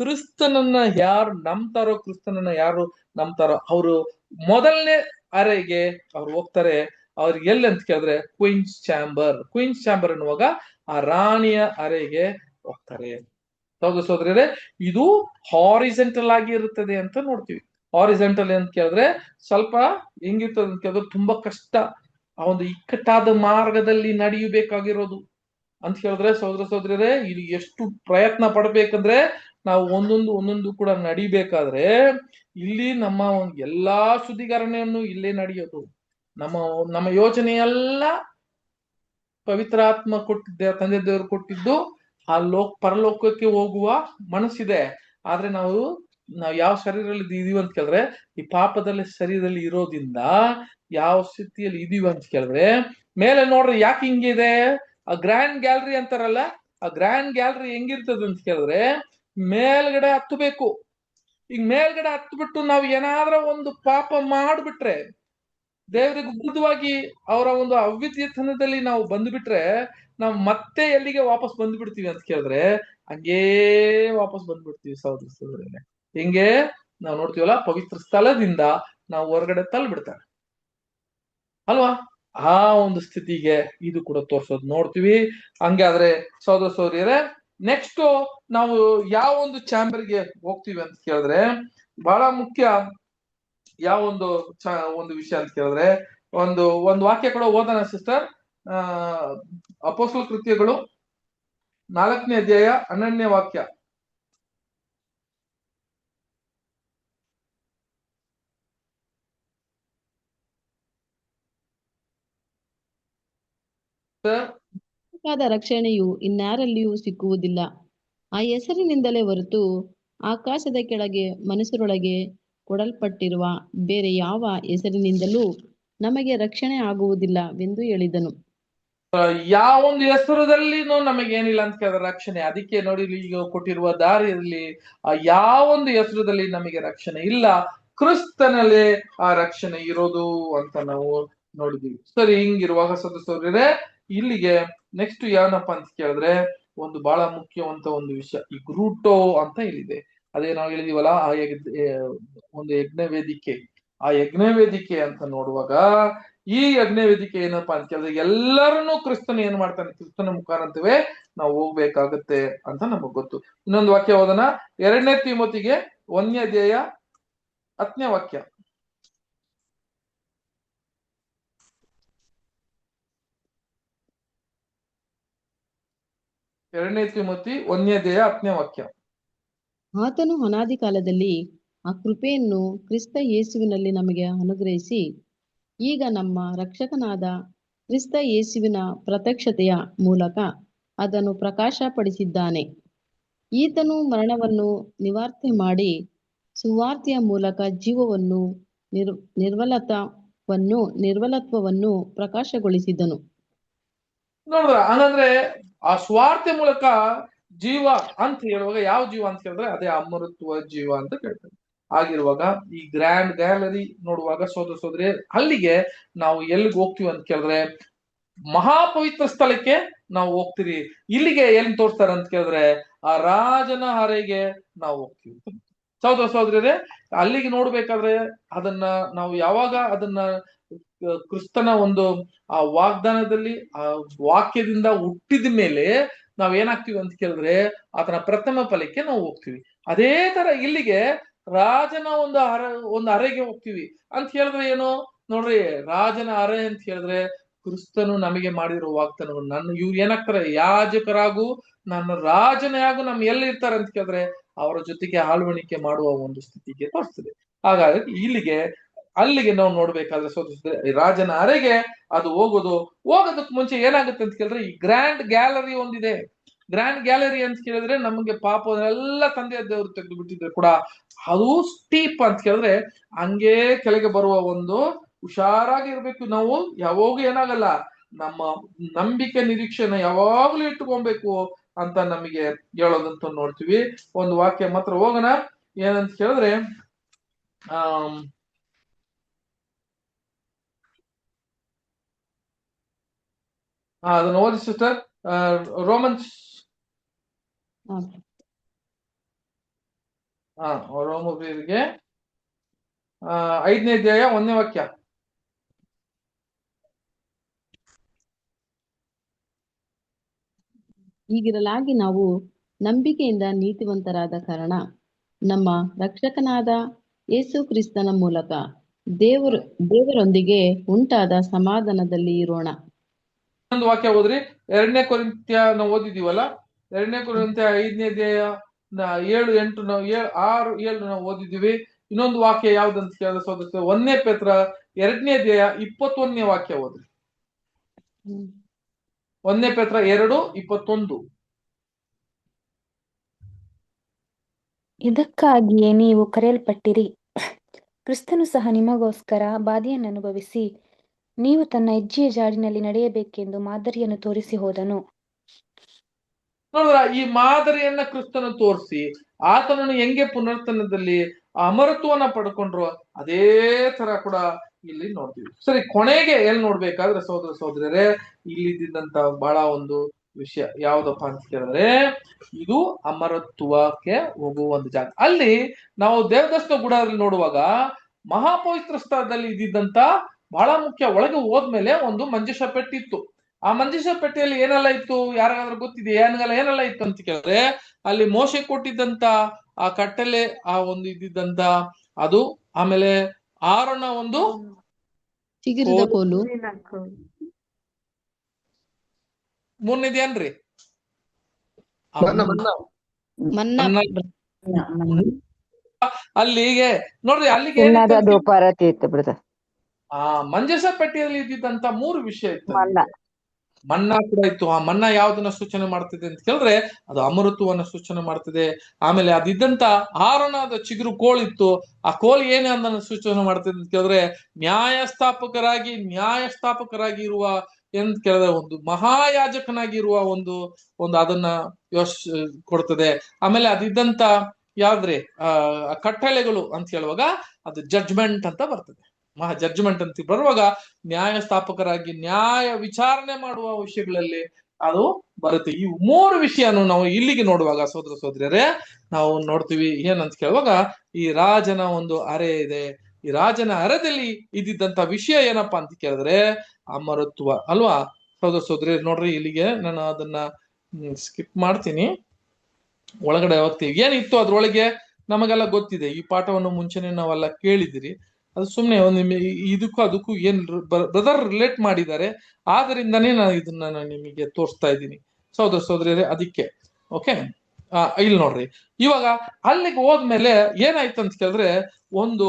ಕ್ರಿಸ್ತನನ್ನ ಯಾರು ನಂಬ್ತಾರೋ, ಕ್ರಿಸ್ತನನ್ನ ಯಾರು ನಂಬ್ತಾರೋ ಅವರು ಮೊದಲನೇ ಅರೆಗೆ ಅವ್ರು ಹೋಗ್ತಾರೆ. ಅವ್ರಿಗೆ ಎಲ್ಲಿ ಅಂತ ಕೇಳಿದ್ರೆ ಕ್ವೀನ್ಸ್ ಚಾಂಬರ್. ಕ್ವೀನ್ಸ್ ಚಾಂಬರ್ ಅನ್ನುವಾಗ ಆ ರಾಣಿಯ ಅರೆಗೆ ಹೋಗ್ತಾರೆ. ಸಹೋದರ ಸಹೋದರರೇ, ಇದು ಹಾರಿಜೆಂಟಲ್ ಆಗಿ ಇರುತ್ತದೆ ಅಂತ ನೋಡ್ತೀವಿ. ಹಾರಿಜೆಂಟಲ್ ಅಂತ ಕೇಳಿದ್ರೆ ಸ್ವಲ್ಪ ಹೆಂಗಿರ್ತದೆ ಅಂತ ಕೇಳಿದ್ರೆ ತುಂಬಾ ಕಷ್ಟ, ಆ ಒಂದು ಇಕ್ಕಟ್ಟಾದ ಮಾರ್ಗದಲ್ಲಿ ನಡೆಯಬೇಕಾಗಿರೋದು ಅಂತ ಹೇಳಿದ್ರೆ ಸಹೋದರ ಸಹೋದರರೇ, ಇಲ್ಲಿ ಎಷ್ಟು ಪ್ರಯತ್ನ ಪಡ್ಬೇಕಂದ್ರೆ ನಾವು ಒಂದೊಂದು ಕೂಡ ನಡಿಬೇಕಾದ್ರೆ ಇಲ್ಲಿ ನಮ್ಮ ಎಲ್ಲಾ ಶುದ್ಧೀಕರಣೆಯನ್ನು ಇಲ್ಲೇ ನಡೆಯೋದು. ನಮ್ಮ ಯೋಚನೆ ಎಲ್ಲ ಪವಿತ್ರಾತ್ಮ ಕೊಟ್ಟಿದ್ದ ತಂದೆ ದೇವರು ಕೊಟ್ಟಿದ್ದು ಆ ಪರಲೋಕಕ್ಕೆ ಹೋಗುವ ಮನಸ್ಸಿದೆ. ಆದ್ರೆ ನಾವು ಯಾವ ಶರೀರದಲ್ಲಿ ಇದೀವಿ ಅಂತ ಕೇಳಿದ್ರೆ ಈ ಪಾಪದಲ್ಲಿ ಶರೀರದಲ್ಲಿ ಇರೋದ್ರಿಂದ ಯಾವ ಸ್ಥಿತಿಯಲ್ಲಿ ಇದೀವಿ ಅಂತ ಕೇಳಿದ್ರೆ ಮೇಲೆ ನೋಡ್ರಿ ಯಾಕೆ ಹಿಂಗಿದೆ. ಆ ಗ್ರ್ಯಾಂಡ್ ಗ್ಯಾಲರಿ ಅಂತಾರಲ್ಲ, ಆ ಗ್ರ್ಯಾಂಡ್ ಗ್ಯಾಲರಿ ಹೆಂಗಿರ್ತದೆ ಅಂತ ಕೇಳಿದ್ರೆ ಮೇಲ್ಗಡೆ ಹತ್ತಬೇಕು. ಈಗ ಮೇಲ್ಗಡೆ ಹತ್ಬಿಟ್ಟು ನಾವು ಏನಾದ್ರೂ ಒಂದು ಪಾಪ ಮಾಡ್ಬಿಟ್ರೆ, ದೇವರಿಗೆ ವಿರುದ್ಧವಾಗಿ ಅವರ ಒಂದು ಅವಿದ್ಯತನದಲ್ಲಿ ನಾವು ಬಂದ್ಬಿಟ್ರೆ ನಾವು ಮತ್ತೆ ಎಲ್ಲಿಗೆ ವಾಪಸ್ ಬಂದ್ಬಿಡ್ತೀವಿ ಅಂತ ಕೇಳಿದ್ರೆ ಹಂಗೇ ವಾಪಸ್ ಬಂದ್ಬಿಡ್ತೀವಿ ಸಹೋದರ ಸಹೋದರರೇ. ಹಿಂಗೆ ನಾವು ನೋಡ್ತೀವಲ್ಲ, ಪವಿತ್ರ ಸ್ಥಳದಿಂದ ನಾವು ಹೊರಗಡೆ ತಳ್ಳಿಬಿಡ್ತಾರೆ ಅಲ್ವಾ. ಆ ಒಂದು ಸ್ಥಿತಿಗೆ ಇದು ಕೂಡ ತೋರ್ಸೋದು ನೋಡ್ತೀವಿ. ಹಂಗಾದ್ರೆ ಸಹೋದರ ಸಹೋದರಿಯರೇ, ನೆಕ್ಸ್ಟ್ ನಾವು ಯಾವ ಒಂದು ಚಾಂಬರ್ಗೆ ಹೋಗ್ತೀವಿ ಅಂತ ಕೇಳಿದ್ರೆ, ಬಹಳ ಮುಖ್ಯ ಯಾವ ಒಂದು ವಿಷಯ ಅಂತ ಕೇಳಿದ್ರೆ, ಒಂದು ವಾಕ್ಯ ಕೂಡ ಓದೋಣ ಸಿಸ್ಟರ್. ಅಪೊಸ್ತಲ ಕೃತ್ಯಗಳು 4ನೇ ಅಧ್ಯಾಯ 12ನೇ ವಾಕ್ಯ. ರಕ್ಷಣೆಯು ಇನ್ಯಾರಲ್ಲಿಯೂ ಸಿಕ್ಕುವುದಿಲ್ಲ. ಆ ಹೆಸರಿನಿಂದಲೇ ಹೊರತು ಆಕಾಶದ ಕೆಳಗೆ ಮನುಷ್ಯರೊಳಗೆ ಕೊಡಲ್ಪಟ್ಟಿರುವ ಬೇರೆ ಯಾವ ಹೆಸರಿನಿಂದಲೂ ನಮಗೆ ರಕ್ಷಣೆ ಆಗುವುದಿಲ್ಲವೆಂದು ಹೇಳಿದನು. ಯಾವ ಒಂದು ಹೆಸರದಲ್ಲಿನೂ ನಮಗೇನಿಲ್ಲ ಅಂತ ಕೇಳಿದ್ರೆ ರಕ್ಷಣೆ. ಅದಕ್ಕೆ ನೋಡಿ, ಈಗ ಕೊಟ್ಟಿರುವ ದಾರಿಯಲ್ಲಿ ಯಾವೊಂದು ಹೆಸರದಲ್ಲಿ ನಮಗೆ ರಕ್ಷಣೆ ಇಲ್ಲ, ಕ್ರಿಸ್ತನಲ್ಲೇ ಆ ರಕ್ಷಣೆ ಇರೋದು ಅಂತ ನಾವು ನೋಡಿದೀವಿ. ಸರಿ, ಹಿಂಗಿರುವಾಗ ಸದಸ್ಯರೇ, ಇಲ್ಲಿಗೆ ನೆಕ್ಸ್ಟ್ ಏನಪ್ಪಾ ಅಂತ ಕೇಳಿದ್ರೆ, ಒಂದು ಬಹಳ ಮುಖ್ಯವಂತ ಒಂದು ವಿಷಯ, ಈ ಗ್ರೂಟೋ ಅಂತ ಹೇಳಿದೆ. ಅದೇ ನಾವು ಹೇಳಿದೀವಲ್ಲ, ಒಂದು ಯಜ್ಞ ವೇದಿಕೆ. ಆ ಯಜ್ಞ ವೇದಿಕೆ ಅಂತ ನೋಡುವಾಗ, ಈ ಯಜ್ಞ ವೇದಿಕೆ ಏನಪ್ಪಾ ಅಂತ ಕೇಳಿದ್ರೆ, ಎಲ್ಲರನ್ನೂ ಕ್ರಿಸ್ತನ ಏನ್ ಮಾಡ್ತಾನೆ, ಕ್ರಿಸ್ತನ ಮುಖಾಂತರವೇ ನಾವು ಹೋಗ್ಬೇಕಾಗತ್ತೆ ಅಂತ ನಮಗ್ ಗೊತ್ತು. ಇನ್ನೊಂದು ವಾಕ್ಯ ಓದೋಣ, 2ನೇ ತಿಮೋತಿಗೆ 1ನೇ ಅಧ್ಯಾಯ 10ನೇ ವಾಕ್ಯ. 2ನೇ ತಿಮೋತಿ 1ನೇ ಅಧ್ಯಾಯ 10ನೇ ವಾಕ್ಯ. ಆತನು ಅನಾದಿ ಕಾಲದಲ್ಲಿ ಆ ಕೃಪೆಯನ್ನು ಕ್ರಿಸ್ತ ಯೇಸುವಿನಲ್ಲಿ ನಮಗೆ ಅನುಗ್ರಹಿಸಿ, ಈಗ ನಮ್ಮ ರಕ್ಷಕನಾದ ಕ್ರಿಸ್ತ ಯೇಸುವಿನ ಪ್ರತ್ಯಕ್ಷತೆಯ ಮೂಲಕ ಅದನ್ನು ಪ್ರಕಾಶಪಡಿಸಿದ್ದಾನೆ. ಈತನು ಮರಣವನ್ನು ನಿವಾರಣೆ ಮಾಡಿ ಸುವಾರ್ತೆಯ ಮೂಲಕ ಜೀವವನ್ನು ನಿರ್ಮಲತ್ವವನ್ನು ಪ್ರಕಾಶಗೊಳಿಸಿದನು. ನೋಡಿದ್ರ, ಹಂಗಂದ್ರೆ ಆ ಸ್ವಾರ್ಥ ಮೂಲಕ ಜೀವ ಅಂತ ಹೇಳುವಾಗ ಯಾವ ಜೀವ ಅಂತ ಕೇಳಿದ್ರೆ ಅದೇ ಅಮೃತ್ವ ಜೀವ ಅಂತ ಕೇಳ್ತಾರೆ. ಆಗಿರುವಾಗ ಈ ಗ್ರ್ಯಾಂಡ್ ಗ್ಯಾಲರಿ ನೋಡುವಾಗ ಸೋದರ ಸೋದರಿ, ಅಲ್ಲಿಗೆ ನಾವು ಎಲ್ಲಿಗೆ ಹೋಗ್ತೀವಿ ಅಂತ ಕೇಳಿದ್ರೆ ಮಹಾಪವಿತ್ರ ಸ್ಥಳಕ್ಕೆ ನಾವು ಹೋಗ್ತೀವಿ. ಇಲ್ಲಿಗೆ ಎಲ್ಲಿ ತೋರಿಸ್ತಾರೆ ಅಂತ ಕೇಳಿದ್ರೆ ಆ ರಾಜನ ಅರೆಗೆ ನಾವು ಹೋಗ್ತೀವಿ. ಸಹೋದರ ಸಹೋದರಿಯರೇ, ಅಲ್ಲಿಗೆ ನೋಡ್ಬೇಕಾದ್ರೆ ಅದನ್ನ ನಾವು ಯಾವಾಗ ಅದನ್ನ ಕ್ರಿಸ್ತನ ಒಂದು ಆ ವಾಗ್ದಾನದಲ್ಲಿ ಆ ವಾಕ್ಯದಿಂದ ಹುಟ್ಟಿದ ಮೇಲೆ ನಾವ್ ಏನಾಗ್ತೀವಿ ಅಂತ ಕೇಳಿದ್ರೆ ಆತನ ಪ್ರಥಮ ಫಲಕ್ಕೆ ನಾವು ಹೋಗ್ತೀವಿ. ಅದೇ ತರ ಇಲ್ಲಿಗೆ ರಾಜನ ಒಂದು ಅರೆಗೆ ಹೋಗ್ತೀವಿ ಅಂತ ಹೇಳಿದ್ರೆ ಏನು ನೋಡ್ರಿ, ರಾಜನ ಅರೆ ಅಂತ ಹೇಳಿದ್ರೆ ಕ್ರಿಸ್ತನು ನಮಗೆ ಮಾಡಿರೋ ವಾಗ್ದಾನಗಳು. ಇವ್ರು ಏನಾಗ್ತಾರೆ, ಯಾಜಕರಾಗು ನನ್ನ ರಾಜನಾಗೂ ನಮ್ ಎಲ್ಲಿ ಇರ್ತಾರೆ ಅಂತ ಕೇಳಿದ್ರೆ ಅವರ ಜೊತೆಗೆ ಆಳ್ವಣಿಕೆ ಮಾಡುವ ಒಂದು ಸ್ಥಿತಿಗೆ ತೋರಿಸ್ತದೆ. ಹಾಗಾಗಿ ಅಲ್ಲಿಗೆ ನಾವು ನೋಡ್ಬೇಕಾದ್ರೆ ರಾಜನ ಅರೆಗೆ ಅದು ಹೋಗೋದಕ್ಕೆ ಮುಂಚೆ ಏನಾಗುತ್ತೆ ಅಂತ ಕೇಳಿದ್ರೆ ಈ ಗ್ರ್ಯಾಂಡ್ ಗ್ಯಾಲರಿ ಒಂದಿದೆ. ಗ್ರ್ಯಾಂಡ್ ಗ್ಯಾಲರಿ ಅಂತ ಕೇಳಿದ್ರೆ ನಮಗೆ ಪಾಪವನ್ನೆಲ್ಲ ತಂದೆ ದೇವರು ತೆಗೆದು ಬಿಟ್ಟಿದ್ರೆ ಕೂಡ ಅದು ಸ್ಟೀಪ್ ಅಂತ ಕೇಳಿದ್ರೆ ಹಂಗೆ ಕೆಳಗೆ ಬರುವ ಒಂದು ಹುಷಾರಾಗಿ ಇರ್ಬೇಕು. ನಾವು ಯಾವಾಗೂ ಏನಾಗಲ್ಲ, ನಮ್ಮ ನಂಬಿಕೆ ನಿರೀಕ್ಷೆನ ಯಾವಾಗ್ಲೂ ಇಟ್ಟುಕೊಬೇಕು ಅಂತ ನಮಗೆ ಹೇಳೋದಂತ ನೋಡ್ತೀವಿ. ಒಂದು ವಾಕ್ಯ ಮಾತ್ರ ಹೋಗೋಣ, ಏನಂತ ಕೇಳಿದ್ರೆ ಅದನ್ನ ಓದಿ ಸಿಸ್ಟರ್. ರೋಮನ್ಸ್ ರೋಮರಿಗೆ 5ನೇ ಅಧ್ಯಾಯ 1ನೇ ವಾಕ್ಯ. ಹೀಗಿರಲಾಗಿ ನಾವು ನಂಬಿಕೆಯಿಂದ ನೀತಿವಂತರಾದ ಕಾರಣ ನಮ್ಮ ರಕ್ಷಕನಾದ ಯೇಸು ಕ್ರಿಸ್ತನ ಮೂಲಕ ದೇವರೊಂದಿಗೆ ಉಂಟಾದ ಸಮಾಧಾನದಲ್ಲಿ ಇರೋಣ. ಇನ್ನೊಂದು ವಾಕ್ಯ ಓದ್ರಿ, 2ನೇ ಕೊರಿಂಥ್ಯ ನಾವು ಓದಿದೀವಲ್ಲ, 2ನೇ ಕೊರಿಂಥ್ಯ 5ನೇ ಅಧ್ಯಾಯ 7, 8 ನಾವು 6, 7 ನಾವು ಓದಿದೀವಿ. ಇನ್ನೊಂದು ವಾಕ್ಯ ಯಾವ್ದಂತ ಕೇಳಿದ್ರೆ ಸೋದರ 1ನೇ ಪೇತ್ರ 2ನೇ ಅಧ್ಯಾಯ 21ನೇ ವಾಕ್ಯ ಓದ್ರಿ. 1ನೇ ಪೇತ್ರ 2:21. ಇದಕ್ಕಾಗಿಯೇ ನೀವು ಕರೆಯಲ್ಪಟ್ಟಿರಿ, ಕ್ರಿಸ್ತನು ಸಹ ನಿಮಗೋಸ್ಕರ ಬಾಧೆಯನ್ನು ಅನುಭವಿಸಿ ನೀವು ತನ್ನ ಹೆಜ್ಜೆಯ ಜಾಡಿನಲ್ಲಿ ನಡೆಯಬೇಕೆಂದು ಮಾದರಿಯನ್ನು ತೋರಿಸಿ ಹೋದನು. ನೋಡ್ರ, ಈ ಮಾದರಿಯನ್ನ ಕ್ರಿಸ್ತನು ತೋರಿಸಿ ಆತನನ್ನು ಹೆಂಗೆ ಪುನರ್ತನದಲ್ಲಿ ಅಮರತ್ವನ ಪಡ್ಕೊಂಡ್ರು ಅದೇ ತರ ಕೂಡ ಇಲ್ಲಿ ನೋಡ್ತೀವಿ. ಸರಿ, ಕೊನೆಗೆ ಎಲ್ಲಿ ನೋಡ್ಬೇಕಾದ್ರೆ ಸಹೋದರ ಸಹೋದರರೇ, ಇಲ್ಲಿದ್ದಂತ ಬಹಳ ಒಂದು ವಿಷಯ ಯಾವ್ದಪ್ಪ ಅಂತ ಕೇಳಿದ್ರೆ ಇದು ಅಮರತ್ವಕ್ಕೆ ಹೋಗುವ ಒಂದು ಜಾಗ. ಅಲ್ಲಿ ನಾವು ದೇವದರ್ಶನ ಗುಡದಲ್ಲಿ ನೋಡುವಾಗ ಮಹಾಪವಿತ್ರ ಸ್ಥಳದಲ್ಲಿ ಇದ್ದಿದ್ದಂತ ಬಹಳ ಮುಖ್ಯ, ಒಳಗೆ ಹೋದ್ಮೇಲೆ ಒಂದು ಮಂಜೂಷ ಪೆಟ್ಟಿ ಇತ್ತು. ಆ ಮಂಜೂಷ ಪೆಟ್ಟಿಯಲ್ಲಿ ಏನೆಲ್ಲ ಇತ್ತು ಯಾರಿಗಾದ್ರೂ ಗೊತ್ತಿದೆ? ಏನೆಲ್ಲ ಇತ್ತು ಅಂತ ಕೇಳಿದ್ರೆ ಅಲ್ಲಿ ಮೋಶೆ ಕೊಟ್ಟಿದ್ದಂತ ಆ ಕಟ್ಟಲೆ, ಆ ಒಂದು ಇದ್ದಿದ್ದಂತ ಅದು, ಆಮೇಲೆ ಆರೋನ ಒಂದು ಚಿಗುರಿದ ಕೋಲು, ಮೂರನೇದೇನ್ರಿ ಮನ್ನಾ ಅಲ್ಲಿಗೆ ನೋಡ್ರಿ, ಅಲ್ಲಿಗೆ ಚಿನ್ನದ ಏನಿತ್ತು? ಧೂಪಾರತಿ ಇತ್ತು ಬ್ರದರ್. ಆ ಮಂಜಸ ಪೆಟ್ಟಿಯಲ್ಲಿ ಇದ್ದಿದ್ದಂತ 3 ವಿಷಯ ಇತ್ತು. ಮನ್ನ ಮನ್ನಾ ಕೂಡ ಇತ್ತು. ಆ ಮನ್ನಾ ಯಾವ್ದನ್ನ ಸೂಚನೆ ಮಾಡ್ತಿದೆ ಅಂತ ಕೇಳಿದ್ರೆ ಅದು ಅಮೃತವನ್ನ ಸೂಚನೆ ಮಾಡ್ತಿದೆ. ಆಮೇಲೆ ಅದಿದ್ದಂತ ಆರೋನದ ಚಿಗುರು ಕೋಳಿತ್ತು. ಆ ಕೋಳಿ ಏನೇ ಅದನ್ನ ಸೂಚನೆ ಮಾಡ್ತಿದೆ ಅಂತ ಕೇಳಿದ್ರೆ ನ್ಯಾಯಸ್ಥಾಪಕರಾಗಿ ಇರುವ ಎಂತ ಕೇಳಿದ್ರೆ ಒಂದು ಮಹಾಯಾಜಕನಾಗಿ ಇರುವ ಒಂದು ಅದನ್ನ ಕೊಡ್ತದೆ. ಆಮೇಲೆ ಅದಿದ್ದಂತ ಯಾವ್ದ್ರಿ ಕಟ್ಟಳೆಗಳು ಅಂತ ಹೇಳುವಾಗ ಅದು ಜಡ್ಜ್ಮೆಂಟ್ ಅಂತ ಬರ್ತದೆ. ಜಡ್ಜ್ಮೆಂಟ್ ಅಂತ ಬರುವಾಗ ನ್ಯಾಯಸ್ಥಾಪಕರಾಗಿ ನ್ಯಾಯ ವಿಚಾರಣೆ ಮಾಡುವ ವಿಷಯಗಳಲ್ಲಿ ಅದು ಬರುತ್ತೆ. ಈ 3 ವಿಷಯನು ನಾವು ಇಲ್ಲಿಗೆ ನೋಡುವಾಗ ಸೋದರ ಸೋದರಿಯರೇ ನಾವು ನೋಡ್ತೀವಿ. ಏನಂತ ಕೇಳುವಾಗ ಈ ರಾಜನ ಒಂದು ಅರೆ ಇದೆ. ಈ ರಾಜನ ಅರೆದಲ್ಲಿ ಇದ್ದಿದ್ದಂತ ವಿಷಯ ಏನಪ್ಪಾ ಅಂತ ಕೇಳಿದ್ರೆ ಅಮರತ್ವ ಅಲ್ವಾ ಸೋದರ ಸೋದರಿ? ನೋಡ್ರಿ, ಇಲ್ಲಿಗೆ ನಾನು ಅದನ್ನ ಸ್ಕಿಪ್ ಮಾಡ್ತೀನಿ, ಒಳಗಡೆ ಹೋಗ್ತೀವಿ. ಏನಿತ್ತು ಅದ್ರೊಳಗೆ ನಮಗೆಲ್ಲ ಗೊತ್ತಿದೆ. ಈ ಪಾಠವನ್ನು ಮುಂಚೆನೆ ನಾವೆಲ್ಲ ಕೇಳಿದಿರಿ. ಅದು ಸುಮ್ಮನೆ ಒಂದು ಇದಕ್ಕೂ ಅದಕ್ಕೂ ಏನ್ ಬ್ರದರ್ ರಿಲೇಟ್ ಮಾಡಿದ್ದಾರೆ, ಆದ್ರಿಂದಾನೇ ನಾನು ಇದನ್ನ ನಿಮಗೆ ತೋರಿಸ್ತಾ ಇದ್ದೀನಿ ಸೋದರ ಸೋದರಿಯರೇ. ಅದಕ್ಕೆ ಓಕೆ. ಇಲ್ಲಿ ನೋಡ್ರಿ, ಇವಾಗ ಅಲ್ಲಿಗೆ ಹೋದ್ಮೇಲೆ ಏನಾಯ್ತು ಅಂತ ಕೇಳಿದ್ರೆ ಒಂದು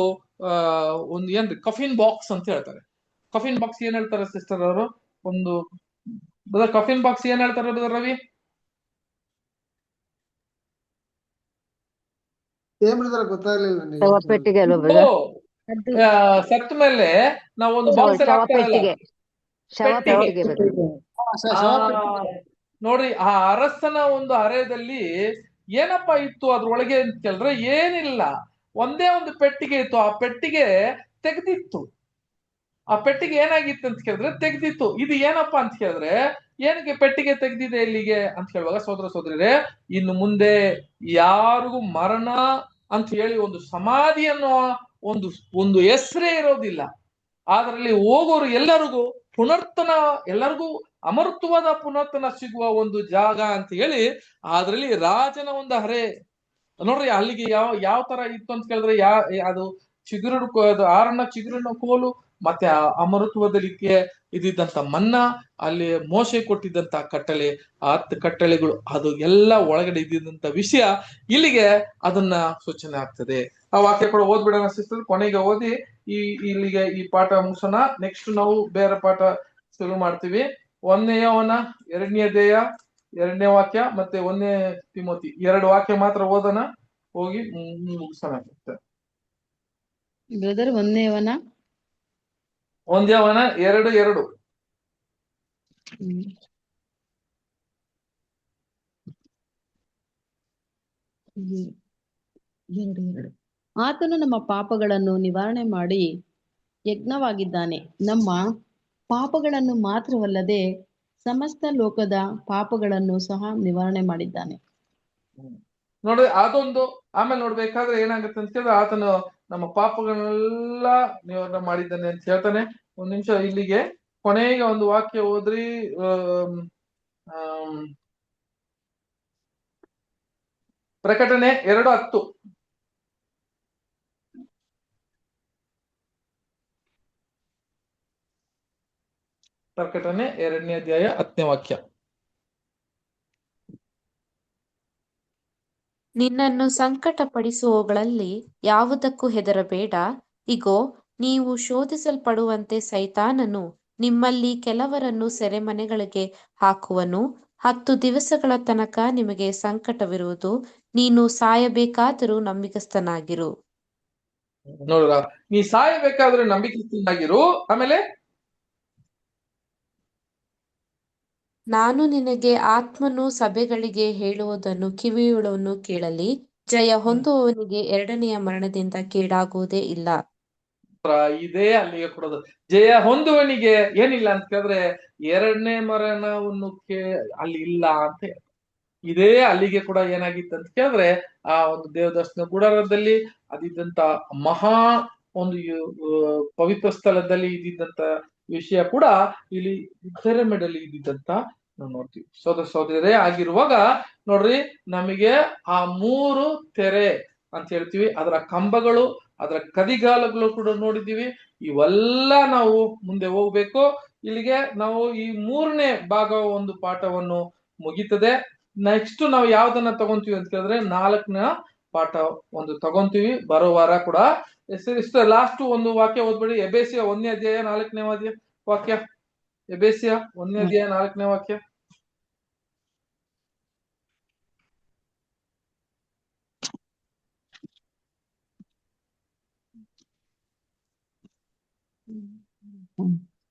ಏನ್ರಿ ಕಫಿನ್ ಬಾಕ್ಸ್ ಅಂತ ಹೇಳ್ತಾರೆ. ಕಫಿನ್ ಬಾಕ್ಸ್ ಏನ್ ಹೇಳ್ತಾರೆ ಸಿಸ್ಟರ್ ಅವರು? ಒಂದು ಬ್ರದರ್ ಕಫಿನ್ ಬಾಕ್ಸ್ ಏನ್ ಹೇಳ್ತಾರೆ ಬ್ರದರ್ ರವಿ? ಗೊತ್ತಾಗ್ಲಿಲ್ಲ ಶವಪೆಟ್ಟಿಗೆ ಅಲ್ವಾ ಬ್ರದರ್? ಸತ್ತ ಮೇಲೆ ನಾವು ಒಂದು ಬಾಕ್ಸ್ ಶವಪೆಟ್ಟಿಗೆ ನೋಡ್ರಿ, ಆ ಅರಸನ ಒಂದು ಅರೆದಲ್ಲಿ ಏನಪ್ಪಾ ಇತ್ತು ಅದ್ರೊಳಗೆ ಅಂತ ಕೇಳಿದ್ರೆ ಏನಿಲ್ಲ, ಒಂದೇ ಒಂದು ಪೆಟ್ಟಿಗೆ ಇತ್ತು. ಆ ಪೆಟ್ಟಿಗೆ ತೆಗ್ದಿತ್ತು. ಆ ಪೆಟ್ಟಿಗೆ ಏನಾಗಿತ್ತು ಅಂತ ಕೇಳಿದ್ರೆ ತೆಗ್ದಿತ್ತು. ಇದು ಏನಪ್ಪಾ ಅಂತ ಕೇಳಿದ್ರೆ ಏನಕ್ಕೆ ಪೆಟ್ಟಿಗೆ ತೆಗ್ದಿದೆ ಇಲ್ಲಿಗೆ ಅಂತ ಹೇಳುವಾಗ ಸೋದರ ಸೋದರಿಯರೇ, ಇನ್ನು ಮುಂದೆ ಯಾರಿಗೂ ಮರಣ ಅಂತ ಹೇಳಿ ಒಂದು ಸಮಾಧಿ ಅನ್ನುವ ಒಂದು ಹೆಸರೇ ಇರೋದಿಲ್ಲ. ಅದರಲ್ಲಿ ಹೋಗೋರು ಎಲ್ಲರಿಗೂ ಪುನರ್ತನ, ಎಲ್ಲರಿಗೂ ಅಮೃತವಾದ ಪುನರ್ತನ ಸಿಗುವ ಒಂದು ಜಾಗ ಅಂತ ಹೇಳಿ ಅದರಲ್ಲಿ ರಾಜನ ಒಂದು ಹರೆ ನೋಡ್ರಿ. ಅಲ್ಲಿಗೆ ಯಾವ ತರ ಇತ್ತು ಅಂತ ಕೇಳಿದ್ರೆ ಅದು ಆರನ್ನ ಚಿಗುರಿನ ಕೋಲು, ಮತ್ತೆ ಅಮೃತವದಲಿಕ್ಕೆ ಇದ್ದಿದ್ದಂತ ಮನ್ನಾ, ಅಲ್ಲಿ ಮೋಶೆ ಕೊಟ್ಟಿದ್ದಂತ ಕಟ್ಟಳೆ, 10 ಕಟ್ಟಳೆಗಳು, ಅದು ಎಲ್ಲ ಒಳಗಡೆ ಇದ್ದಿದ್ದಂತ ವಿಷಯ ಇಲ್ಲಿಗೆ ಅದನ್ನ ಸೂಚನೆ ಆಗ್ತದೆ. ಆ ವಾಕ್ಯ ಕೂಡ ಓದ್ಬಿಡೋಣ ಸಿಸ್ಟರ್, ಕೊನೆಗೆ ಓದಿ ಇಲ್ಲಿಗೆ ಈ ಪಾಠ ಮುಗಿಸೋಣ. ನೆಕ್ಸ್ಟ್ ನಾವು ಬೇರೆ ಪಾಠ ಶುರು ಮಾಡ್ತೀವಿ. 1ನೇ ಯೋಹನ 2ನೇ ಅಧ್ಯಾಯ 2ನೇ ವಾಕ್ಯ ಮತ್ತೆ 1ನೇ ತಿಮೋತಿ 2 ವಾಕ್ಯ ಮಾತ್ರ ಓದೋಣ, ಹೋಗಿ ಮುಗಿಸೋಣ. ಬ್ರದರ್ 1ನೇ ಯೋಹನ 2:2 ಆತನು ನಮ್ಮ ಪಾಪಗಳನ್ನು ನಿವಾರಣೆ ಮಾಡಿ ಯಜ್ಞವಾಗಿದ್ದಾನೆ. ನಮ್ಮ ಪಾಪಗಳನ್ನು ಮಾತ್ರವಲ್ಲದೆ ಸಮಸ್ತ ಲೋಕದ ಪಾಪಗಳನ್ನು ಸಹ ನಿವಾರಣೆ ಮಾಡಿದ್ದಾನೆ. ನೋಡ್ರಿ, ಅದೊಂದು. ಆಮೇಲೆ ನೋಡ್ಬೇಕಾದ್ರೆ ಏನಾಗುತ್ತೆ ಅಂತ ಕೇಳಿದ್ರೆ ಆತನು ನಮ್ಮ ಪಾಪಗಳನ್ನೆಲ್ಲ ನಿವಾರಣೆ ಮಾಡಿದ್ದಾನೆ ಅಂತ ಹೇಳ್ತಾನೆ. ಒಂದ್ ನಿಮಿಷ, ಇಲ್ಲಿಗೆ ಕೊನೆಗೆ ಒಂದು ವಾಕ್ಯ ಓದ್ರಿ. ಪ್ರಕಟಣೆ 2:10. ಪ್ರಕಟಣೆ 2ನೇ ಅಧ್ಯಾಯ 10ನೇ ವಾಕ್ಯ. ನಿನ್ನನ್ನು ಸಂಕಟಪಡಿಸುವವುಗಳಲ್ಲಿ ಯಾವುದಕ್ಕೂ ಹೆದರಬೇಡ. ಇಗೋ, ನೀವು ಶೋಧಿಸಲ್ಪಡುವಂತೆ ಸೈತಾನನು ನಿಮ್ಮಲ್ಲಿ ಕೆಲವರನ್ನು ಸೆರೆಮನೆಗಳಿಗೆ ಹಾಕುವನು. 10 ದಿವಸಗಳ ತನಕ ನಿಮಗೆ ಸಂಕಟವಿರುವುದು. ನೀನು ಸಾಯಬೇಕಾದರೂ ನಂಬಿಗಸ್ತನಾಗಿರು. ನೋಡ್ರ, ನೀ ಸಾಯಬೇಕಾದ್ರೆ ನಂಬಿಗಸ್ತನಾಗಿರು. ಆಮೇಲೆ ನಾನು ನಿನಗೆ ಆತ್ಮನು ಸಭೆಗಳಿಗೆ ಹೇಳುವುದನ್ನು ಕಿವಿಯುಳ್ಳವನು ಕೇಳಲಿ. ಜಯ ಹೊಂದುವವನಿಗೆ 2ನೆಯ ಮರಣದಿಂದ ಕೇಡಾಗುವುದೇ ಇಲ್ಲ. ಇದೇ ಅಲ್ಲಿಗೆ ಕೊಡೋದು. ಜಯ ಹೊಂದುವನಿಗೆ ಏನಿಲ್ಲ ಅಂತ ಕೇಳಿದ್ರೆ ಎರಡನೇ ಮರಣವನ್ನು ಅಲ್ಲಿ ಇಲ್ಲ ಅಂತ ಹೇಳಿ. ಇದೇ ಅಲ್ಲಿಗೆ ಕೂಡ ಏನಾಗಿತ್ತು ಅಂತ ಕೇಳಿದ್ರೆ ಆ ಒಂದು ದೇವದರ್ಶನ ಗುಡಾರದಲ್ಲಿ ಅದಿದ್ದಂತ ಮಹಾ ಒಂದು ಪವಿತ್ರ ಸ್ಥಳದಲ್ಲಿ ಇದ್ದಿದ್ದಂತ ವಿಷಯ ಕೂಡ ಇಲ್ಲಿ ಪಿರಮಿಡಲ್ಲಿ ಇದ್ದಿದ್ದಂತ ನಾವು ನೋಡ್ತೀವಿ. ಸಹೋದರರೇ ಆಗಿರುವಾಗ ನೋಡ್ರಿ, ನಮಗೆ ಆ 3 ತೆರೆ ಅಂತ ಹೇಳ್ತೀವಿ, ಅದರ ಕಂಬಗಳು, ಅದರ ಕದಿಗಾಲಗಳು ಕೂಡ ನೋಡಿದೀವಿ. ಇವೆಲ್ಲ ನಾವು ಮುಂದೆ ಹೋಗ್ಬೇಕು. ಇಲ್ಲಿಗೆ ನಾವು ಈ 3ನೇ ಭಾಗ ಒಂದು ಪಾಠವನ್ನು ಮುಗೀತದೆ. ನೆಕ್ಸ್ಟ್ ನಾವು ಯಾವ್ದನ್ನ ತಗೊಂತೀವಿ ಅಂತ ಕೇಳಿದ್ರೆ 4ನೇ ಪಾಠ ಒಂದು ತಗೊಂತೀವಿ ಬರೋ ವಾರ ಕೂಡ. ಇಷ್ಟ ಲಾಸ್ಟ್ ಒಂದು ವಾಕ್ಯ ಓದ್ಬೇಡಿ. ಎಬೇಸಿಯ 1ನೇ ಅಧ್ಯಾಯ 4ನೇ ವಾಕ್ಯ. ಎಬೇಸಿಯ 1ನೇ ಅಧ್ಯಾಯ 4ನೇ ವಾಕ್ಯ.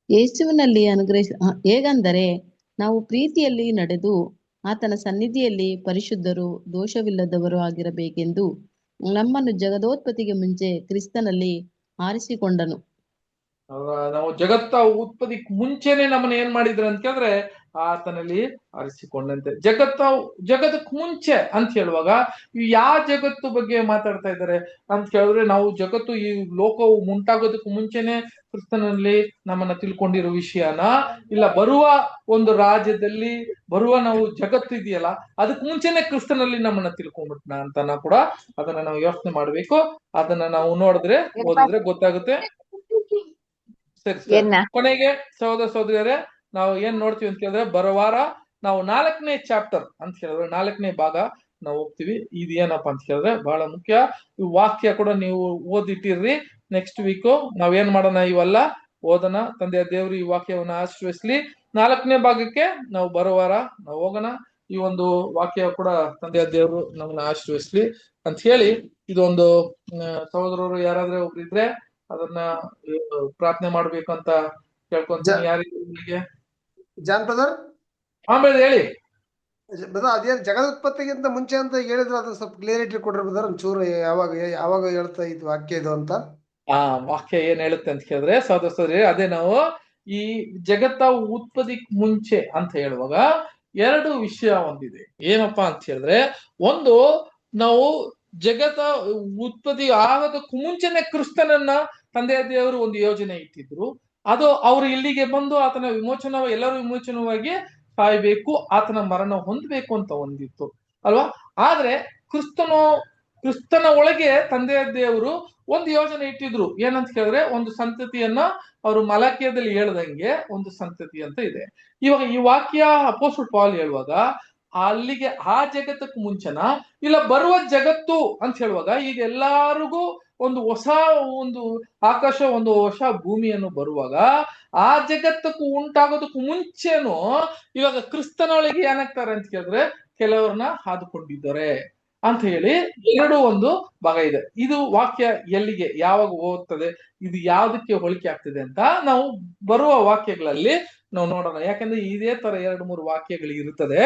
ಯೇಸುವಿನಲ್ಲಿ ಹೇಗಂದರೆ ನಾವು ಪ್ರೀತಿಯಲ್ಲಿ ನಡೆದು ಆತನ ಸನ್ನಿಧಿಯಲ್ಲಿ ಪರಿಶುದ್ಧರು ದೋಷವಿಲ್ಲದವರು ಆಗಿರಬೇಕೆಂದು ನಮ್ಮನ್ನು ಜಗದೋತ್ಪತ್ತಿಗೆ ಮುಂಚೆ ಕ್ರಿಸ್ತನಲ್ಲಿ ಆರಿಸಿಕೊಂಡನು. ನಾವು ಜಗತ್ತ ಉತ್ಪತ್ತಿಗೆ ಮುಂಚೆನೆ ನಮ್ಮನ್ನ ಏನ್ ಮಾಡಿದ್ರು ಅಂತ ಕೇಳಿದ್ರೆ ಆತನಲ್ಲಿ ಆರಿಸಿಕೊಂಡಂತೆ. ಜಗತ್ತಕ್ಕೆ ಮುಂಚೆ ಅಂತ ಹೇಳುವಾಗ ಯಾವ ಜಗತ್ತು ಬಗ್ಗೆ ಮಾತಾಡ್ತಾ ಇದ್ದಾರೆ ಅಂತ ಕೇಳಿದ್ರೆ, ನಾವು ಜಗತ್ತು ಈ ಲೋಕವು ಉಂಟಾಗೋದಕ್ಕೆ ಮುಂಚೆನೆ ಕ್ರಿಸ್ತನಲ್ಲಿ ನಮ್ಮನ್ನ ತಿಳ್ಕೊಂಡಿರೋ ವಿಷಯನ ಇಲ್ಲ, ಬರುವ ಒಂದು ರಾಜ್ಯದಲ್ಲಿ ಬರುವ ನಾವು ಜಗತ್ತು ಇದೆಯಲ್ಲ ಅದಕ್ಕೆ ಮುಂಚೆನೆ ಕ್ರಿಸ್ತನಲ್ಲಿ ನಮ್ಮನ್ನ ತಿಳ್ಕೊಂಡ್ಬಿಟ್ನ ಅಂತ ಕೂಡ ಅದನ್ನ ನಾವು ಯೋಚನೆ ಮಾಡ್ಬೇಕು. ಅದನ್ನ ನಾವು ಓದಿದ್ರೆ ಗೊತ್ತಾಗುತ್ತೆ. ಸರಿ. ಕೊನೆಗೆ ಸಹೋದರಿಯರೇ, ನಾವು ಏನ್ ನೋಡ್ತೀವಿ ಅಂತ ಕೇಳಿದ್ರೆ ಬರೋ ವಾರ ನಾವು 4ನೇ ಚಾಪ್ಟರ್ ಅಂತ ಹೇಳಿದ್ರೆ 4ನೇ ಭಾಗ ನಾವು ಹೋಗ್ತೀವಿ. ಇದು ಏನಪ್ಪಾ ಅಂತ ಕೇಳಿದ್ರೆ ಬಹಳ ಮುಖ್ಯ. ಈ ವಾಕ್ಯ ಕೂಡ ನೀವು ಓದಿಟ್ಟಿರ್ರಿ. ನೆಕ್ಸ್ಟ್ ವೀಕ್ ನಾವೇನ್ ಮಾಡೋಣ, ಇವೆಲ್ಲ ಓದೋಣ. ತಂದೆಯ ದೇವರು ಈ ವಾಕ್ಯವನ್ನ ಆಶೀರ್ವದಿಸ್ಲಿ. 4ನೇ ಭಾಗಕ್ಕೆ ನಾವು ಬರೋ ವಾರ ನಾವು ಹೋಗೋಣ. ಈ ಒಂದು ವಾಕ್ಯ ಕೂಡ ತಂದೆಯ ದೇವರು ನಮ್ಮನ್ನ ಆಶೀರ್ವದಿಸ್ಲಿ ಅಂತ ಹೇಳಿ, ಇದೊಂದು ಸಹೋದರರು ಯಾರಾದ್ರೆ ಒಬ್ರಿದ್ರೆ ಅದನ್ನ ಪ್ರಾರ್ಥನೆ ಮಾಡ್ಬೇಕು ಅಂತ ಕೇಳ್ಕೊಂತೀನಿ. ಯಾರಿಗೆ? John brother. ಹೇಳಿ ಬ್ರದರ್, ಅದೇ ಜಗದುತ್ಪತ್ತಿಗಿಂತ ಮುಂಚೆ ಅಂತ ಹೇಳಿದ್ರೆ ಅದು ಸ್ವಲ್ಪ ಕ್ಲಿಯರಿಟಿ ಕೊಡ್ರಿ ಬ್ರದರ್. ಒಂಚೂರು ಯಾವಾಗ ಹೇಳ್ತಾ ಇದ್ ವಾಕ್ಯ ಇದು ಅಂತ. ವಾಕ್ಯ ಏನ್ ಹೇಳುತ್ತೆ ಅಂತ ಕೇಳಿದ್ರೆ ಸಹೋದರಿ, ಅದೇ ನಾವು ಈ ಜಗತ್ತ ಉತ್ಪತ್ತಿಗೆ ಮುಂಚೆ ಅಂತ ಹೇಳುವಾಗ 2 ವಿಷಯ ಒಂದಿದೆ. ಏನಪ್ಪಾ ಅಂತ ಹೇಳಿದ್ರೆ, ಒಂದು, ನಾವು ಜಗತ್ತ ಉತ್ಪತ್ತಿ ಆಗೋದಕ್ಕೂ ಮುಂಚೆನೆ ಕ್ರಿಸ್ತನನ್ನ ತಂದೆಯ ದೇವರು ಒಂದು ಯೋಜನೆ ಇಟ್ಟಿದ್ರು. ಅದು ಅವರು ಇಲ್ಲಿಗೆ ಬಂದು ಆತನ ಎಲ್ಲರೂ ವಿಮೋಚನವಾಗಿ ಸಾಯ್ಬೇಕು, ಆತನ ಮರಣ ಹೊಂದಬೇಕು ಅಂತ ಒಂದಿತ್ತು ಅಲ್ವಾ. ಆದ್ರೆ ಕ್ರಿಸ್ತನ ಒಳಗೆ ತಂದೆಯ ದೇವರು ಒಂದು ಯೋಜನೆ ಇಟ್ಟಿದ್ರು. ಏನಂತ ಕೇಳಿದ್ರೆ, ಒಂದು ಸಂತತಿಯನ್ನ ಅವರು ಮಲಾಖಿಯದಲ್ಲಿ ಹೇಳ್ದಂಗೆ ಒಂದು ಸಂತತಿ ಅಂತ ಇದೆ. ಇವಾಗ ಈ ವಾಕ್ಯ ಅಪೊಸ್ತಲ ಪೌಲ್ ಹೇಳುವಾಗ ಅಲ್ಲಿಗೆ ಆ ಜಗತ್ತಕ್ಕೆ ಮುಂಚೆನ ಇಲ್ಲ ಬರುವ ಜಗತ್ತು ಅಂತ ಹೇಳುವಾಗ ಈಗ ಎಲ್ಲಾರಿಗೂ ಒಂದು ಹೊಸ ಒಂದು ಆಕಾಶ, ಒಂದು ಹೊಸ ಭೂಮಿಯನ್ನು ಬರುವಾಗ ಆ ಜಗತ್ತಕ್ಕೂ ಉಂಟಾಗೋದಕ್ಕೂ ಮುಂಚೆನು ಇವಾಗ ಕ್ರಿಸ್ತನೊಳಗೆ ಏನಾಗ್ತಾರೆ ಅಂತ ಕೇಳಿದ್ರೆ ಕೆಲವ್ರನ್ನ ಹಾದುಕೊಂಡಿದ್ದಾರೆ ಅಂತ ಹೇಳಿ 2 ಒಂದು ಭಾಗ ಇದೆ. ಇದು ವಾಕ್ಯ ಎಲ್ಲಿಗೆ ಯಾವಾಗ ಓದ್ತದೆ, ಇದು ಯಾವ್ದಕ್ಕೆ ಹೋಲಿಕೆ ಆಗ್ತದೆ ಅಂತ ನಾವು ಬರುವ ವಾಕ್ಯಗಳಲ್ಲಿ ನಾವು ನೋಡೋಣ. ಯಾಕಂದ್ರೆ ಇದೇ ತರ 2-3 ವಾಕ್ಯಗಳು ಇರುತ್ತದೆ.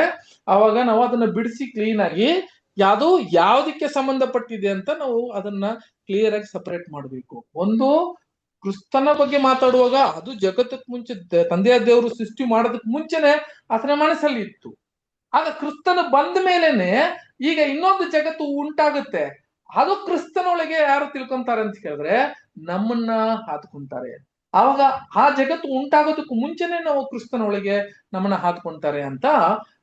ಅವಾಗ ನಾವು ಅದನ್ನ ಬಿಡಿಸಿ ಕ್ಲೀನ್ ಆಗಿ ಯಾವ್ದಕ್ಕೆ ಸಂಬಂಧಪಟ್ಟಿದೆ ಅಂತ ನಾವು ಅದನ್ನ ಕ್ಲಿಯರ್ ಆಗಿ ಸಪರೇಟ್ ಮಾಡ್ಬೇಕು. ಒಂದು, ಕ್ರಿಸ್ತನ ಬಗ್ಗೆ ಮಾತಾಡುವಾಗ ಅದು ಜಗತ್ತಕ್ಕೆ ಮುಂಚೆ ತಂದೆಯ ದೇವರು ಸೃಷ್ಟಿ ಮಾಡೋದಕ್ಕೆ ಮುಂಚೆನೆ ಆತನ ಮನಸ್ಸಲ್ಲಿ ಇತ್ತು. ಆಗ ಕ್ರಿಸ್ತನ ಬಂದ ಮೇಲೆನೆ ಈಗ ಇನ್ನೊಂದು ಜಗತ್ತು ಉಂಟಾಗುತ್ತೆ. ಅದು ಕ್ರಿಸ್ತನೊಳಗೆ ಯಾರು ತಿಳ್ಕೊಂತಾರೆ ಅಂತ ಕೇಳಿದ್ರೆ ನಮ್ಮನ್ನ ಹಾದ್ಕೊಂತಾರೆ. ಆವಾಗ ಆ ಜಗತ್ತು ಉಂಟಾಗೋದಕ್ಕೂ ಮುಂಚೆನೆ ನಾವು ಕ್ರಿಸ್ತನೊಳಗೆ ನಮ್ಮನ್ನ ಹಾದ್ಕೊಂತಾರೆ ಅಂತ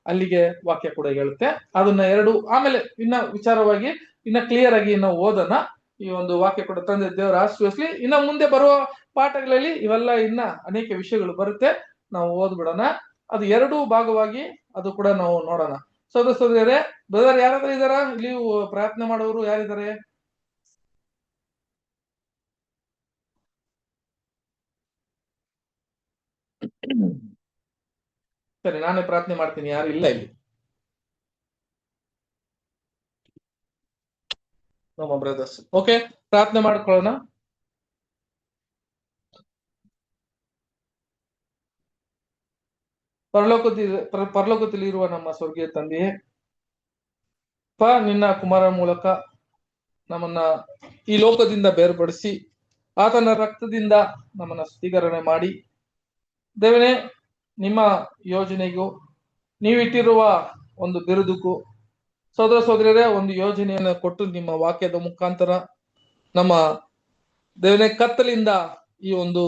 ಅಲ್ಲಿಗೆ ವಾಕ್ಯ ಕೂಡ ಹೇಳುತ್ತೆ. ಅದನ್ನ 2 ಆಮೇಲೆ ಇನ್ನ ವಿಚಾರವಾಗಿ ಇನ್ನ ಕ್ಲಿಯರ್ ಆಗಿ ನಾವು ಓದೋಣ. ಈ ಒಂದು ವಾಕ್ಯ ಕೂಡ ತಂದೆ ದೇವರ ಆಶೀರ್ವದಿಸಲಿ. ಇನ್ನ ಮುಂದೆ ಬರುವ ಪಾಠಗಳಲ್ಲಿ ಇವೆಲ್ಲ ಇನ್ನ ಅನೇಕ ವಿಷಯಗಳು ಬರುತ್ತೆ, ನಾವು ಓದ್ಬಿಡೋಣ. ಅದು 2 ಭಾಗವಾಗಿ ಅದು ಕೂಡ ನಾವು ನೋಡೋಣ. ಸಹೋದರರೇ, ಬ್ರದರ್ ಯಾರಾದ್ರೂ ಇದಾರ ಇಲ್ಲಿ ಪ್ರಾರ್ಥನೆ ಮಾಡೋರು? ಯಾರಿದ್ದಾರೆ? ಸರಿ, ನಾನೇ ಪ್ರಾರ್ಥನೆ ಮಾಡ್ತೀನಿ. ಯಾರು ಇಲ್ಲ ಇಲ್ಲಿ? ನಮ್ಮ ಬ್ರದರ್ಸ್. ಓಕೆ, ಪ್ರಾರ್ಥನೆ ಮಾಡ್ಕೊಳ್ಳೋಣ. ಪರಲೋಕದಲ್ಲಿರುವ ನಮ್ಮ ಸ್ವರ್ಗೀಯ ತಂದೆಯೇ, ನಿನ್ನ ಕುಮಾರನ ಮೂಲಕ ನಮ್ಮನ್ನ ಈ ಲೋಕದಿಂದ ಬೇರ್ಪಡಿಸಿ ಆತನ ರಕ್ತದಿಂದ ನಮ್ಮನ್ನ ಸ್ವೀಕರಣೆ ಮಾಡಿ ದೇವನೇ, ನಿಮ್ಮ ಯೋಜನೆಗೂ ನೀವಿಟ್ಟಿರುವ ಒಂದು ಬಿರುದುಗೂ ಸಹೋದರ ಸಹೋದರಿಯರೇ ಒಂದು ಯೋಜನೆಯನ್ನು ಕೊಟ್ಟು ನಿಮ್ಮ ವಾಕ್ಯದ ಮುಖಾಂತರ ನಮ್ಮ ದೇವನೇ ಕತ್ತಲಿಂದ ಈ ಒಂದು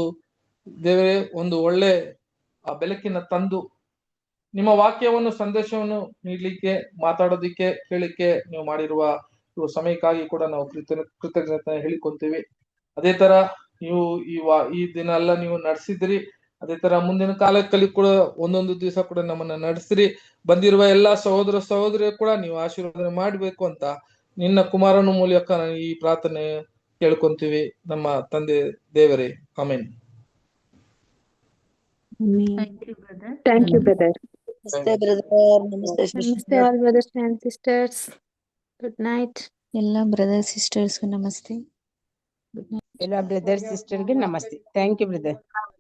ದೇವರೇ ಒಂದು ಒಳ್ಳೆ ಬೆಳಕಿನ ತಂದು ನಿಮ್ಮ ವಾಕ್ಯವನ್ನು ಸಂದೇಶವನ್ನು ನೀಡ್ಲಿಕ್ಕೆ, ಮಾತಾಡೋದಿಕ್ಕೆ, ಕೇಳಲಿಕ್ಕೆ ನೀವು ಮಾಡಿರುವ ಸಮಯಕ್ಕಾಗಿ ಕೂಡ ನಾವು ಕೃತಜ್ಞತೆ ಹೇಳಿಕೊಂತೀವಿ. ಅದೇ ತರ ನೀವು ಈ ದಿನ ಎಲ್ಲ ನೀವು ನಡೆಸಿದ್ರಿ. ಅದೇ ತರ ಮುಂದಿನ ಕಾಲದಲ್ಲಿ ಕೂಡ ಒಂದೊಂದು ದಿವಸ ಕೂಡ ನಮ್ಮನ್ನ ನಡೆಸಿರಿ. ಬಂದಿರುವ ಎಲ್ಲಾ ಸಹೋದರ ಸಹೋದರಿಯರು ಕೂಡ ನೀವು ಆಶೀರ್ವಾದ ಮಾಡಬೇಕು ಅಂತ ನಿನ್ನ ಕುಮಾರನ ಮೂಲಕ ಈ ಪ್ರಾರ್ಥನೆ ಕೇಳ್ಕೊಂತೀವಿ ನಮ್ಮ ತಂದೆ ದೇವರೇ. ಆಮೇನ್. Thank you brother. ನಮಸ್ತೆ ಬ್ರದರ್. ನಮಸ್ತೆ ನಮಸ್ತೆ all brothers and sisters. Good night. ಎಲ್ಲ ಬ್ರದರ್ ಸಿಸ್ಟರ್ಸ್ ನಮಸ್ತೆ. ಎಲ್ಲ ಬ್ರದರ್ ಸಿಸ್ಟರ್ಗೆ ನಮಸ್ತೆ. Thank you brother.